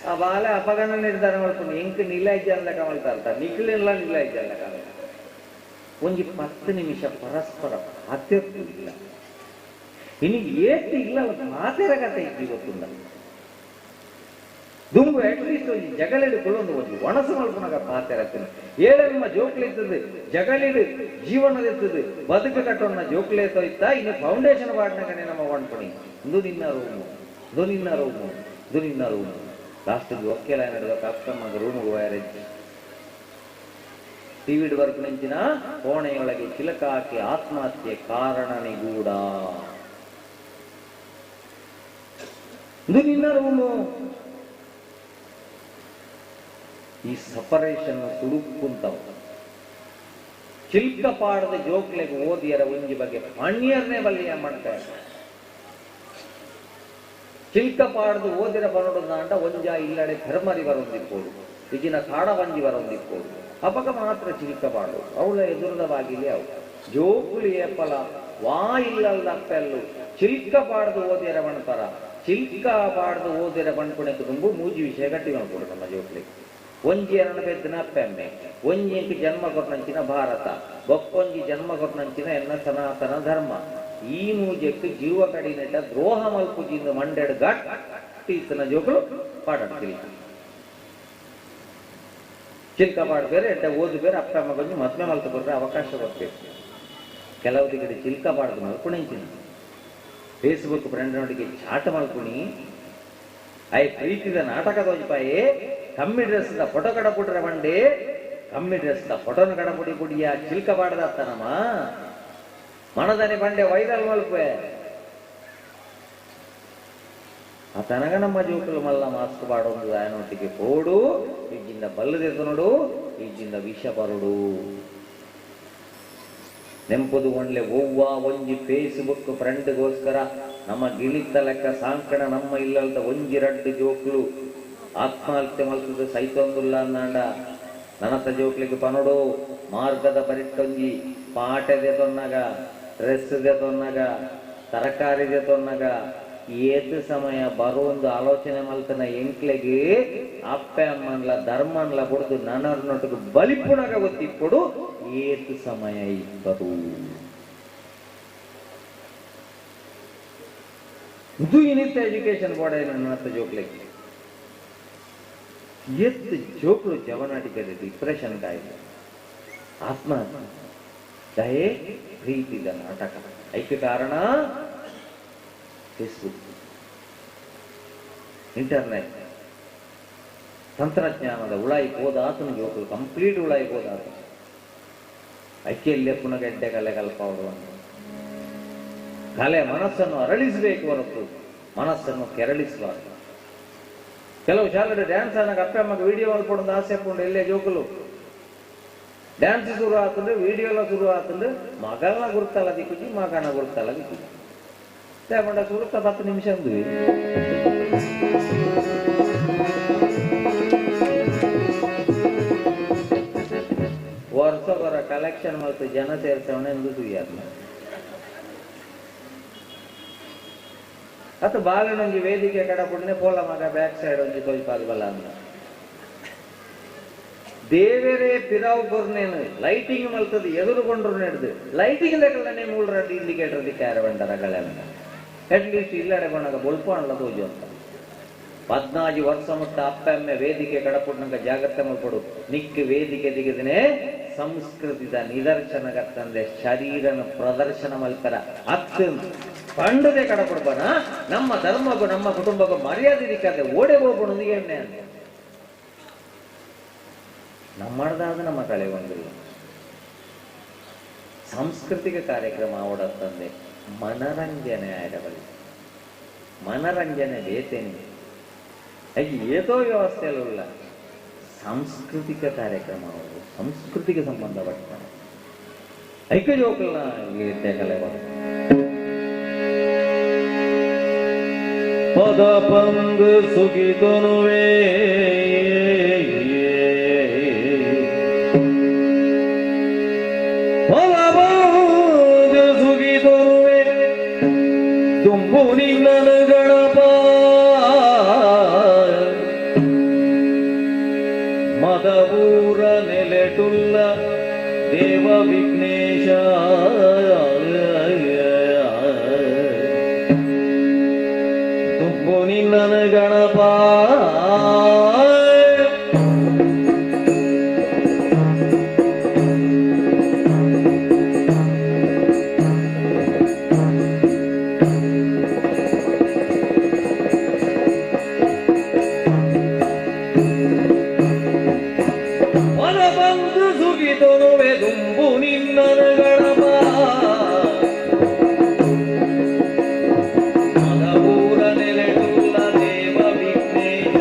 ಆ ಬಾಲೆ ಅಪಗಣ ನಿರ್ಧಾರ ಮಾಡ್ಕೊಂಡು ಎಂಕ್ ನಿಲಾಯ್ಜಿ ಅಲ್ಲಕ ಮಾಡ್ತಾ ನಿಖಿಲೆಲ್ಲ ನಿಲಾಯ್ಜಿ ಅಲ್ಲಕ ಒಂಜಿ 10 ನಿಮಿಷ ಪರಸ್ಪರ ಅತ್ಯರ್ಥ ಇಲ್ಲ ಇನ್ನು ಏಟ್ ಇಲ್ಲ ಮಾತೆರ ಕತೆ ಇದ್ದಿ ಗೊತ್ತುಂಡ ದುಂಬು ಅಟ್ಲೀಸ್ಟ್ ಒಂದು ಜಗಳಿಡುಕೊಳ್ಳೊಂದು ಒಂದು ಒಣಸು ಮಲ್ಪುನಾಗ ಪಾತೆರತ್ತನೆ ಏಳೆಮ್ಮ ಜೋಕ್ಲಿರ್ತದೆ ಜಗಳಿಡು ಜೀವನದಿರ್ತದೆ ಬದುಕು ಕಟ್ಟೋಣ ಜೋಕ್ಲೇತೋ ಇತ್ತ ಇನ್ನು ಫೌಂಡೇಶನ್ ಪಾಡ್ನಾಗನೆ ನಮ್ಮ ಒಣ್ಪಣಿ ಇದು ನಿನ್ನ ರೂಮು ಲಾಸ್ಟಿಗೆ ಒಕ್ಕೆಲ ನಡೆದ ಕಷ್ಟಮ್ಮ ರೂಮಿಗೆ ವೈರಜ್ಜಿ ಟಿವಿಡ್ ವರ್ಕ್ ನೆಂಚಿನ ಕೋಣೆಯೊಳಗೆ ಚಿಲಕ ಹಾಕಿ ಆತ್ಮಹತ್ಯೆ ಕಾರಣ ನಿಗೂಢ ಇದು ನಿನ್ನ ರೂಮು ಈ ಸಪರೇಷನ್ ಸುಡುಕುಂತವ ಚಿಲ್ಕ ಪಾಡದ ಜೋಕ್ಲೆಗೆ ಓದಿಯರ ಒಂಜಿ ಬಗ್ಗೆ ಪಣ್ಯರ್ನೇ ಬಲಿಯ ಮಾಡ್ತಾರೆ ಚಿಲ್ಕ ಪಾಡ್ದು ಓದಿರ ಬರೋದಂಡ ಒಂಜ ಇಲ್ಲಡೆ ಧರ್ಮರಿ ಬರೊಂದಿಪ್ಪೋಡು ಇಜಿನ ಕಾಡವಂಜಿ ಬರೊಂದಿಪ್ಪೋಡು ಅಪಕ ಮಾತ್ರ ಚಿಲ್ಕ ಪಾಡು ಅವಳ ಎದುರದವಾಗಿಲಿ ಅವು ಜೋಕುಲಿ ಏಪಲ ವಾ ಇಲ್ಲಲ್ಲಪ್ಪೆಲ್ಲು ಚಿಲ್ಕ ಪಾಡ್ದು ಓದಿರ ಬಣ್ತಾರ ಚಿಲ್ಕ ಪಾಡ್ದು ಓದಿರ ಬಣ್ಕೊಣಕ್ಕೆ ತುಂಬು ಮೂಜಿ ವಿಷಯ ಗಟ್ಟಿ ಮಾಡ್ಕೊಡು ನಮ್ಮ ಜೋಕ್ಲಿಗೆ ಒಂಜಿ ಎರಡ ಬೆದ್ದಿನ ಅಪ್ಪೆಮ್ಮೆ ಒಂಜಿಂಕಿ ಜನ್ಮ ಕೊಟ್ಟಂಚಿನ ಭಾರತ ಬೊಕ್ಕೊಂಜಿ ಜನ್ಮ ಕೊಟ್ಟಂಚಿನ ಎನ್ನ ಸನಾತನ ಧರ್ಮ ಈ ಮೂಜಕ್ಕೆ ಜೀವ ಕಡಿನೆಟ್ಟ ದ್ರೋಹ ಮಲ್ಪುಜಿಂದ ಮಂಡೆಡ್ ಗಟ್ಟಿನ ಜೋಕುಲು ಪಾಡಾಡ್ತಿಲ್ಲ ಚಿಲ್ಕ ಪಾಡ್ ಬೇರೆ ಎಡ್ಡ ಓದು ಬೇರೆ ಅಪ್ಪ ಅಮ್ಮ ಕೊಂಚ ಮದ್ಮೆ ಮಲ್ತು ಕೊಟ್ರೆ ಅವಕಾಶ ಕೊಡ್ಬೇಕು ಕೆಲವು ಕಡೆ ಚಿಲ್ಕ ಪಾಡ್ದು ಮಲ್ಪುಣಿಂಚಿನ ಫೇಸ್ಬುಕ್ ಫ್ರೆಂಡ್ನೊಟ್ಟಿಗೆ ಚಾಟ ಮಲ್ಪುಣಿ ಐ ಪ್ರೀತಿದ ನಾಟಕದ ಪಾಯೇ ಕಮ್ಮಿ ಡ್ರೆಸ್ ಫೋಟೋ ಕಡಪುಟ್ರೆ ಬಂಡೆ ಕಮ್ಮಿ ಡ್ರೆಸ್ ಫೋಟೋನ ಕಡಪುಡಿ ಪುಡಿಯ ಚಿಲ್ಕ ಪಾಡದತ್ತನಮ್ಮ ಮನದನೆ ಬಂಡೆ ವೈರಲ್ ಮಲ್ಪೆ ಆ ತನಗ ನಮ್ಮ ಜೋಕುಲು ಮಲ್ಲ ಮಾಸ್ಕ್ ಪಾಡೊಂದು ಆಯನೊಟ್ಟಿಗೆ ಪೋಡು ಈಜಿಂದ ಬಲ್ಲದೆದ್ದು ನೋಡು ಈಜಿಂದ ವಿಷ ಬರುಡು ನೆಂಪುದು ಒಳ್ಳೆ ಒವ್ವ ಒಂಜಿ ಫೇಸ್ಬುಕ್ ಫ್ರೆಂಡ್ಗೋಸ್ಕರ ನಮ್ಮ ಗಿಳಿತ ಲೆಕ್ಕ ಸಾಂಕಣ ನಮ್ಮ ಇಲ್ಲದ ಒಂಜಿ ರಡ್ಡು ಜೋಕ್ಲು ಆತ್ಮಹತ್ಯೆ ಮಲ್ತದ ಸೈತೊಂದುಲ್ಲ ಅಂದಾಂಡ ನನತ ಜೋಕ್ಲಿಗೆ ಪನೋಡು ಮಾರ್ಗದ ಪರಿಟ್ಟೊಂಜಿ ಪಾಟೆದೆ ತೊನ್ನಗ ಡ್ರೆಸ್ದೆ ತೊನ್ನಗ ತರಕಾರಿದೆ ತೊನ್ನಗ ಏತ್ ಸಮಯ ಬರೋಂದು ಆಲೋಚನೆ ಮಲ್ತನ ಎಂಕ್ಲೆಗೆ ಅಪ್ಪ ಅಮ್ಮನ್ಲ ಧರ್ಮನ್ಲ ಕೊಡ್ದು ನನರ್ನೊಟ್ಟಿಗೆ ಬಲಿಪುಣಗ ಗೊತ್ತಿಪ್ಪಡು ಏತ್ ಸಮಯ ಇಬ್ಬರು ಇದು ಇನ್ನಿತ್ತ ಎಜುಕೇಶನ್ ಬೋರ್ಡ್ ನನ್ನತ್ತ ಜೋಕ್ಲಿಗೆ ಎತ್ತು ಜೋಕ್ಲು ಜವನಾಟಿಕದ ಡಿಪ್ರೆಷನ್ ಕಾಯಿಲೆ ಆತ್ಮಹತ್ಯೆ ದಯೆ ಪ್ರೀತಿದ ನಾಟಕ ಐಕ್ಯ ಕಾರಣ ಫೇಸ್ಬುಕ್ ಇಂಟರ್ನೆಟ್ ತಂತ್ರಜ್ಞಾನದ ಉಳಾಯಿ ಹೋದಾತನ ಜೋಕುಲು ಕಂಪ್ಲೀಟ್ ಉಳಾಯಿ ಹೋದಾತ ಐಕ್ಯಲ್ಲೇ ಪುನಗೆಡ್ಡೆ ಕಲೆ ಕಲ್ಪ ಕಲೆ ಮನಸ್ಸನ್ನು ಅರಳಿಸಬೇಕು ಹೊರತು ಮನಸ್ಸನ್ನು ಕೆರಳಿಸಬಾರ್ದು ಕೆಲವು ಶಾಲೆಡೆ ಡ್ಯಾನ್ಸ್ ಅನ್ನಕ್ಕೆ ಅಪ್ಪ ಅಮ್ಮಗೆ ವಿಡಿಯೋ ಮಲ್ಪೊಂದು ಆಸೆ ಹಾಕೊಂಡು ಎಲ್ಲೇ ಜೋಕುಲು ಡ್ಯಾನ್ಸ್ ಶುರು ಆತಂದ್ರೆ ವಿಡಿಯೋಲ ಶುರು ಆತಂದ್ರೆ ಮಗಳನ್ನ ಗುರುತಲ್ಲ ದಿಕ್ಕುಜಿ ಮಗನ ಗುರುತಲ್ಲ ದಿಕ್ಕುಜಿ ತಗೊಂಡ ಸುರುತ್ತ 10 ನಿಮಿಷ ಅಂದ್ವಿ ವರ್ಷವರ ಕಲೆಕ್ಷನ್ ಮತ್ತು ಜನ ಸೇರ್ಸೋಣ ಎಂದು ಸುಯ್ಯಾದ ಅತ್ತು ಬಾಲನೊಂಜಿ ವೇದಿಕೆ ಕಡಪುಡ್ನೆ ಪೋಲ ಮಗ ಬ್ಯಾಕ್ ಸೈಡ್ ಒಂಜಿ ತೊಯ್ಪಾಲ್ಬಲ್ಲ ಅಂದ ದೇವರೇ ಪಿರಾವ್ ಕೊರ್ನೇನು ಲೈಟಿಂಗ್ ಮಲ್ತದ್ದು ಎದುರುಗೊಂಡ್ರು ನಡೆದು ಲೈಟಿಂಗ್ ಲೆಕ್ಕನೆ 3 ಇಂಡಿಕೇಟರ್ ದಿಕ್ಕಾರ ಬಂಡರಗಳೇ ಅಟ್ಲೀಸ್ಟ್ ಇಲ್ಲಡೆ ಬಣ್ಣಗ ಬೊಲ್ಪಾಣಲ್ಲ ತೋಜು ಅಂತ 14 ವರ್ಷ ಮುಟ್ಟ ಅಪ್ಪ ಅಮ್ಮೆ ವೇದಿಕೆ ಕಡಪುಡ್ನಂಗ ಜಾಗ್ರತೆ ಮಲ್ಪಡು ನಿಕ್ ವೇದಿಕೆ ದಿಗದಿನೇ ಸಂಸ್ಕೃತಿದ ನಿದರ್ಶನಗತ್ತಂದ್ರೆ ಶರೀರನ ಪ್ರದರ್ಶನ ಮಲ್ಪರ ಅತ್ತು ಪಂಡದೆ ಕಡಪುಡ್ಬನ ನಮ್ಮ ಧರ್ಮಗೂ ನಮ್ಮ ಕುಟುಂಬಕ್ಕೂ ಮರ್ಯಾದೆ ದಿಕ್ಕಾದೆ ಓಡೆ ಹೋಗ್ಬಿಡೋದು ಎಣ್ಣೆ ಅಂತ ನಮ್ಮದಾದ ನಮ್ಮ ಕಳೆ ಒಂದಿಲ್ಲ ಸಾಂಸ್ಕೃತಿಕ ಕಾರ್ಯಕ್ರಮ ಅವಡತ್ತಂದೆ ಮನರಂಜನೆ ಆಯ್ಡಬಲ್ಲಿ ಮನರಂಜನೆ ಬೇತೇನೆ ಹಾಗೆ ಏತೋ ವ್ಯವಸ್ಥೆಯಲ್ಲ ಸಾಂಸ್ಕೃತಿಕ ಕಾರ್ಯಕ್ರಮ ಅವರು ಸಂಸ್ಕೃತಿಗೆ ಸಂಬಂಧಪಟ್ಟ ಐಕ್ಯ ಜೋಕಲ್ನ ಕಲೆ ಪದ ಪಂಗು ಸುಗಿತನುವೇ ತುಂಬು ನಿನ್ನನ ಗಣಪ ಮದಪೂರ ನೆಲೆಟುಲ್ಲ ದೇವ ವಿಘ್ನೇಶ ತುಂಬು ನಿನ್ನನ ಗಣಪ ದುಂಬು ನಿನ್ನನ ಗಣಪ ಮದಪೂರ ನೆಲೆಟುಲ್ಲ ದೇವ ವಿಘ್ನೇಶ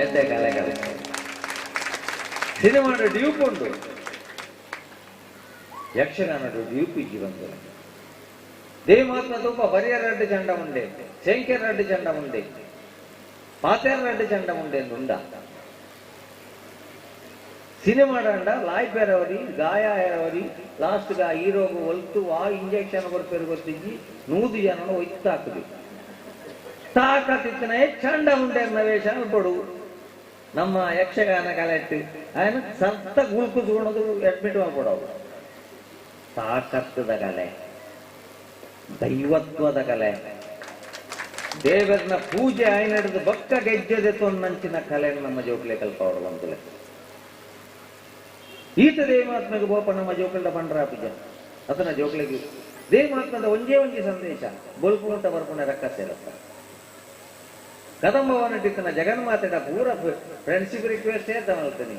ಬೇತೆ ಕಲೆಗಳು ಸಿನಿಮಾದ ಡ್ಯೂಪ್ ಉಂಟು ಯಕ್ಷಗಾನದ ಡ್ಯೂಪ್ ಇಜ್ಜಿ ಬಂದು ದೇಮಾತ್ಮ ತೂಪ ಬರಿಯ ರೆಡ್ಡು ಚಂಡ ಮುಂಡೆ ಶಂಕರ್ ರೆಡ್ಡು ಚಂಡ ಮುಂಡೆ ಪಾತೇರ ರೆಡ್ಡು ಚಂಡ ಮುಂಡೆ ಉಂಡ ಸಿನಿಮಾಡ ಲಾಯ್ಪೇರವರಿ ಗಾಯ ಎರವರಿ ಲಾಸ್ಟ್ ಗ ಹೀರೋಗು ಒಲ್ತು ಆ ಇಂಜೆಕ್ಷನ್ ಕೊಡ್ಪೇರು ಗೊತ್ತಿಜ್ಜಿ 100 ಜನ ಒಯ್ತಾಕುದು ತಾಕತ್ತಿನ ಚಂಡ ಮುಂಡೆ ವೇಷ ಕೊಡು ನಮ್ಮ ಯಕ್ಷಗಾನ ಕಲೆಟ್ಟು ఆయన ಸತ್ತ ಗುಳ್ಕುಸ್ಕೊಳೋದು ಅಡ್ಮಿಟ್ ಮಾಡ್ಕೊಡೋದು ತಾಕತ್ತದ ಕಲೆ ದೈವತ್ವದ ಕಲೆ ದೇವರನ್ನ ಪೂಜೆ ಆಯ್ನ ಹಿಡಿದು ಬಕ್ಕ ಗೆಜ್ಜೆದೆ ತೊನ್ನಂಚಿನ ಕಲೆ ನಮ್ಮ ಜೋಕ್ಲೆ ಕಲ್ಪವರು ಅಂತಲೇ ಈತ ದೇವಾತ್ಮಗೆ ಬೋಪ ನಮ್ಮ ಜೋಕಲ್ಡ ಬಂಡ್ರಾಪಿಜ ಅತನ ಜೋಕ್ಲೆಗೆ ದೇವಾತ್ಮದ ಒಂಜೇ ಸಂದೇಶ ಬೊಲ್ಪುಂಟ ಬರ್ಪುಣ ರಕ್ಕಸೇರತ್ತ ಕದಂಬವನಟಿತ್ತನ ಜಗನ್ಮಾತೆಡ ಪೂರ ಫ್ರೆಂಡ್ಶಿಪ್ ರಿಕ್ವೆಸ್ಟ್ ಏತ ಮಲ್ತನಿ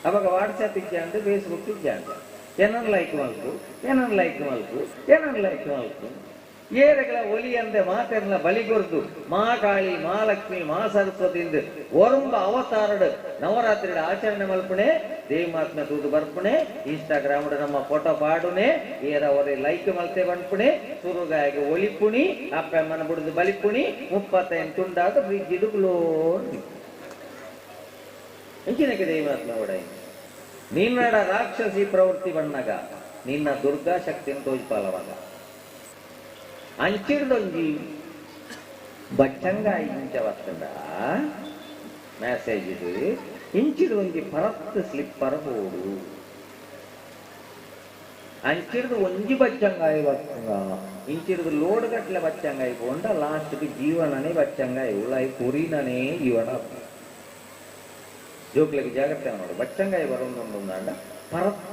ಅವಾಗ ವಾಟ್ಸಪ್ ಇಜ್ಜಾಂಡು ಫೇಸ್ಬುಕ್ ಇಜ್ಜಾಂಡು ಏನನ್ ಲೈಕ್ ಮಲ್ಕು ಏರೆಗಳ ಒಲಿ ಅಂದೆ ಮಾತೆರ್ನ ಬಲಿಗೊರ್ದು ಮಾ ಕಾಳಿ ಮಾ ಲಕ್ಷ್ಮಿ ಮಾ ಸರಸ್ವತಿಯಿಂದ ಒರಂಬ ಅವತಾರಡು ನವರಾತ್ರಿಡ ಆಚರಣೆ ಮಲ್ಪುಣೆ ದೇವಮಾತ್ಮ ತೂದು ಬರ್ಪುಣೆ ಇನ್ಸ್ಟಾಗ್ರಾಮ್ ನಮ್ಮ ಫೋಟೋ ಪಾಡುನೆ ಏರ ಒರೆ ಲೈಕ್ ಮಲ್ತೆ ಬಂದ್ಪುಣೆ ಸುರುಗಾಯಿಗೆ ಒಲಿಪುಣಿ ಅಪ್ಪಮ್ಮನ ಬಿಡುದು ಬಲಿಪುಣಿ 35 ತುಂಡಾದ ಫ್ರಿಜ್ ಇಡುಗ್ಲೋ ಇಂಚಿನಕ್ಕೆ ದೇವಮಾತ್ಮ ಕೂಡ ನಿನ್ನಡ ರಾಕ್ಷಸಿ ಪ್ರವೃತ್ತಿ ಬಣ್ಣಗ ನಿನ್ನ ದುರ್ಗಾ ಶಕ್ತಿಯನ್ನು ತೋಜ್ಪಾಲವಾಗ ಅಂಚಿಡ್ದೊಂಜಿ ಬಚ್ಚಂಗಾಯಿ ಇಂಚ ಬರ್ತಂಡ ಮೆಸೇಜ್ ಇದು ಇಂಚಿಡ್ ಒಂಜಿ ಪರತ್ ಸ್ಲಿಪ್ಪರ್ ಬೋಡು ಅಂಚಿಡ್ದು ಒಂಜಿ ಬಚ್ಚಂಗಾಯಿ ಬರ್ತಂಗ ಇಂಚಿಡ್ದು ಲೋಡ್ ಗಟ್ಲೆ ಬಚ್ಚಂಗಾಯಿ ಪೋಂಡ ಲಾಸ್ಟ್ಗೆ ಜೀವನನೇ ಬಚ್ಚಂಗಾಯಿ ಉಳಾಯಿ ಕುರಿನೇ ಜೀವನ ಜೋಕ್ಲಿಗೆ ಜಾಗ್ರತೆ ನೋಡು ಬಚ್ಚಂಗಾಯಿ ಬರೋಂದಾಂಡ ಪರತ್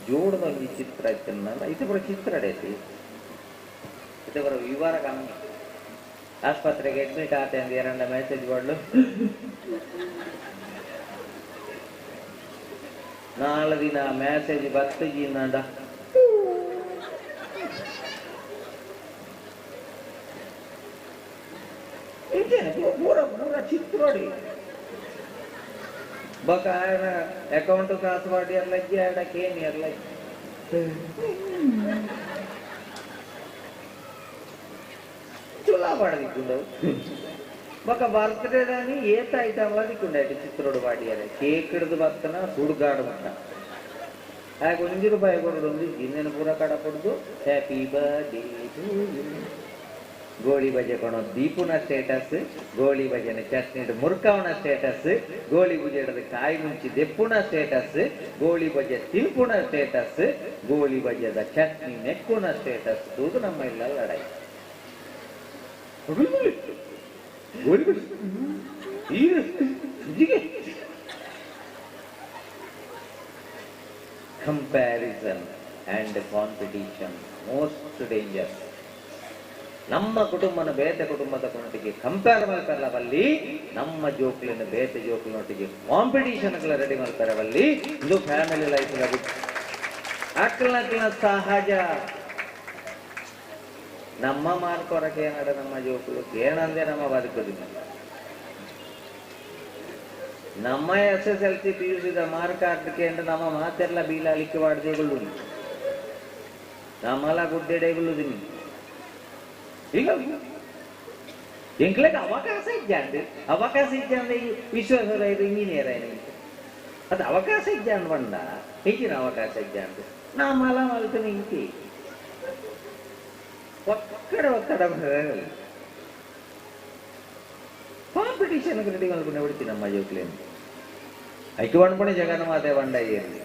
ಜೋಡದೊಂಜಿ ಚಿತ್ರ ಇತ್ತಲ್ಲ ಇದು ಕೂಡ ಚಿತ್ರ ಅಡೈತಿ ಬರೋ ವಿವರ ಕಮ್ಮಿ ಆಸ್ಪತ್ರೆಗೆ ಅಡ್ಮಿಟ್ ಆತೆ ಅಂದ 2 ಮೆಸೇಜ್ ಕೊಡ್ಲು 4 ದಿನ ಮೆಸೇಜ್ ಬತ್ತಜಿಂದ ಪೂರ ಚಿತ್ರೋಡಿ ಬಕ ಅಕೌಂಟ್ ಪಾಸ್ವರ್ಡ್ ಎಲ್ಲ ಕೇನಿ ಎಲ್ಲ పాడదిక్కుండవు ఒక బర్త్డే అని ఏత ఐటమ్ దిక్కుండే చిత్రుడు పాడియారు కేక్ ಹಿಡಿದು ಬರ್ತನ ಸುಡುಗಾಡು ಮಟ್ಟ ಹಾಗೆ 1 ರೂಪಾಯಿ ಕೊಡೋದು ಒಂದು ಇನ್ನೇನು ಪೂರ ಕಡಪಡ್ದು happy birthday to you goli baje ಕೊಣೋ ದೀಪುನ ಸ್ಟೇಟಸ್ ಗೋಳಿ ಬಜೆನ ಚಟ್ನಿ ಮುರ್ಕವನ ಸ್ಟೇಟಸ್ ಗೋಳಿ ಬುಜೆ ಹಿಡಿದು ಕಾಯಿ ಮುಂಚಿ ದೆಪ್ಪುನ ಸ್ಟೇಟಸ್ ಗೋಳಿ ಬಜೆ ತಿನ್ಪುನ ಸ್ಟೇಟಸ್ ಗೋಳಿ ಬಜೆದ ಚಟ್ನಿ ನೆಕ್ಕುನ ಸ್ಟೇಟಸ್ ಇದು ನಮ್ಮ ಇಲ್ಲ ಲಡಾಯಿ comparison and competition most danger ನಮ್ಮ ಕುಟುಂಬನ ಬೇತೆ ಕುಟುಂಬದ ಕೊನೊಟ್ಟಿಗೆ ಕಂಪೇರ್ ಮಾಡ್ತಾರವಲ್ಲಿ ನಮ್ಮ ಜೋಕ್ಲಿನ ಬೇತೆ ಜೋಕ್ಲಿನೊಟ್ಟಿಗೆ ಕಾಂಪಿಟೇಷನ್ಗಳ ರೆಡಿ ಮಾಡ್ತಾರವಲ್ಲಿ ಇದು ಫ್ಯಾಮಿಲಿ ಲೈಫ್ ಅಕ್ಕಲಕ್ಕಲ ಸಹಜ ನಮ್ಮ ಮಾಡ್ಕೊರಕ್ಕೆ ಏನಡ ನಮ್ಮ ಜೋಕುಲು ಏನಂದ್ರೆ ನಮ್ಮ ಬದುಕುದಿಲ್ಲ ನಮ್ಮ SSLC PUC ಮಾರ್ಕ್ ಹಾಕಕ್ಕೆ ಅಂದ್ರೆ ನಮ್ಮ ಮಾತೆಲ್ಲ ಬೀಳಲಿಕ್ಕೆ ವಾಡ್ದೇಗಳು ನಮ್ಮಲ್ಲ ಗುಡ್ಡೆಡೆಗಳು ಈಗ ಎಂಕ್ಲೆಗೆ ಅವಕಾಶ ಇದ್ದಂದ್ರೆ ಈ ವಿಶ್ವೇಶ್ವರ ಇಂಜಿನಿಯರ್ ಅದು ಅವಕಾಶ ಇದ್ದ ಬಂದ ಹೆಚ್ಚಿನ ಅವಕಾಶ ಇದ್ದ ನಮ್ಮಲ್ಲ ಮಲ್ತು ನಿಂತಿ ಒಕ್ಕಡೆ ಕಾಂಪಿಟೇಷನ್ ರೆಡಿ ಮಾಡ್ಕೊಂಡು ಬಿಡ್ತೀನಿ ನಮ್ಮ ಜೋಕ್ಲೇನು ಐಕೆ ಬಂಡ್ಪಣೆ ಜಗನ್ನ ಮಾತೆ ಬಂಡ ಇರಲಿ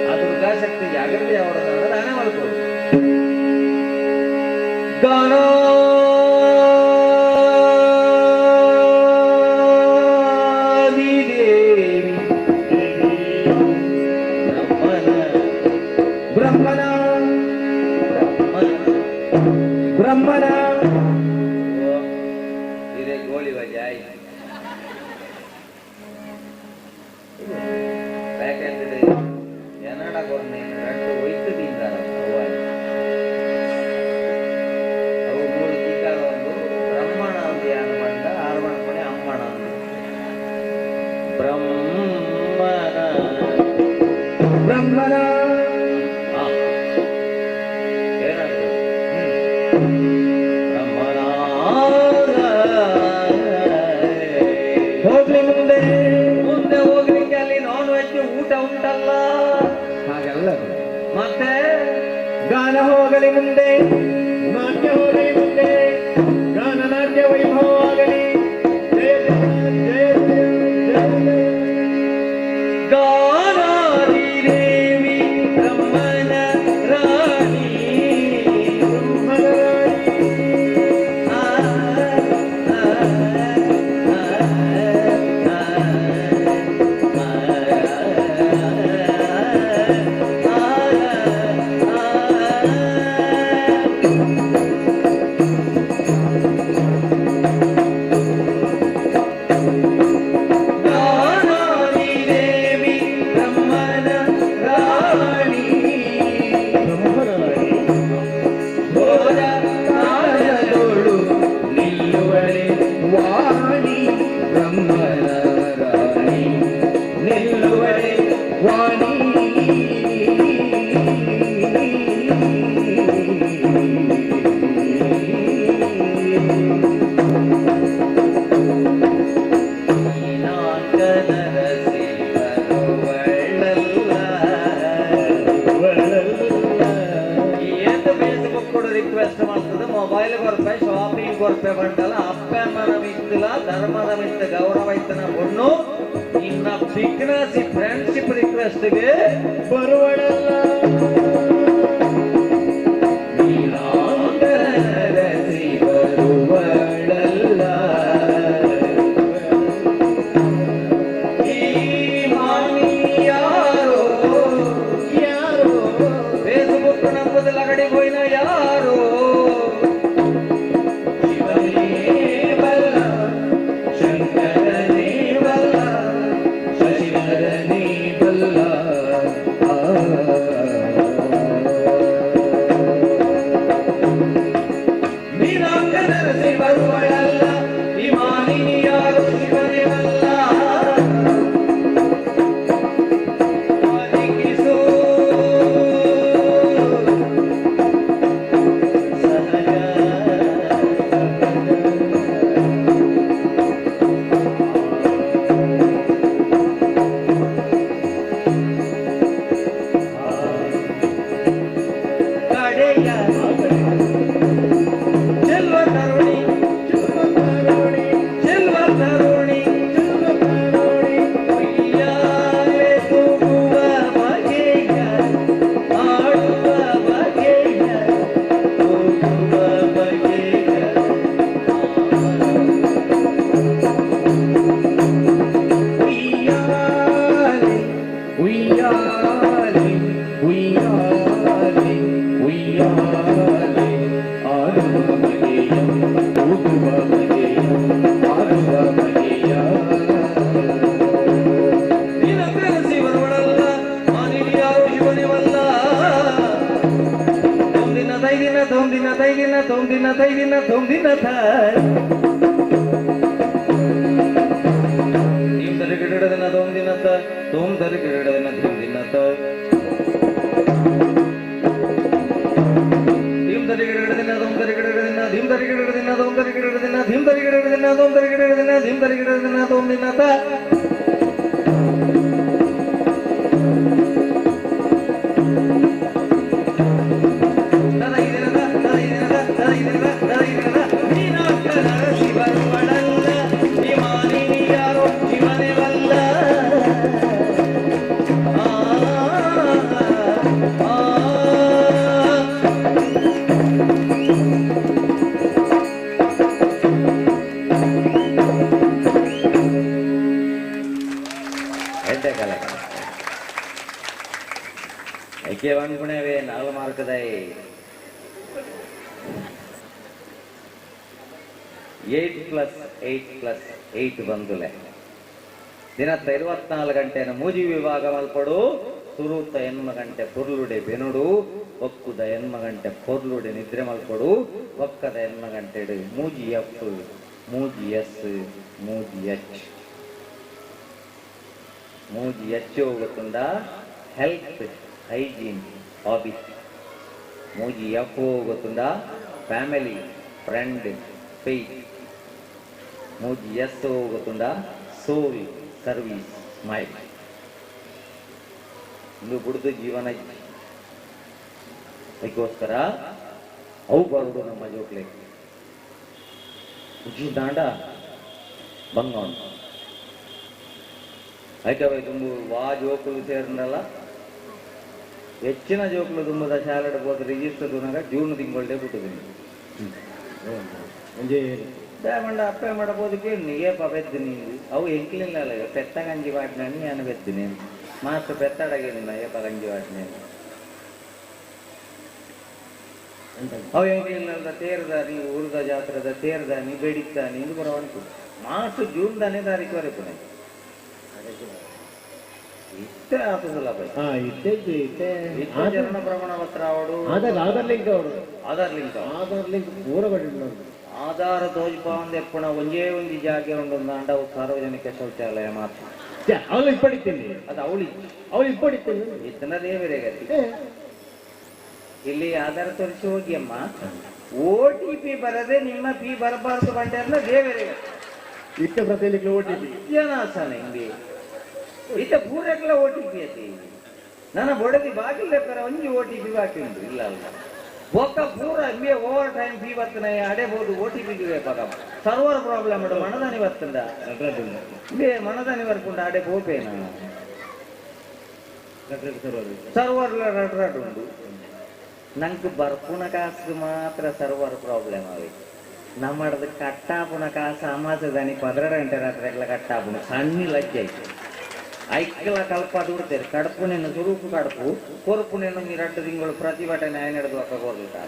ಆ ದುರ್ಗಾಶಕ್ತಿ ಜಾಗೃತಿ ಅವರ ನಾನೇ ಮಾಡ್ಬೋದು ಬ್ರಹ್ಮನ ಇದೇ ಗೋಳಿ ಬಜಾಯ್ ಪ್ಯಾಕೆಟ್ ಏನಡ ಕೊರ್ನೆ 2 ಒಯ್ತು ತಿಂದಾರ ಅವು 3 ಚಿಕ್ಕ ಒಂದು ಬ್ರಹ್ಮಣ ಒಂದು ಯಾರು ಬಂದ 6 ಮಾಡ್ಕೊಂಡೆ ಅಮ್ಮಣ ಬ್ರಹ್ಮನ ಬ್ರಹ್ಮನ ಆ, ಏನಂತ ಬ್ರಹ್ಮನ ಹೋಗ್ಲಿ ಮುಂದೆ ಮುಂದೆ ಹೋಗ್ಲಿಕ್ಕೆ ಅಲ್ಲಿ ನಾನ್ ವೆಜ್ ಊಟ ಉಂಟಲ್ಲ, ಹಾಗಲ್ಲ ಮತ್ತೆ ಗಾನ ಹೋಗಲಿ ಮುಂದೆ, ನಾಟ್ಯ ಹೋಗಲಿ ಮುಂದೆ, ಗಾನ ನಾಟ್ಯ ವೈಭವ ಆಗಲಿ. ಜಯ ಜಯ ಜಯ ಜಯ ಗಾನಾದಿ ದೇವಿ ಬ್ರಹ್ಮನ ರಾಣಿ. ಆ, ಆ, ಆ, ಗಾನಾದಿ ದೇವಿ ಬ್ರಹ್ಮನ ರಾಣಿ. ಘೋರ ಕಾಲದೊಳು ನಿಲ್ಲುವಳೆ ವಾಣಿ ಬ್ರಹ್ಮನ ರಾಣಿ, ನಿಲ್ಲುವಳೆ ವಾಣಿ. ರಿಕ್ವೆಸ್ಟ್ ಮಾಡ್ತದೆ ಮೊಬೈಲ್ ಕೊರಪೆ ಶಾಪಿಂಗ್ ಕೊರಪೆ ಬಂಡಲ್ಲ ಅಪ್ಪನ ಮಿತ್ತಲ ಧರ್ಮದ ಮಿತ್ತ ಗೌರವ ಇತ್ತನ ಬಣ್ಣು ಇನ್ನ ಬಿಗ್ನೆಸ್ ಫ್ರೆಂಡ್ಶಿಪ್ ರಿಕ್ವೆಸ್ಟ್ಗೆ ಬರುವಳಲ್ಲ ನೀನಾಂಗರಸಿ ಬರುವಳಲ್ಲ. ಈ ಮಾನಿ ಯಾರೋ ಯಾರೋ ಫೇಸ್ಬುಕ್ ನಂಬುದಿಲ್ಲ ಗಡಿ ಹೋಯ್ನ ಯಾರೋ ಶಿವನೇ ಬಲ್ಲ ಶಂಕರನೇ ಬಲ್ಲ, ಶಶಿಧರನೇ ಬಲ್ಲ. ನೀನಾಂಗರಸಿ ಬರುವಳಲ್ಲ, ಈ ಮಾನಿನಿ ಯಾರೋ ಶಿವನೇ ಬಲ್ಲ. ಒದಗಿಸು ಸಹಜ ಕಡೆಯ ಚೆಲ್ವ ತರುಣಿ ಚೆಲ್ವ ತರುಣಿ ಉಯ್ಯಾಲೆ ತೂಗುವ ಬಗೆಯ ಆಡುವ ಬಗೆಯ ತೂಗುವ ಬಗೆಯ ಉಯ್ಯಾಲೆ ಉಯ್ಯಾಲೆ ಉಯ್ಯಾಲೆ ಆಡುವ ಬಗೆಯ, ಹೋಗುವ ಬಗೆಯ, ಆಡುವ ಬಗೆಯ. ನೀನಂಗರಸಿ ಬರುವಳಲ್ಲ, ಮಾನಿನಿ ಯಾರೋ ಶಿವನಿವಲ್ಲ. ತೊಂದಿನ ತೈದಿನ ತೊಂದಿನ ತೈದಿನ ತೊಂದಿನ ತೈದಿನ ತೊಂದಿನ ನೀಮ್ ತರಿಗಿಡದಿನ ತೊಂದಿನ ತೋಮ್ ತರಿಗಿಡದಿನ ತೊಂದಿನ ಧೀಮ್ ತರಿಗಿಡದಿನ ತೋಮ್ ತರಿಗಿಡದಿನ ಧೀಮ್ ತರಿಗಿಡದಿನ ತೋಮ್ ತರಿಗಿಡದಿನ ಧೀಮ್ ತರಿಗಿಡದಿನ ತೋಮ್ ತರಿಗಿಡದಿನ ಧೀಮ್ ತರಿಗಿಡದಿನ ತೊಂದಿನ ನೀನಾಂಗರಸಿ ಬರುವಳಲ್ಲ, ಈ ಮಾನಿನಿ ಯಾರೋ ಶಿವನೇ ಬಲ್ಲ. ಆ, ಆ, ಎಡ್ಡೆ ಕಾಲ ಐಕೆ ಅನ್ಕೊಂಡೇವೆ 4 ಮಾರ್ಕದೈ 8+8+8 ಬಂದುಲೆ ದಿನತ್ತ 24 ಗಂಟೆನ ಮೂಜಿ ವಿಭಾಗ ಮಲ್ಪಡು ಸುರೂತ ಎನ್ಮ ಗಂಟೆ ಪುರ್ಲುಡೆ ಬೆನುಡು ಒಕ್ಕುದ ಎನ್ಮ ಗಂಟೆ ಪೊರ್ಲುಡೆ ನಿದ್ರೆ ಮಲ್ಪಡು ಒಕ್ಕದ ಎನ್ಮ ಗಂಟೆ ಮೂಜಿ ಎಫ್ ಮೂಜಿ ಎಸ್ ಮೂಜಿ ಎಚ್ ಮೂಜಿ ಹೆಚ್ಚು ಗೊತ್ತುಂಡ ಹೆಲ್ತ್ ಹೈಜೀನ್ ಹಾಬೀಸ್. ಮೂಜಿ ಎಫ್ ಗೊತ್ತುಂಡ ಫ್ಯಾಮಿಲಿ ಫ್ರೆಂಡ್ ಫೇತ್. ಮೂಜಿ ಎಸ್ ಗೊತ್ತುಂಡ ಸೋಲ್ ಸರ್ವೀಸ್ ಸ್ಮೈಲ್. ಇಂದು ಬಿಡ್ದು ಜೀವನ ಅದಕ್ಕೋಸ್ಕರ ಅವು ಬರುದು ನಮ್ಮ ಜೋಕ್ಲೆ ಉಜಿ ದಾಂಡ ಬಂಗ ಐಟವೈ ತುಂಬು ವಾ ಜೋಕುಲು ಸೇರ್ನಲ್ಲ ಹೆಚ್ಚಿನ ಜೋಕುಲು ತುಂಬದ ಶಾಲೆಡ್ ಹೋದ ರಿಜಿಸ್ಟರ್ ತುನಗ ಜೂನ್ ತಿಂಗಳೇ ಬಿಟ್ಟುದಿನಿ ಮಂಡ ಅಪ್ಪೆ ಮಾಡಬೋದಕ್ಕೆ ಏಪ ಬೆದ್ದಿನಿ ಅವು ಎಂಕ್ಲಿಲ್ಲ ಪೆತ್ತ ಗಂಜಿ ವಾಟ್ನನಿ ನಾನು ಬೆದ್ದಿನಿ ಮಾಸ್ಟರ್ ಪೆತ್ತಡಗೇನಿಲ್ಲ ಏಪ ಗಂಜಿ ವಾಟ್ನೆ ಅವು ಎಂಕ್ಲಿಲ್ಲ ತೇರ್ದ ನೀವು ಉರ್ದ ಜಾತ್ರದ ತೇರ್ದ ನೀ ಬೇಡಿತ್ತ ನೀನು ಬರವಣಿಗೆ ಮಾಸ್ಟರ್ ಜೂನ್ ದನೇ ತಾರೀಕು ವರೆಗೂ ಇಷ್ಟೇ ಆತದಲ್ಲ ಬೈ ಚರಣ ಪ್ರಮಾಣ ಪತ್ರ ಅವಡು ಆಧಾರ್ ಲಿಂಕ್ ಪೂರ ಆಧಾರ ತೋಜ್ಪ ಒಂದು ಎಪ್ಪಣ ಒಂದೇ ಒಂದು ಜಾಗ ಉಂಡು ಅಂಡ ಸಾರ್ವಜನಿಕ ಶೌಚಾಲಯ ಮಾತ್ರ ಅವಳು ಇಪ್ಪಡಿತೀನಿ ಅದು ಅವಳು ಇಪ್ಪಡಿತೀನಿ ಇತನ ದೇವರೇ ಗತಿ ಇಲ್ಲಿ ಆಧಾರ ತೋರಿಸಿ ಹೋಗಿ ಅಮ್ಮ OTP ಬರದೆ ನಿಮ್ಮ ಫೀ ಬರಬಾರದು ಬಂಡೆ ಅಂದ್ರೆ ದೇವರೇ ಗತಿ ಇಷ್ಟ ಪ್ರತಿಲಿಕ್ಕೆ OTP ಜನಾಸನ ಹಿಂಗೆ ಇತ ಪೂರಕ್ಲ OTP ಐತಿ ನನ್ನ ಬೊಡದಿ ಬಾಗಿಲ್ ಲೆಕ್ಕರ ಒಂಜಿ OTP ಬಾಕಿ ಉಂಟು ಇಲ್ಲ ಅಲ್ಲ ಒಕ್ಕ ಪೂರ ಇಲ್ಲಿಯೇ ಓವರ್ ಟೈಮ್ ಫೀ ಬರ್ತನೆ ಅಡೆಬಹುದು OTP ಬೇಕ ಸರ್ವರ್ ಪ್ರಾಬ್ಲಮ್ ಉಂಟು ಮನದಾನಿ ಬರ್ತಂದ ಇಲ್ಲೇ ಮನದಾನಿ ಬರ್ಕೊಂಡು ಅಡೆ ಹೋಪೇನ ಸರ್ವರ್ ರಡ್ ಉಂಟು ನಂಗೆ ಬರ್ಪುಣ ಕಾಸು ಮಾತ್ರ ಸರ್ವರ್ ಪ್ರಾಬ್ಲಮ್ ಆಗಿ ನಮ್ಮಡದು ಕಟ್ಟಾಪುಣ ಕಾಸು ಅಮಾಸದಾನಿ 12 ಗಂಟೆ ರಾತ್ರಿ ಎಲ್ಲ ಕಟ್ಟಾಪುಣ ಸಣ್ಣ ಲಜ್ಜೆ ಆಯ್ತು ಐಕ್ಲ ಕಲ್ಪ ದುಡ್ತೇವೆ ಕಡಪುನೇನು ಸುರೂಪು ಕಡಪು ಕೊರಪುನೇನು 2 ತಿಂಗಳು ಪ್ರತಿಭಟನೆ ನಡೆದು ಹಾಕೋರ್ಲಿಕ್ಕೆ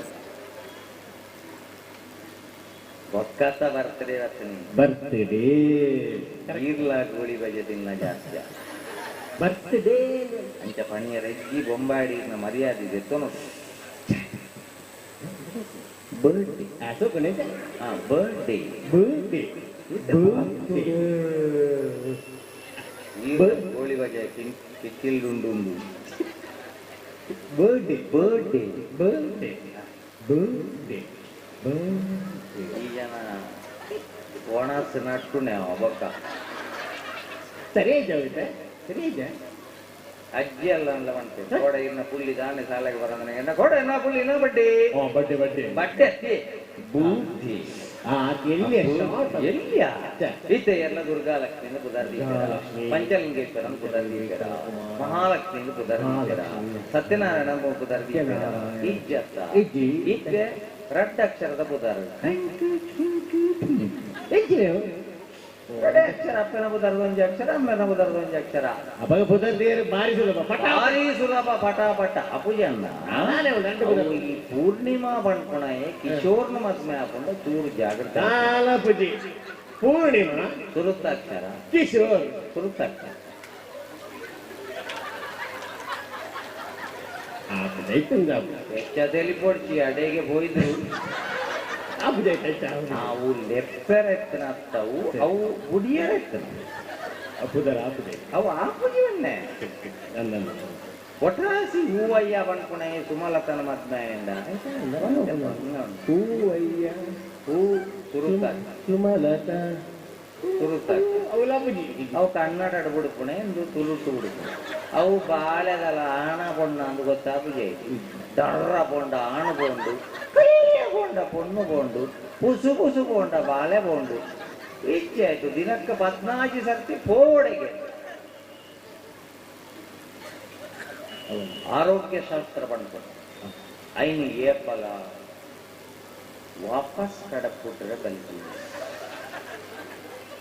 ಒಕ್ಕತ್ತ ಬರ್ತಡೇ ಬರ್ತ್ಡೇ ಈರ್ಲ ಗೋಳಿ ಬಜೆ ತಿನ್ನ ಜಾಸ್ತಿ ಬರ್ತ್ಡೇ ಅಂಚ ಪಣಿಯ ರೆಜ್ಜಿ ಬೊಂಬಾಡಿ ಮರ್ಯಾದೆ ಇದೆ ತೊನು birthday birthday goli baje ಕಿಕ್ಕಿಲ್ಡುಂಡು birthday ಈ ಜನ ಓಣಸ್ ನಟ್ಕುಣೆ ಒಬ್ಬಕ್ಕ ಸರಿ ಸರಿ ಅಜ್ಜಿ ಅಲ್ಲ ಅಂದ ಬಂತೆ ಕೋಡ ಇನ್ನ ಪುಳ್ಳಿ ದಾನೆ ಸಾಲಾಗಿ ಬರೋದನ ಎನ್ನ ಕೋಡ ಎನ್ನ ಪುಳ್ಳಿ ಇನ್ನ ಬಡ್ಡಿ ಬಡ್ಡೆ ಅತ್ತಿ ಬೂದಿ ಎಲ್ಲಿಯ ಈತ ಎಲ್ಲ ದುರ್ಗಾಲಕ್ಷ್ಮಿಯಿಂದ ಪುದರ್ದೀಕರ ಪಂಚಲಿಂಗೇಶ್ವರನ ಪುದರ್ದೀಕರ ಮಹಾಲಕ್ಷ್ಮಿಯಿಂದ ಪುದರ್ದೀಕರ ಸತ್ಯನಾರಾಯಣ ಪುದರ್ದೀಕರ ಇಜ್ಜೆ ರಡ್ಡಕ್ಷರದ ಪುದರ್ ಅಕ್ಷರ ಅಪ್ಪನ ಬುದರ್ದೊಂದು ಅಕ್ಷರ ಅಮ್ಮನ ಬುದರ್ದೊಂದು ಅಕ್ಷರ ಅವಾಗ ಪುದರ್ದೇರು ಭಾರಿ ಸುಲಭ ಭಾರಿ ಸುಲಭ ಪಟ ಅಪುಜ ಅಂದ ಈ ಪೂರ್ಣಿಮಾ ಬಣ್ಕೊಣೆ ಕಿಶೋರ್ನ ಮದ್ಮೆ ಹಾಕೊಂಡು ಚೂರು ಜಾಗೃತ ಪೂಜಿ ಪೂರ್ಣಿಮಾ ಸುರುತ್ತಾಕ್ಷರ ಕಿಶೋರ್ ಸುರುತ್ತಾಕ್ಷರ ಹೆಚ್ಚದಲ್ಲಿ ಪೊಡ್ಚಿ ಅಡೆಗೆ ಹೋಯ್ದ್ರು ಅವು ಲೆಪ್ಪರ ಎತ್ತನ ಹತ್ತವು ಅವು ಬುಡಿಯರ ಎತ್ತನ ಅವು ಆಪುಜಿವನ್ನೇ ಒಟ್ರಾಸಿ ಹೂವಯ್ಯ ಬಣ್ಕೊಣೆ ಸುಮಲತನ ಮದ್ಮೆಯಿಂದ ಹೂವಯ್ಯ ಹೂ ಸುರುತ್ತಾಕ್ಷ ಸುಮಲತ ಅವು ಕನ್ನಡ ಬಿಡುಪುಣೆ ಎಂದು ತುಳುಟು ಬಿಡುಪುಣೆ ಅವು ಬಾಳೆದಲ್ಲ ಆಣ ಬೊಣ್ಣ ಅಂದು ಗೊತ್ತಾಪುಜೆ ದರ್ರ ಬೊಂಡ ಆಣು ಬೋಂಡು ಕೈಯ ಬೋಂಡ ಪೊಣ್ಣು ಬೋಂಡು ಪುಸು ಪುಸು ಬೋಂಡ ಬಾಳೆ ಬೋಂಡು ಇಚ್ಛೆ ಆಯ್ತು ದಿನಕ್ಕೆ 14 ಸರ್ತಿ ಪೋಡೆಗೆ ಆರೋಗ್ಯ ಶಾಸ್ತ್ರ ಬಂದ್ಕೊಂಡು ಐನು ಏಪಲ ವಾಪಸ್ ಕಡಪುಟ್ರೆ ಕಲಿತೀವಿ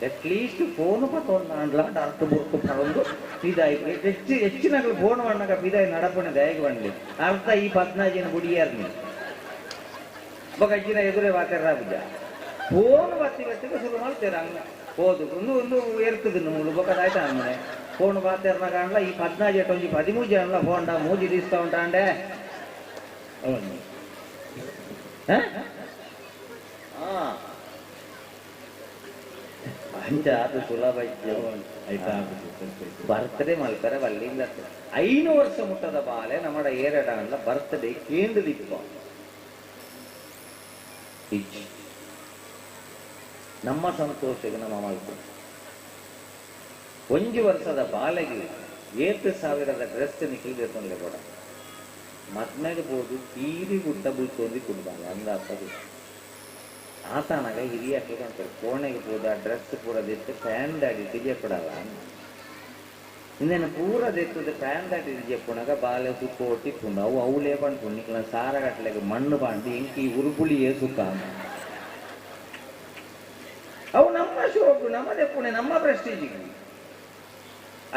ಅಟ್ಲೀಸ್ಟ್ ಫೋನ್ ಪತ್ತೊಂದು ಡಾಕ್ಟರ್ ಬುರ್ಕು ಪರೊಂದು ಇದಾಯ್ತು ಹೆಚ್ಚಿನ ಫೋನ್ ಮಾಡಾಗ ಬಿದಾಯಿ ನಡಪಣೆ ದಯಗೆ ಬಂದ್ಲಿ ಅರ್ಥ ಈ 14 ಬುಡಿಯಾರ್ನಿ ಬಗ್ಗಿನ ಎದುರೇ ವಾಕರ ಬುಜ ಫೋನ್ ಬತ್ತಿಗೆ ಶುರು ಮಾಡ್ತೀರ ಹಂಗ ಹೋದು ಒಂದು ಏರ್ತದ ಮೂರು ಬಕ್ಕದಾಯ್ತಾ ಅಮ್ಮನೆ ಫೋನ್ ಬಾತೇರ್ನ ಕಾಣಲ ಈ 14 ಒಂಜಿ 13 ಜನ ಫೋನ್ ಮೂಜಿ ತೀಸ್ತಾ ಉಂಟಾಂಡೆ ಅಂಚ ಅದು ಸುಲಭ ಇತ್ತು ಆಯ್ತಾ ಬರ್ತ್ಡೇ ಮಲ್ಪರೆ ಬಲ್ಲಿಂದ 5 ವರ್ಷ ಮುಟ್ಟದ ಬಾಲೆ ನಮ್ಮ ಏರಡಾಂಡ ಬರ್ತ್ಡೇ ಕೇಂದ್ರದಿಪ್ಪ ನಮ್ಮ ಸಂತೋಷಕ್ಕೆ ನಮ್ಮ ಮಲ್ಪು 1 ವರ್ಷದ ಬಾಲೆಗೆ 7,000 ಡ್ರೆಸ್ ನಿಖಿಲ್ಗೆ ತೊಂದರೆ ಕೊಡ ಮದ್ಮೆಗೆ ಬೋದು ತೀರಿ ಗುಡ್ಡ ಬೀಳ್ತೊಂದಿ ಕುಡ್ಬಾಗ ಅಂದ ಅಪ್ಪದು ಆತನಾಗ ಹಿರಿಯ ಕೇಳ್ತಾರೆ ಕೋಣೆಗೆ ಹೋದ ಡ್ರೆಸ್ ಪೂರ ದೆತ್ತು ಪ್ಯಾಂಟ್ ಅಡಿ ತೆಗಿಯಕೊಡಲ್ಲ ಇನ್ನೇನು ಪೂರ ದೆತ್ತದ ಪ್ಯಾಂಟ್ ಅಡಿ ತೆಗಿಯಕೊಣಾಗ ಬಾಲೆ ಸುಕ್ಕೋಟಿ ಪುಂಡು ಅವು ಅವಳೇ ಬಂದು ನಿಕ್ಲ ಸಾರ ಗಟ್ಲೆಗೆ ಮಣ್ಣು ಬಾಂಡು ಎಂಕಿ ಉರುಪುಳಿಯೇ ಸುಖ ಅವು ನಮ್ಮ ಶೋಕು ನಮ್ಮದೇ ಪುಣೆ ನಮ್ಮ ಪ್ರೆಸ್ಟೀಜಿಗೆ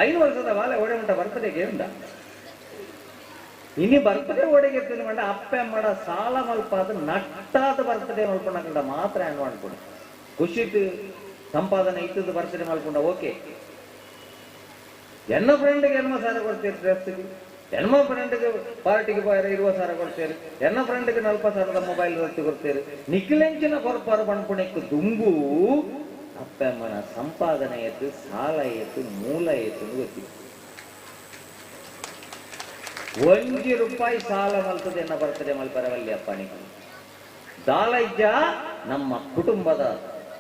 5 ವರ್ಷದ ಬಾಲೆ ಒಡೆ ಉಂಟ ಬರ್ತಡೆಗೆ ಉಂಟ ಇನಿ ಬರ್ತಡೇ ಒಡೆಗೆ ಮಂಡ ಅಪ್ಪೆ ಮಾಡ ಸಾಲ ಮಲ್ಪಾದ ನಟ್ಟಾದ ಬರ್ತಡೇ ಮಲ್ಕೊಂಡ ಮಾತ್ರ ಏನು ಮಾಡ್ಕೊಂಡು ಖುಷಿಟ್ಟು ಸಂಪಾದನೆ ಇತ್ತದ ಬರ್ತಡೇ ಮಲ್ಕೊಂಡ ಓಕೆ ಎನ್ನ ಫ್ರೆಂಡ್ಗೆ ಎನ್ಮ ಸಾರ ಕೊಡ್ತೀರಿ ಡ್ರೆಸ್ಗೆ ಎನ್ಮ ಫ್ರೆಂಡ್ಗೆ ಪಾರ್ಟಿಗೆ ಬಾಯರ 20,000 ಕೊಡ್ತೀರಿ ಎನ್ನ ಫ್ರೆಂಡ್ಗೆ 40,000 ಮೊಬೈಲ್ ರೊತ್ತಿ ಕೊಡ್ತೀರಿ ನಿಖಿಲೆಂಚಿನ ಕೊರಪಾರು ಬಣ್ಪುಣಕ್ಕೆ ದುಂಬು ಅಪ್ಪಮ್ಮನ ಸಂಪಾದನೆ ಎತ್ತು ಸಾಲ ಎತ್ತು ಮೂಲ ಎತ್ತು ಗೊತ್ತಿತ್ತು ₹1 ಸಾಲ ಮಲ್ತದೆ ಎನ್ನ ಬರ್ತದೆ ಮಲ್ಪರವಲ್ಲಿ ಅಪ್ಪನಿಗೆ ದಾಲಜ್ಜ ನಮ್ಮ ಕುಟುಂಬದ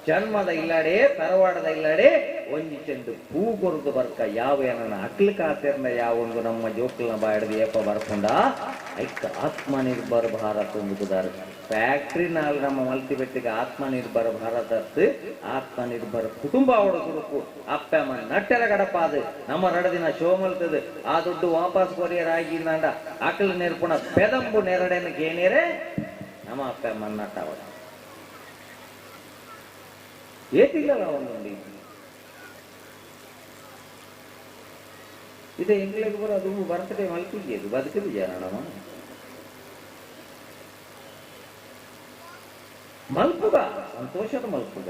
ಜನ್ಮದ ಇಲ್ಲಡೆ ಪರವಾಡದ ಇಲ್ಲಡೆ ಒಂಜಿ ಚೆಂಡು ಪೂ ಕೊರದು ಬರ್ಕ ಯಾವ ಏನನ್ನ ಅಕ್ಲು ಕಾತಿರ್ನ ಯಾವೊಂದು ನಮ್ಮ ಜೋಕ್ಲನ ಬಾಯಡದ ಏಪ ಬರ್ಕೊಂಡ ಐಕ್ಕ ಆತ್ಮನಿರ್ಭರ ಭಾರತ ಒಂದುದಾರ ಫ್ಯಾಕ್ಟ್ರಿ ನಾಲ್ ನಮ್ಮ ಮಲ್ತಿ ಬೆಟ್ಟಿಗೆ ಆತ್ಮನಿರ್ಭರ ಭಾರತ ಆತ್ಮನಿರ್ಭರ ಕುಟುಂಬ ಅವಡು ಕುಡುಕು ಅಪ್ಪಮ್ಮ ನಟ್ಟೆರ ಗಡಪಾದು ನಮ್ಮ ರಡದಿನ ಶೋ ಮಲ್ತದು ಆ ದುಡ್ಡು ವಾಪಸ್ ಕೊರಿಯರ್ ಆಗಿ ನಂಡ ಅಕ್ಲು ನೆರ್ಪುಣ ಪೆದಂಬು ನೆರಡೆನ ಕೇನೇರೆ ನಮ್ಮ ಅಪ್ಪಮ್ಮ ನಟ್ಟವ ಏತಿಲ್ಲಲ್ಲ ಒಂದೊಂದು ಇದೆ ಎಂಗ್ಲೆಗೆ ಬರೋ ಅದು ಬರ್ತಡೇ ಮಲ್ಪಿಗೆ ಬದುಕಿದು ಜನ ನಮ್ಮ ಮಲ್ಪುಗ ಸಂತೋಷದ ಮಲ್ಪುಗ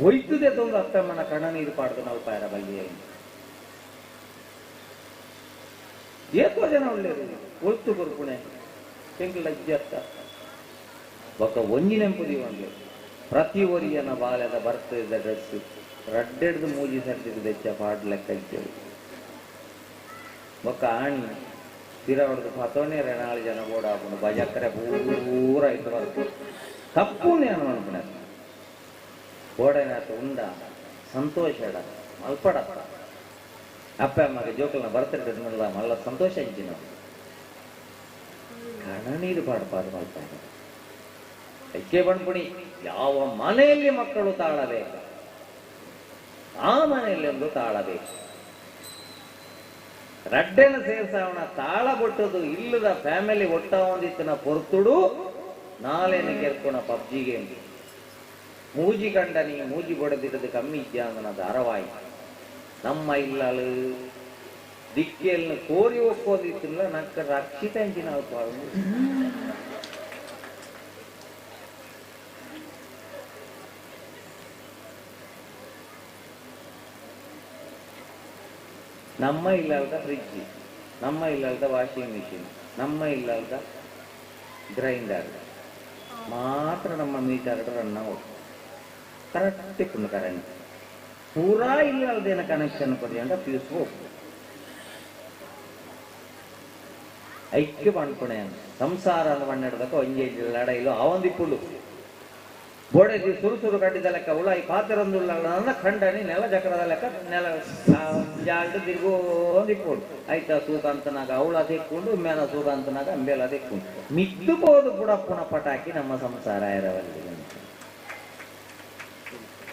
ಒಯ್ತದೆ ತೊಂದು ಅಪ್ಪಮ್ಮನ ಕಣ ನೀರು ಪಾಡ್ದು ಮಲ್ಪಾಯರ ಬಗ್ಗೆ ಏಕೋ ಜನ ಒಳ್ಳೆಯದು ಒಳ್ತು ಕೊರ್ಪುಣೆ ಎಂಗ್ಲ ಅಜ್ಜತ್ತ ಒಕ್ಕ ಒಂಜಿ ನೆಂಪುದಿ ಒಂದು ಪ್ರತಿ ಒರಿಯನ ಬಾಲ್ಯದ ಬರ್ತದ ಡ್ರೆಸ್ ರಡ್ಡೆಡ್ದು ಮೂಜಿ ಸರ್ತಿದ್ದು ಬೆಚ್ಚ ಪಾಡ್ ಲೆಕ್ಕ ಇದ್ದೇವೆ ಒಕ್ಕ ಆಣಿ ಸ್ಥಿರ ಹೊಡೆದು ಪತೋನೆ 4 ಜನ ಓಡಾಕೊಂಡು ಬಜಾಕರೆ ಪೂರ ಇಟ್ಟು ಬರ್ತದೆ ತಪ್ಪು ನಾನು ಅನ್ಕೊಂಡ ಓಡೇನಾತ ಉಂಡ ಸಂತೋಷ ಮಲ್ಪಡತ್ತ ಅಪ್ಪ ಅಮ್ಮಗೆ ಜೋಕಲ್ನ ಬರ್ತಡೆ ಮಲ್ಲ ಸಂತೋಷ ಇಜ್ಜಿ ನಾವು ಕಣ ನೀರು ಪಾಡ್ಪಾಡು ಮಲ್ಪಾಡ ಐಕೆ ಬಣ್ಪುಣಿ ಯಾವ ಮನೆಯಲ್ಲಿ ಮಕ್ಕಳು ತಾಳಬೇಕು ಆ ಮನೆಯಲ್ಲಿ ಒಂದು ತಾಳಬೇಕು ರಡ್ಡೆನ ಸೇರ್ಸವಣ ತಾಳ ಬಿಟ್ಟದು ಇಲ್ಲದ ಫ್ಯಾಮಿಲಿ ಒಟ್ಟ ಒಂದಿತ್ತಿನ ಪೊರ್ತುಡು ನಾಳೆನ ಕೆರ್ಕೋಣ ಪಬ್ಜಿ ಗೇಮ್ ಮೂಜಿ ಕಂಡನಿ ಮೂಜಿ ಬಡದಿಡದು ಕಮ್ಮಿ ಇದ್ದ ಧಾರವಾಯಿ ನಮ್ಮ ಇಲ್ಲಲು ದಿಕ್ಕಿಯಲ್ಲಿ ಕೋರಿ ಒಕ್ಕೋದಿತ್ತಿಲ್ಲ ನಕ್ಕ ರಕ್ಷಿತ ಎಂಜಿನ ನಮ್ಮ ಇಲ್ಲದ ಫ್ರಿಡ್ಜ್ ನಮ್ಮ ಇಲ್ಲದ ವಾಷಿಂಗ್ ಮಿಷಿನ್ ನಮ್ಮ ಇಲ್ಲದ ಗ್ರೈಂಡರ್ ಮಾತ್ರ ನಮ್ಮ ಮೀಟರ್ ರನ್ ಕರೆಕ್ಟ್ ಇತ್ತು ಕರೆಂಟ್ ಪೂರಾ ಇಲ್ಲದೇನ ಕನೆಕ್ಷನ್ ಕೊಡಿ ಅಂತ ಫ್ಯೂಸ್ ಹೋಗು ಐಕ್ಯ ಮಾಡ್ಕೊಣೆ ಸಂಸಾರ ಅಂತ ಬಣ್ಣಿಡದಕ್ಕ ಒಂಜಿ ಲಡೈಲು ಅವಂದಿಪ್ಪುಳು ಬೋಡೆದಿ ಸುರು ಕಟ್ಟಿದ ಲೆಕ್ಕ ಉಳಾಯಿ ಪಾತ್ರೊಂದುಳ್ಳ ಖಂಡನಿ ನೆಲ ಜಕರದ ಲೆಕ್ಕ ನೆಲ ಜಾಲ್ಡು ತಿರ್ಗೋಂದಿಪ್ಪುಡು ಆಯ್ತಾ ಸೂಕಾಂತನಾಗ ಅವಳ ತೆಕ್ಕೊಂಡು ಮೇಲ ಸೂಕಾಂತನಾಗ ಅಂಬೇಲ ತೆಕ್ಕೊಂಡು ಮಿದ್ದುಬೋದು ಬುಡಪ್ಪುಣ ಪಟಾಕಿ ನಮ್ಮ ಸಂಸಾರ ಇರವಲ್ಲಿ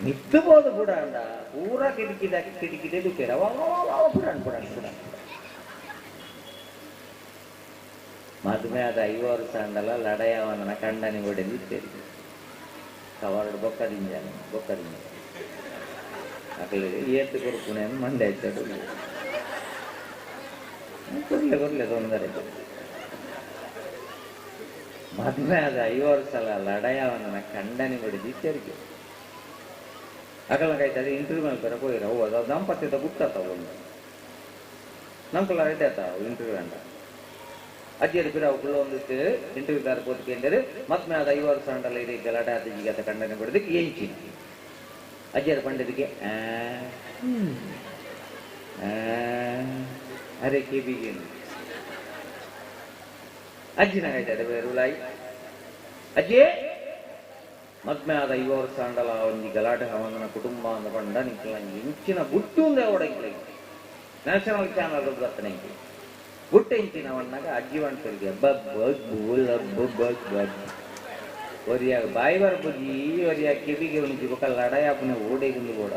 ಮಿದ್ದುಬೋದು ಬುಡ ಅಂದ ಪೂರ ಕಿಟಕಿದೆ ದುಃಖೇರ ಬುಡಾನ್ ಬುಡಾನ್ ಬುಡ ಮದುವೆ ಆದ 5 ವರ್ಷ ಅಂದಲ್ಲ ಲಡಯವನ ಕಂಡನಿ ಹೊಡೆದಿದ್ದೇವೆ ಕವರ್ಡ್ ಬೊಕ್ಕದಿಂಜ ಅಕಲಿಗೆ ಏತು ಕೊರ್ಪುಣೆ ಮಂಡೆ ಆಯ್ತಾడు ಕೊರ್ಲೆ ತೊಂದರೆ ಮದುವೆ ಆದ 5 ವರ್ಷ ಲಡಯವನ ಕಂಡನಿ ಹೊಡೆದಿದ್ದೇರಿಗೆ ಅಕಲಂಗಾಯ್ತದೆ ಇಂಟರ್ವ್ಯೂ ಮೇಲೆ ಹೋಗಿರ ಹೋದ ದಾಂಪತ್ಯದ ಗುಟ್ಟತಾವ ಒಂದು ನಮ್ಕಲ್ಲ ರೆಡಿ ಆತಾವ ಇಂಟರ್ವ್ಯೂ ಅಂಡ ಅಜ್ಜಿಯರು ಬಿರ ಅವಳು ಒಂದಿತ್ತು ಇಂಟರ್ವ್ಯೂ ದಾರ ಕೂತ್ಕೊಂಡರು ಮತ್ತೆ ಅದು 5 ವರ್ಷ ಅಂಡಲ್ಲ ಇದೆ ಗಲಾಟೆ ಆತ ಈಗ ಕಂಡನೆ ಬಿಡೋದಕ್ಕೆ ಎಂಚಿನ ಅಜ್ಜಿಯರ ಪಂಡಿತಿಗೆ ಅರೆ ಕಿವಿಗೆ ಅಜ್ಜಿನ ಹೇಳ್ತಾರೆ ಬೇರುಲಾಯಿ ಅಜ್ಜಿ ಮದ್ಮೆ ಆದ 5 ವರ್ಷ ಅಂಡಲ ಒಂಜಿ ಗಲಾಟೆ ಹವಂದನ ಕುಟುಂಬ ಅಂದ ಪಂಡ ನಿಂಕಲ ಇಂಚಿನ ಬುಟ್ಟು ಉಂದೆ ಓಡಂಕಿಲ್ಲ ನ್ಯಾಷನಲ್ ಚಾನಲ್ ಬರ್ತನೆಂಕಿ ಬುಟ್ಟೆ ಇಂಚಿನ ಅವಣ್ಣಾಗ ಅಜ್ಜಿ ಬಂಟರಿಗೆ ಒರಿಯಾಗ ಬಾಯಿ ಬರ್ಬುಜಿ ಒರಿಯಾಗ ಕಿವಿಗೆ ಉಣಿಜಿ ಬೊಕ್ಕ ಲಡಾಯಪ್ಪನೆ ಓಡೆಗುಂದು ಕೂಡ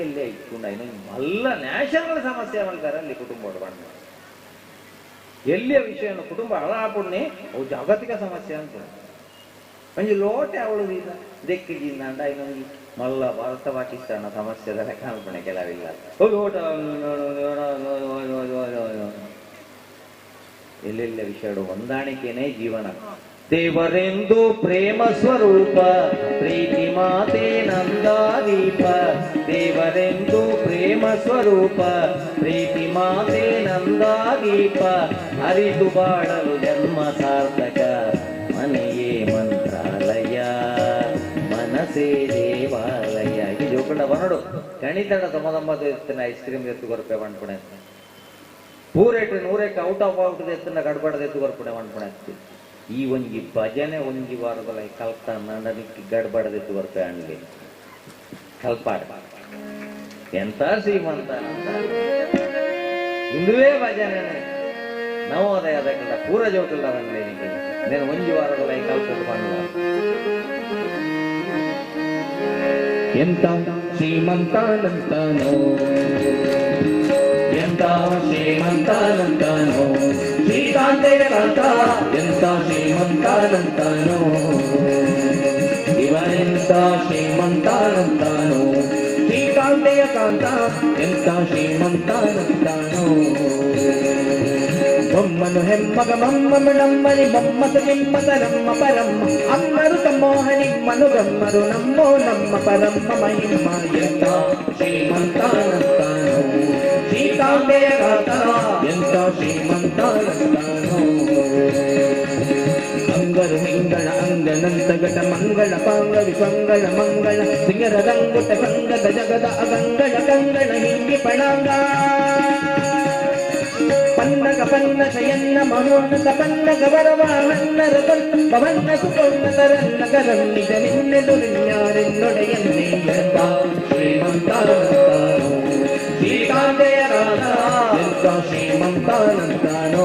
ಎಲ್ಲಿ ಇಟ್ಕೊಂಡ ಮಲ್ಲ ನ್ಯಾಷನಲ್ ಸಮಸ್ಯೆ ಮಾಡ್ತಾರೆ ಅಲ್ಲಿ ಕುಟುಂಬ ಬಣ್ಣ ಎಲ್ಲಿಯ ವಿಷಯವನ್ನು ಕುಟುಂಬ ಹಳಾಪುಣ್ಣೆ ಅವು ಜಾಗತಿಕ ಸಮಸ್ಯೆ ಅಂತ ಒಂಜಿ ಲೋಟೆ ಅವಳು ದೆಕ್ಕಿಜಿಂದ ಅಂಡ ಇನ್ನೊಂದು ಮಲ್ಲ ಭಾರತ ಪಾಕಿಸ್ತಾನ ಸಮಸ್ಯೆದ ಕಾಲ್ಪನೆ ಕೆಲವಿಲ್ಲ ಎಲ್ಲೆಲ್ಲ ವಿಷಯಗಳು ಹೊಂದಾಣಿಕೆನೇ ಜೀವನ ದೇವರೆಂದು ಪ್ರೇಮ ಸ್ವರೂಪ ಪ್ರೀತಿ ಮಾತೆ ನಂದಾದೀಪ ದೇವರೆಂದು ಪ್ರೇಮ ಸ್ವರೂಪ ಪ್ರೀತಿ ಮಾತೆ ನಂದಾದೀಪ ಅರಿತು ಬಾಳಲು ಜನ್ಮ ಸಾರ್ಥಕ ಮನೆಯೇ ಮಂತ್ರಾಲಯ ಮನಸೇ ದೇವಾಲಯ ಇದು ಜೋಕೊಂಡ ಬನಡು ಕಣಿತಡ 99 ಎತ್ತಿನ ಐಸ್ ಕ್ರೀಮ್ ಎತ್ತು ಕೊರಪೆ ಮಣ್ಪುಣೆ ಪೂರೇಟ್ 100ಕ್ಕೆ ಔಟ್ ಆಫ್ ಎತ್ತಿನ ಗಡ್ಬಡದ ಎತ್ತು ಕೊರಪುಣೆ ಮಣ್ಪುಣೆ ಈ ಒಂಜಿ ಭಜನೆ ಒಂಜಿ ವಾರದಲ್ಲಿ ಕಲ್ತ ನನಕ್ಕೆ ಗಡ್ಬಡದೆತ್ತು ಬರ್ಪೆ ಅಣ್ಣಿಗೆ ಕಲ್ಪಾಡ ಎಂತ ಶ್ರೀಮಂತ ಇಂದುವೇ ಭಜನೆ ನವೋದಯ ಅದಕ್ಕೆಲ್ಲ ಪೂರ ಜೋಟಿಲ್ಲ ನನಗೆ నేను ಒಂಜಿ ವಾರದಲ್ಲಿ ಕಲ್ಪಟ್ಟು ಮಾಡುವ ಎಂತ ಶ್ರೀಮಂತಾನಂತನೋ ಎಂತ ಶ್ರೀಮಂತಾನಂತನೋ ಶ್ರೀಕಾಂತೆಯ ಕಾಂತ ಎಂತ ಶ್ರೀಮಂತಾನಂತನೋ ಇವನೆಂತ ಶ್ರೀಮಂತಾನಂತನೋ ಶ್ರೀಕಾಂತೆಯ ಕಾಂತ ಎಂತ ಶ್ರೀಮಂತಾನಂತನೋ బొమ్మను హెమ్మగ మమ్మము నమ్మని బొమ్మత నిమ్మత నమ్మ పరమ్మ అమ్మరు తమ్మోహనిమ్మను గమ్మరు నమ్మో నమ్మ పరమ్మ మహిమ ఎంత శ్రీమంతానంతాను శ్రీకాంతేయ గాత ఎంత శ్రీమంతానంతాను ಅಂಗರು ಹಿಂಗಳ ಅಂಗನಂತ ಘಟ ಮಂಗಳ ಪಾಂಗ ವಿಪಂಗಳ ಮಂಗಳ ಸಿಂಗರ ರಂಗುಟ ಸಂಗದ ಜಗದ ಅಗಂಗಳ ಕಂಗಳ ಹಿಂಗಿ ಪಣಾಂಗ ಪನ್ನಗ ಪನ್ನ ಶಯನ್ನ ಮನೋನ್ನತ ಪನ್ನಗ ವರವಾಹನ್ನರ ಪವನ್ನ ಸುಪನ್ನತರನ್ನ ಗರನ್ನಿಗ ನಿನ್ನೆದು ನಿನ್ಯಾರೆನ್ನೊಡೆಯನ್ನೇ ಎಂತ ಶ್ರೀಮಂತಾನಂತಾನೋ ಶ್ರೀಕಾಂತೆಯ ರಾಧ ಎಂತ ಶ್ರೀಮಂತಾನಂತಾನೋ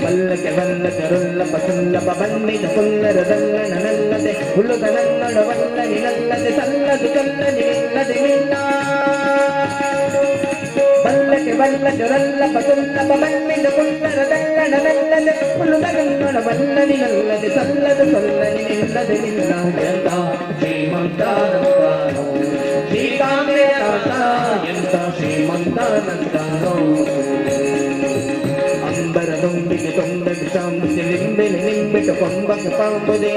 ಬಲ್ಲಕ್ಕೆ ಬಲ್ಲ ಕರುಲ್ಲ ಪಸುಲ್ಲಪ ಬನ್ನಿದ ಪುಲ್ಲರ ದಲ್ಲನ ನಲ್ಲದೆ ಹುಳುಗ ನನ್ನೊಡವಲ್ಲ ನಿನಲ್ಲದೆ ಸಲ್ಲದು ಕಲ್ಲ ನಿಲ್ಲದೆ ನಿನ್ನ ಬಲ್ಲಕ್ಕೆ ಬಲ್ಲ ಜೊರಲ್ಲ ಪಸುಲ್ಲಪ ಬನ್ನಿದ ಪುಲ್ಲರ ದಲ್ಲನ ನಲ್ಲದೆ ಹುಳುಗ ನನ್ನೊಡವಲ್ಲ ನಿನಲ್ಲದೆ ಸಲ್ಲದು ಸಲ್ಲ ನಿಲ್ಲದೆ ನಿನ್ನ ಎಂತ ಶ್ರೀಮಂತಾನಂತಾನೋ ಶ್ರೀಕಾಂತೆಯ ರಾಧ ಎಂತ ಶ್ರೀಮಂತಾನಂತಾನೋ ಅಂಬರ ದುಂಬಿಗೆ ತೊಂದ ವಿಷಾಂಬುಸಿ ನಿಂಬೆನೆ ನಿಂಬಿಟ್ಟು ಕೊಂಬಕ್ಕೆ ಪಾಂಬುದೇ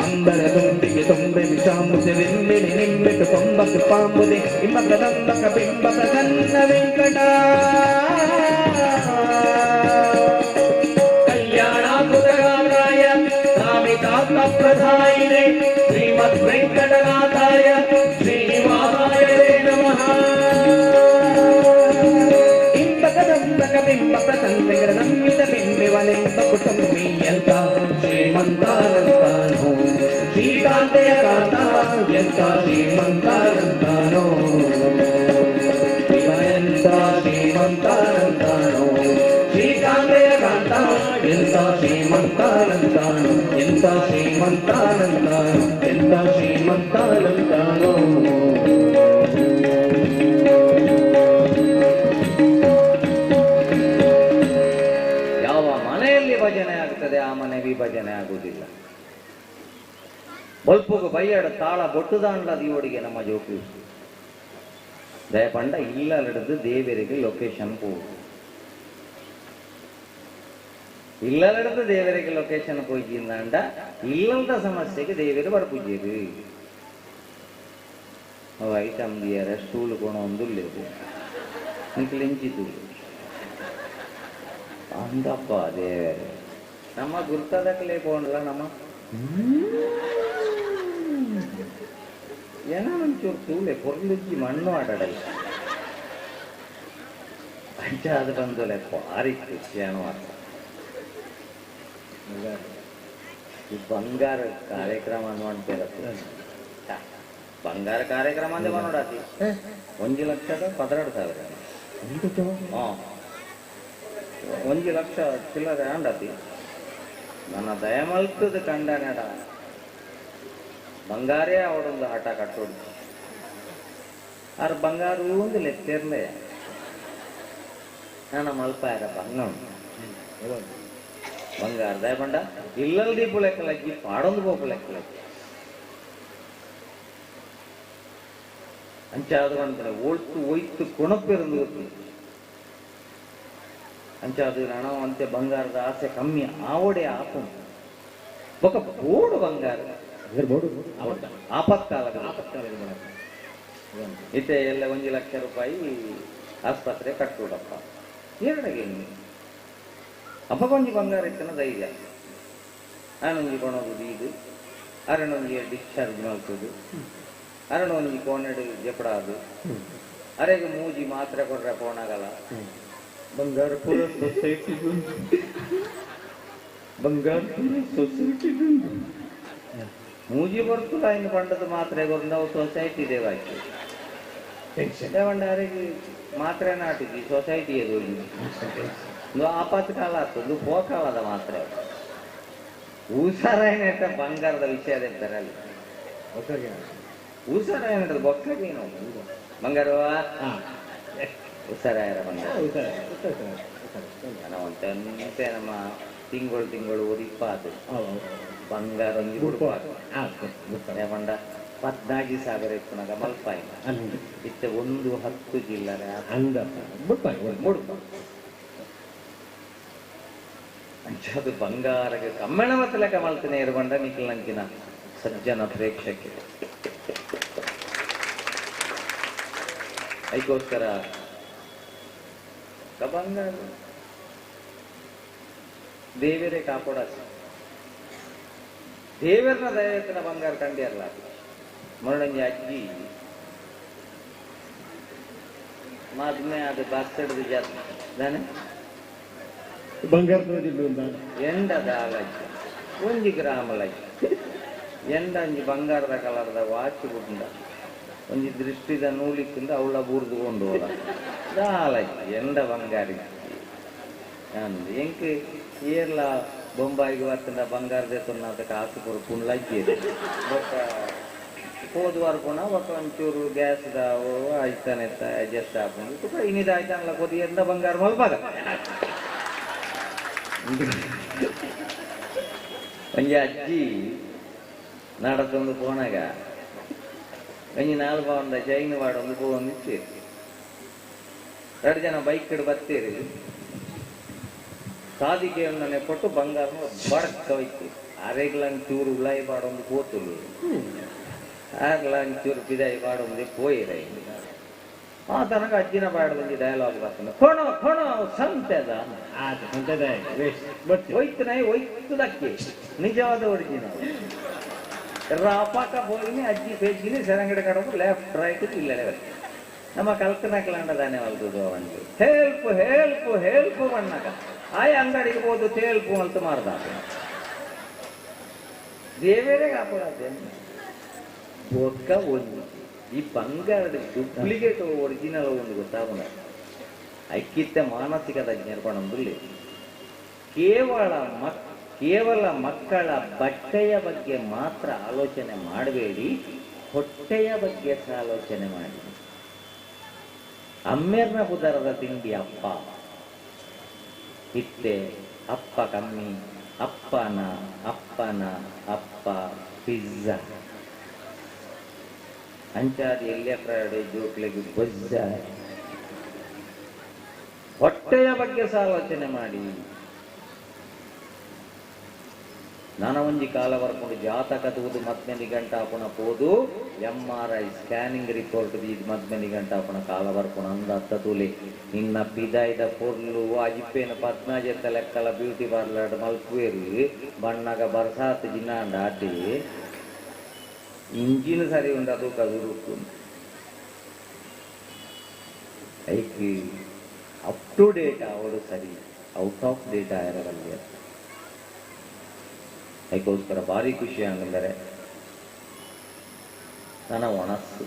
ಅಂಬರ ದುಂಬಿಗೆ ತೊಂಬೆ ವಿಷಾಂಬುಸಿ ನಿಂಬೆನೆ ನಿಂಬಿಟ್ಟು ಕೊಂಬಕ್ಕೆ ಪಾಂಬುದೇ ಇಮ್ಮಕ ದಂಬಕ ಬಿಂಬಕ ಸಣ್ಣ ವೆಂಕಟ ಕಲ್ಯಾಣಾಕೃತಗಾತ್ರಾಯ ಕಾಮಿತಾತ್ಮ ಪ್ರಧಾಯಿನೇ ಶ್ರೀಮದ್ ವೆಂಕಟನಾಥಾಯ ಶ್ರೀನಿವಾಸಾಯ ನಮಃ ಬಿಂಬ ಪ್ರಸಂಗರ ನಮ್ಮಿದ ಬಿಂಬೆವನೆಂಬ ಕುಟುಂಬಿ ಎಂತ ಶ್ರೀಮಂತಾನಂತಾನೋ ಶ್ರೀಕಾಂತೆಯ ಕಾಂತ ಎಂತ ಶ್ರೀಮಂತಾನಂತಾನೋ ಎಂತ ಶ್ರೀಮಂತಾನಂತಾನೋ ಶ್ರೀಕಾಂತೆಯ ಕಾಂತ ಎಂತ ಶ್ರೀಮಂತಾನಂತಾನೋ ಎಂತ ಶ್ರೀಮಂತಾನಂತಾನೋ ಎಂತ ಶ್ರೀಮಂತಾನಂತಾನೋ ಭಜನೆ ಆಗ್ತದೆ ಆ ಮನೆ ವಿಭಜನೆ ಆಗುವುದಿಲ್ಲ ಬಲ್ಪುಗು ಬೈಯಡ ತಾಳ ಬೊಟ್ಟುದಾಂಡ್ಲದ ಇವಡಿಗೆ ನಮ್ಮ ಜೋಕು ದಯಪಂಡ ಇಲ್ಲಡಿದು ದೇವರಿಗೆ ಲೊಕೇಶನ್ போகும் ಇಲ್ಲಡಿದು ದೇವರಿಗೆ ಲೊಕೇಶನ್ போய்க்கிந்தாண்ட ಇಲ್ಲಂತ ಸಮಸ್ಯೆಗೆ ದೇವರು ಬರ್ಪುಜೇರು ಅವ ಐಟಮ್ ದಿಯರ ಸ್ಟೂಲ್ ಕೋಣ ಒಂದುಲ್ಲೇದು ನಿಕ್ಲೆಂಚಿತು ಅಂದಪ್ಪ ದೇವರೇ ನಮ್ಮ ಗುರ್ತದಕ್ಕಲೇ ಪೋಂಡ್ಲ ನಮ್ಮ ಏನೋ ಒಂಚೂರು ತೂಲೆ ಪೊರ್ಲುಜ್ಜಿ ಮಣ್ಣು ಆಡಲ್ಲ ಅಂಚಾದ ಬಂದಲೆ ಭಾರಿ ಖುಷಿಯಾನು ಆಟ ಈ ಬಂಗಾರ ಕಾರ್ಯಕ್ರಮ ಮಾಡ್ತೀರ ಬಂಗಾರ ಕಾರ್ಯಕ್ರಮ ಅಂದ್ರೆ ಮಾಡೋಡಾತಿ 1,12,000 ಹಾ 1 ಲಕ್ಷ ಚಿಲ್ಲರೆ ಆಂಡಾತಿ ನನ್ನ ದಯಮಲ್ತದ ಕಂಡನೆಡ ಬಂಗಾರೇ ಅವಡೊಂದು ಆಟ ಕಟ್ಟೋಡು ಆರು ಬಂಗಾರು ಒಂದು ಲೆಕ್ತಿರ್ಲೆ ನಾನು ಮಲ್ಪಾಯರ ಬಂಗಾರ ದಯ ಬಂಡ ಇಲ್ಲಲ್ ದೀಪು ಲೆಕ್ಕಲಕ್ಕಿ ಪಾಡೊಂದು ಬೋಪು ಲೆಕ್ಕಲಕ್ಕಿ ಅಂಚಾದು ಅಂತಾರೆ ಒಳ್ತು ಒಯ್ತು ಕೊಣಪ್ಪಿರಂದು ಗೊತ್ತು ಅಂಚಾದು ಹಣ ಅಂತೆ ಬಂಗಾರದ ಆಸೆ ಕಮ್ಮಿ ಆವಡೆ ಆಪು ಬೊಕ್ಕ ಬೋಡು ಬಂಗಾರ ಆಪತ್ಕಾಲ ಇತ್ತೆ ಎಲ್ಲ 1 ಲಕ್ಷ ರೂಪಾಯಿ ಆಸ್ಪತ್ರೆ ಕಟ್ಟುಡಪ್ಪ ಎರಡಗೇನು ಅಪ್ಪ ಕೊಂಚ ಬಂಗಾರ ಇತ್ತನ ಧೈರ್ಯ ನಾನೊಂಜಿ ಕೊಣೋದು ಇದು ಅರಣೊಂಜಿ ಡಿಸ್ಚಾರ್ಜ್ ಮಾಡ್ತದು ಅರಣೊಂಜಿ ಕೋಣೆಡು ಜಪಡಾದು ಅರೆಗೆ ಮೂಜಿ ಮಾತ್ರೆ ಕೊಡ್ರೆ ಪೋಣಗಲ ಬಂಗಾರ ಪೂರ ಸೊಸೈಟಿ ಬಂಗಾರ ಪೂರ ಸೊಸೈಟಿ ಮೂಜಿ ಬರ್ತಲ್ಲ ಇನ್ನು ಪಂಡದ ಮಾತ್ರೆ ನಾವು ಸೊಸೈಟಿ ದೇವಾಯ್ತು ದೇವಂಡಾರಿಗೆ ಮಾತ್ರೆ ನಾಟಿದ್ವಿ ಸೊಸೈಟಿ ಎದು ಆಪತ್ಕಾಲ ಆಗ್ತದೆ ಪೋಕಾಲದ ಮಾತ್ರೆ ಊಸರಾಯಣ ಬಂಗಾರದ ವಿಷಯ ಇರ್ತಾರೆ ಅಲ್ಲಿ ಊಸರಾಯಣ ಬೊಕ್ಕಗೇನು ಬಂಗಾರ ಉಸರಾಯರ ಬಂಗಾರ ಅಂತೆ ನಮ್ಮ ತಿಂಗಳು ಒದಿಪ್ಪಾದು ಬಂಗಾರ ಬಂಡ 14,000 ಇಪ್ಪನಾಗ ಮಲ್ಪಾಯಿ ಇತ್ತೆ 110 ಜಿಲ್ಲರೆ ಅಂಚದು ಬಂಗಾರಕ್ಕೆ ಕಮ್ಮಣ ಮತ್ತೆ ಲೆಕ್ಕ ಮಲ್ತನೆ ಇರುವಂಡ ನಿಖಿಲಂಕಿನ ಸಜ್ಜನ ಪ್ರೇಕ್ಷಕ್ಕೆ ಅದಕ್ಕೋಸ್ಕರ ಬಂಗಾರ ದೇವರೇ ಕಾಪಾಡ ದೇವರನ ದಯತ್ತಿನ ಬಂಗಾರ ಕಂಡಿಯಲ್ಲ ಮೊನ್ನೆ ಅಜ್ಜಿ ಮೊದಲನೇ ಅದು ಬರ್ತಡದು ಜಾತ್ರೆ ಬಂಗಾರ ಎಂಡದ ಆಲಜ್ಜಿ 1 ಗ್ರಾಮಲಜ್ಜಿ ಎಂಡ ಅಂಜಿ ಬಂಗಾರದ ಕಲರ್ದ ವಾಚ್ ಬಿಟ್ಟ ಒಂಜಿ ದೃಷ್ಟಿದ ನೂಲಿಕ್ಕಿಂದ ಅವಳ ಬೂರ್ದುಕೊಂಡು ಹೋದ ಆಲಜ್ಜಿ ಎಂಡ ಬಂಗಾರಿ ಅಂದು ಎಂಕ್ ಏರ್ಲ ಬೊಂಬಾಯಿಗೆ ಬರ್ತಂಡ ಬಂಗಾರದ ತೊನ್ನಾತ ಕಾಸು ಕೊರು ಪುಣ್ಲಜ್ಜಿ ಹೋದ್ವಾರ ಪುಣ ಒಕ್ಕ ಒಂಚೂರು ಗ್ಯಾಸ್ದ ಆಯ್ತಾನೆ ಅಡ್ಜಸ್ಟ್ ಹಾಕೊಂಡು ಇನ್ನಿದ ಆಯ್ತಾನಲ್ಲ ಕೊದಿ ಎಂದ ಬಂಗಾರ ಮಲ್ಪಾಗ ಒಂಜಿ ಅಜ್ಜಿ ನಡತೊಂದು ಪೋನಾಗ ಒಂಜಿ 4 ಪೌಂಡ ಚೈನ್ ವಾಡೊಂದು ಪೋವೊಂದು ಇಚ್ಚೇರಿ 2 ಜನ ಬೈಕ್ ಹಿಡ್ ಬರ್ತೀರಿ ಸಾದಿಗೆ ಕೊಟ್ಟು ಬಂಗಾರ ಬಡಕ್ಕ ಹೋಯ್ತು ಅರೆಗ್ಲಂಗ್ ಚೂರು ಉಳಾಯಿ ಪಾಡೊಂದು ಪೋತುಲು ಆರ್ಲಂಗ್ ಚೂರು ಪಿದಾಯಿ ಪಾಡೊಂದು ಪೋಯಿರ ಆ ತನಕ ಅಜ್ಜಿನ ಪಾಡೊಂದು ಡಯಲಾಗ್ ಬರ್ತದೆ ಕೊಣೋ ಕೊಣೋ ಸಂತೆದ ಹೋಯ್ತು ನೈ ಹೋಯ್ತುದಕ್ಕೆ ನಿಜವಾದ ಒರಿಜಿನಲ್ ರಾಪಾಕ ಹೋಗಿನಿ ಅಜ್ಜಿ ಪೇಜ್ಗಿನಿ ಸೆರಂಗಡೆ ಕಡೋದು ಲೆಫ್ಟ್ ರೈಟ್ ಇಲ್ಲೇ ನಮ್ಮ ಕಲ್ಕನಕ್ಲಾಂಡದಾನೆ ಹೊಲ್ದು ಒಂದು ಹೆಲ್ಪ್ ಹೆಲ್ಪ್ ಹೆಲ್ಪ್ ಬಣ್ಣಕ ಆಯ್ ಅಂಗಡಿಗೆ ಹೋದು ತೇಲ್ಪು ಅಂತ ಮಾರ್ದ ದೇವರೇ ಕಾಪಾಡತ್ತೆ ಬೊಕ್ಕ ಒಂದು ಈ ಬಂಗಾರದ ಡೂಪ್ಲಿಕೇಟ್ ಒರಿಜಿನಲ್ ಒಂದು ಗೊತ್ತಾಗೋಣ ಐಕ್ಯತೆ ಮಾನಸಿಕದ ಜ್ಞಾಪನದಲ್ಲಿ ಕೇವಲ ಮಕ್ಕಳ ಬಟ್ಟೆಯ ಬಗ್ಗೆ ಮಾತ್ರ ಆಲೋಚನೆ ಮಾಡಬೇಡಿ, ಹೊಟ್ಟೆಯ ಬಗ್ಗೆ ಸಹ ಆಲೋಚನೆ ಮಾಡಿ. ಅಮ್ಮೆರ್ನ ಉದರದ ತಿಂಡಿ ಅಪ್ಪ ಇತ್ತೆ, ಅಪ್ಪ ಕಮ್ಮಿ, ಅಪ್ಪನ ಅಪ್ಪ ಪಿಜ್ಜಾ ಅಂಚಾದ ಎಲ್ಲೇ ಫ್ರೈಡೆ ಜೋಕ್ಲೆಗೆ ಬಜ್ಜ. ಹೊಟ್ಟೆಯ ಬಗ್ಗೆ ಸಹ ಆಲೋಚನೆ ಮಾಡಿ. ನನ್ನ ಒಂಜಿ ಕಾಲ ಬರ್ಕೊಂಡು ಜಾತಕ ತೂದು ಮಧ್ಮೆನಿ ಗಂಟ ಆಪುಣ ಪೋದು MRI ಸ್ಕ್ಯಾನಿಂಗ್ ರಿಪೋರ್ಟ್ ಇದು ಮಧ್ಮೆನಿ ಗಂಟ ಆಪುಣ ಕಾಲ ಬರ್ಕೊಂಡು ಅಂದ ಅತ್ತ ತೂಲಿ ನಿನ್ನ ಪಿದಾಯ್ದ ಪೊರ್ಲು ಅಜಿಪ್ಪೇನ 15 ಲೆಕ್ಕಲ ಬ್ಯೂಟಿ ಪಾರ್ಲರ್ ಮಲ್ಪುವೇರು ಬಣ್ಣಗ ಬರ್ಸಾತ್ ಜಿನ್ನಾಂಡ ಆಟಿ ಇಂಜಿನ್ ಸರಿ ಉಂಡು ಅದು ಕದುರುಕು ಐಕ್ ಅಪ್ ಟು ಡೇಟ್ ಅವರು ಸರಿ ಔಟ್ ಆಫ್ ಡೇಟ್ ಆಗಿರಬಲ್ಲ ಅದಕ್ಕೋಸ್ಕರ ಭಾರಿ ಖುಷಿ ಹಂಗಂದರೆ ನನ್ನ ಮನಸ್ಸು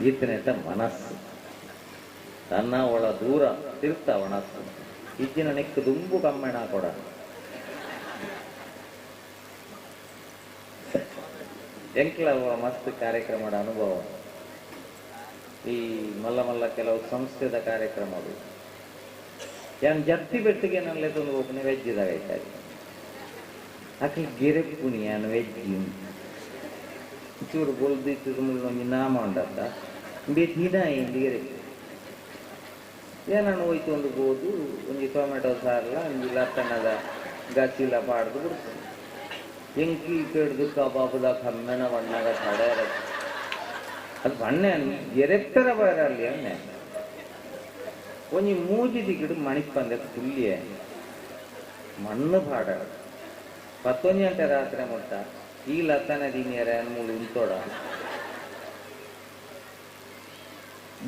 ಈತನೆತ್ತ ಮನಸ್ಸು ತನ್ನ ಒಳ ದೂರ ತಿರುಗ್ತಾ ಮನಸ್ಸು ಇಜ್ಜಿನ ನೆಕ್ಕು ದುಂಬು ಕಮ್ಮೆಣ ಕೊಡ ಎಂಕ್ಲ ಮಸ್ತ್ ಕಾರ್ಯಕ್ರಮದ ಅನುಭವ ಈ ಮಲ್ಲ ಮಲ್ಲ ಕೆಲವು ಸಂಸ್ಥೆದ ಕಾರ್ಯಕ್ರಮಗಳು ಯಾನ್ ಜತ್ತಿ ಬೆಟ್ಟಿಗೆ ನಲ್ಲೇ ತಂದು ಹೋಗ್ನಿ ವೆಜ್ಜಿದಾಗ ಐತಾರೆ ಆಕೆ ಗೆರೆಪ್ಪುನಿ ಯಾನು ವೆಜ್ಜಿ ಚೂರು ಬೊಲ್ದಿತ್ತು ಒಂಜಿ ನಾಮ ಉಂಡತ್ತ ಬೇತಿನ ಎಂದು ಗೆರೆಪ್ಪು ಏನನ್ನು ಹೋಯ್ತು ಒಂದು ಬೋದು ಒಂಜಿ ಟೊಮೆಟೊ ಸಾರಲ ಒಂಜಿ ಲತ್ತಣದ ಗಚ್ಚಿಲ ಪಾಡ್ದು ಬಿಡ್ತೀನಿ ಎಂಕಿ ಕೆಡ್ದು ಕಬಾಬದ ಕಮ್ಮೆನ ಬಣ್ಣಗ ಸಡೇರ ಅದು ಬಣ್ಣೆ ಗೆರೆಪ್ಪರ ಬರಲಿ ಅನ್ನೆ ಒಂಜಿ ಮೂಜಿ ದಿಗಿಡು ಮಣಿಪ್ಪಂದೆ ತುಲ್ಯ ಮಣ್ಣು ಪಾಡ 11 ಗಂಟೆ ರಾತ್ರಿ ಮುಟ್ಟ ಈ ಲತ್ತನ ದಿನಿಯರ ಮೂಳು ಉಂಟೋಡ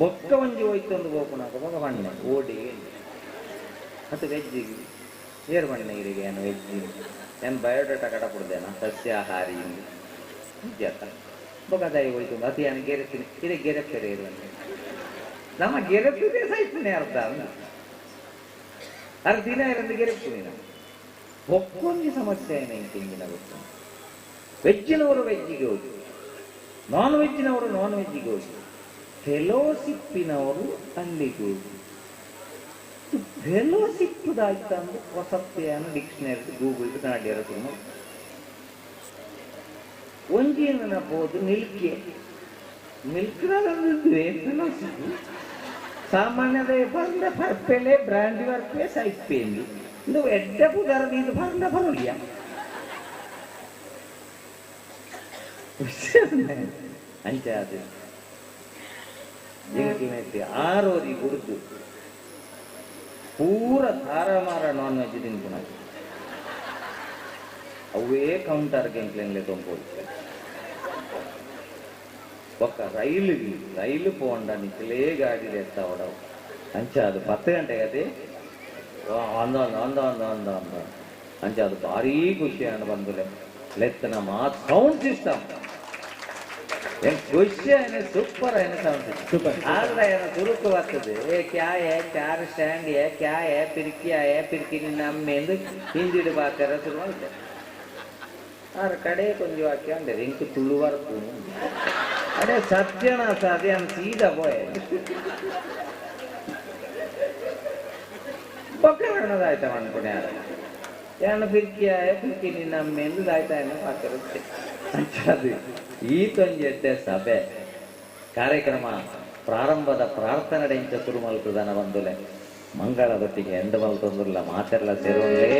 ಬೊಕ್ಕ ಒಂಜಿ ಹೋಯ್ತೊಂದು ಗೋಪುನಾಕ ಬೊಗ ಬಣ್ಣೆ ಓಡಿ ಅದು ವೆಜ್ಜಿಗೆ ಏರ್ ಬಣ್ಣೆ ಇರಿಗೆ ಏನು ವೆಜ್ಜಿ ಏನು ಬಯೋಡಾಟಾ ಕಡ ಕೊಡ್ದೇನ ಸಸ್ಯಾಹಾರಿ ಜತ ಬೊಗ ದಯ ಹೋಯ್ತು ಅದು ಏನು ಗೆರೆತೀನಿ ಇದೇ ಗೆರೆಪ್ಪೆರೆ ಇರುವಂತೆ ನಮ್ಮ ಗೆರೆಪ್ಪಿದೆ ಸಾಯ್ತೀನಿ ಅರ್ಧ ದಿನ ಇರಂದು ಗೆರೆಪ್ಪು ನೀನು ಒಕ್ಕೊಂದು ಸಮಸ್ಯೆ ಏನೈತೆ ಹಿಂಗಿನ ಗೊತ್ತು ವೆಜ್ಜಿನವರು ವೆಜ್ಜಿಗೆ ಹೋಗಿ ನಾನ್ ವೆಜ್ಜಿನವರು ನಾನ್ ವೆಜ್ಜಿಗೆ ಹೋಗಿ ಫೆಲೋಶಿಪ್ಪಿನವರು ಅಲ್ಲಿಗೆ ಹೋಗಿ ಫೆಲೋಶಿಪ್ದಾಯ್ತ ಅಂದ್ರೆ ಹೊಸತ್ತೆಯನ್ನು ಡಿಕ್ಷನರಿ ಗೂಗಲ್ ನಾಡ್ಯರ ತುಂಬ ಒಂಜಿ ನೆನಪೋದು ಮಿಲ್ಕಿ ಮಿಲ್ಕ್ರೇ ಫೆಲೋಶಿಪ್ ಸಾಮಾನ್ಯದ ಬಂದ ಪರ್ಪೆಲೆ ಬ್ರಾಂಡಿ ವರ್ಪೆ ಸೈಪೇಂದಿ ಇದು ಎಡ್ಡ ಪುದರದಿ ಇದು ಬಂದ ಬರಲಿಯ ಅಂಚೆ ಅದು ಎಂಕಿನೈತಿ ಆರೋದಿ ಕುಡಿದು ಪೂರ ತಾರಮಾರ ನಾನ್ ವೆಜ್ ತಿಂತು ನಾವು ಅವೇ ಕೌಂಟರ್ಗೆ ಎಂಕ್ಲೆಂಗ್ಲೆ ತೊಂಬೋದು ಒಕ್ಕ ರೈಲು ಪೋಂಡ ನಿಕ್ಕಲೇ ಗಾಡಿ ಎತ್ತಾವಡವು ಅಂಚ ಅದು 10 ಗಂಟೆಗೆ ಅದೇ ಅಂದ ಅಂಚ ಅದು ಭಾರಿ ಖುಷಿ ಅಣ್ಣ ಬಂದುಲೆ ಲೆತ್ತನ ಮಾತ್ ಸೌಂಡ್ ಸಿಸ್ಟಮ್ ಖುಷಿ ಆಯ್ನೆ ಸೂಪರ್ ಆಯ್ನೆ ಸೌಂಡ್ ಸಿಸ್ಟಮ್ ಆದ್ರೆ ಏನ ತುರುಕು ಬರ್ತದೆ ಕ್ಯಾ ಹೇ ಚಾರ್ ಸ್ಟ್ಯಾಂಡ್ ಹೇ ಕ್ಯಾ ಹೇ ಪಿರ್ಕಿ ನಿನ್ನ ಅಮ್ಮೆ ಎಂದು ಹಿಂದಿಡು ಬಾಕರ ಶುರು ಮಾಡ್ತಾರೆ ಆರ ಕಡೆ ಕೊಂಚ ವಾಕ್ಯ ಅಂದ್ರೆ ಇಂಕು ತುಳುವರ್ಪು ಅದೇ ಸತ್ಯನ ಸಾಧ್ಯ ಸೀದಾ ಪೋಯ ಪಕ್ಕದಾಯ್ತ ಅನ್ಕೊಂಡೆ ಯಾನು ಪಿರ್ಕಿ ನಿನ್ನ ಅಮ್ಮೆ ಎಂದು ದಾಯ್ತಾ ಹಾಕಿರುತ್ತೆ ಅದು ಈ ತೊಂಜೆಡ್ಡೆ ಸಭೆ ಕಾರ್ಯಕ್ರಮ ಪ್ರಾರಂಭದ ಪ್ರಾರ್ಥನೆ ಇಂಚ ಶುರು ಮಲ್ತದನ ಬಂದುಲೆ ಮಂಗಳದೊಟ್ಟಿಗೆ ಎಂಡು ಮಲ್ತಂದ್ರಲ್ಲ ಮಾತೆಲ್ಲ ಸೇರುವಲ್ಲೇ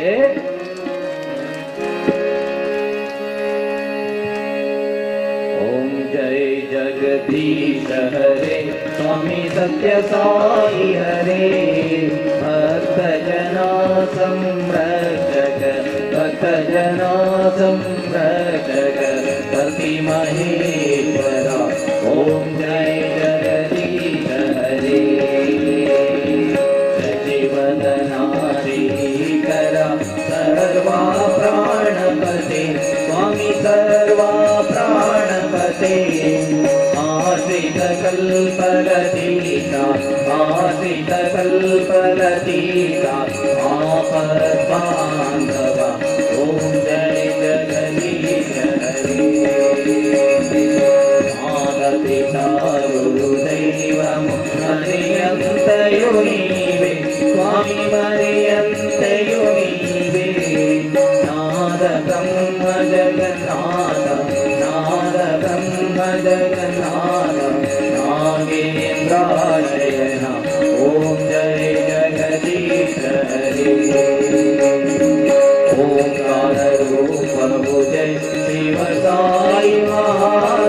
जय जगदीश हरे स्वामी सत्य साई हरे भक्त जना संरक्षक भक्त जना संरक्षक पति महेश्वरा ओम जय जगदीश हरे सचिवदनारी करा सर्वा प्राणपते स्वामी सर्वा प्राणपते आश्रित कल्पलतीता आश्रित कल्पलतीता आपद्बान्धवा ओम जय जगदीश हरे आगतिता गुरुदैवं मरियन्तयो नीवे स्वामी मरियन्तयो नीवे नाद ब्रह्म जगन्नाथ नाद ब्रह्म जगन्नाथ नागेन्द्राशयन ओम जय जगदीश हरे ओंकार रूप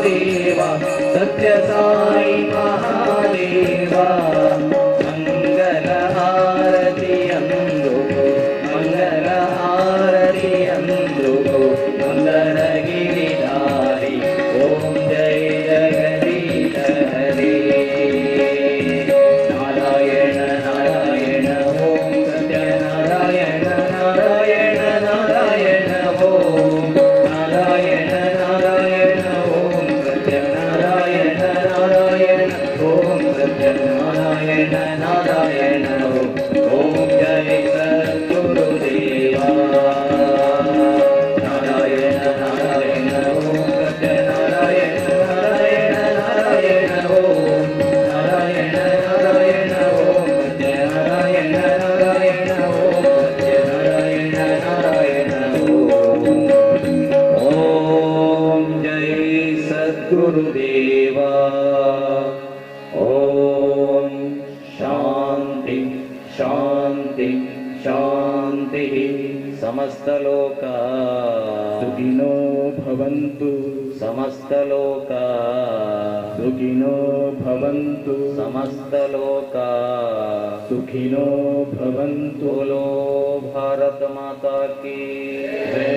ಗುರುದೇವ ಸತ್ಯ ಸಾಯಿ ಮಹಾದೇವ ಮಂಗಲ ಹಾರತಿ ಅಂದು ಮಂಗಲ ಹಾರತಿ ಅಂದು ಮಂಗಲ ಗಿರಿಧಾರಿ ಓಂ ಜಯ ಜಗದೀಶ ಹರಿ ನಾರಾಯಣ ನಾರಾಯಣ ಓಂ ಸತ್ಯನಾರಾಯಣ ನಾರಾಯಣ ನಾರಾಯಣ ಓಂ ನಾರಾಯಣ ನಾರಾಯಣ ಓಂ ಸತ್ಯನಾರಾಯಣ ನಾರಾಯಣ ಓಂ ಸತ್ಯನಾರಾಯಣ ನಾರಾಯಣ ಓಂ ಜಯ ಸದ್ಗುರುದೇವ ನಾರಾಯಣ ನಾರಾಯಣ ಓಂ ಸತ್ಯನಾರಾಯಣ ನಾರಾಯಣ ನಾರಾಯಣ ಓಂ ನಾರಾಯಣ ನಾರಾಯಣ ಓಂ ಸತ್ಯನಾರಾಯಣ ನಾರಾಯಣ ಓಂ ಸತ್ಯನಾರಾಯಣ ನಾರಾಯಣ ಓಂ ಜೈ ಸದ್ಗುರುದೇವ ಓಂ ಶಾಂತಿ ಶಾಂತಿ ಶಾಂತಿ ಸಮಸ್ತಲೋಕ ಸುಖಿನೋ ಭವಂತು ಸಮಸ್ತಲೋಕ ಸುಖಿನೋ ಭವಂತು ಸಮಸ್ತಲೋಕ ಸುಖಿನೋ ಭವಂತು बोलो भारत माता की ಜೈ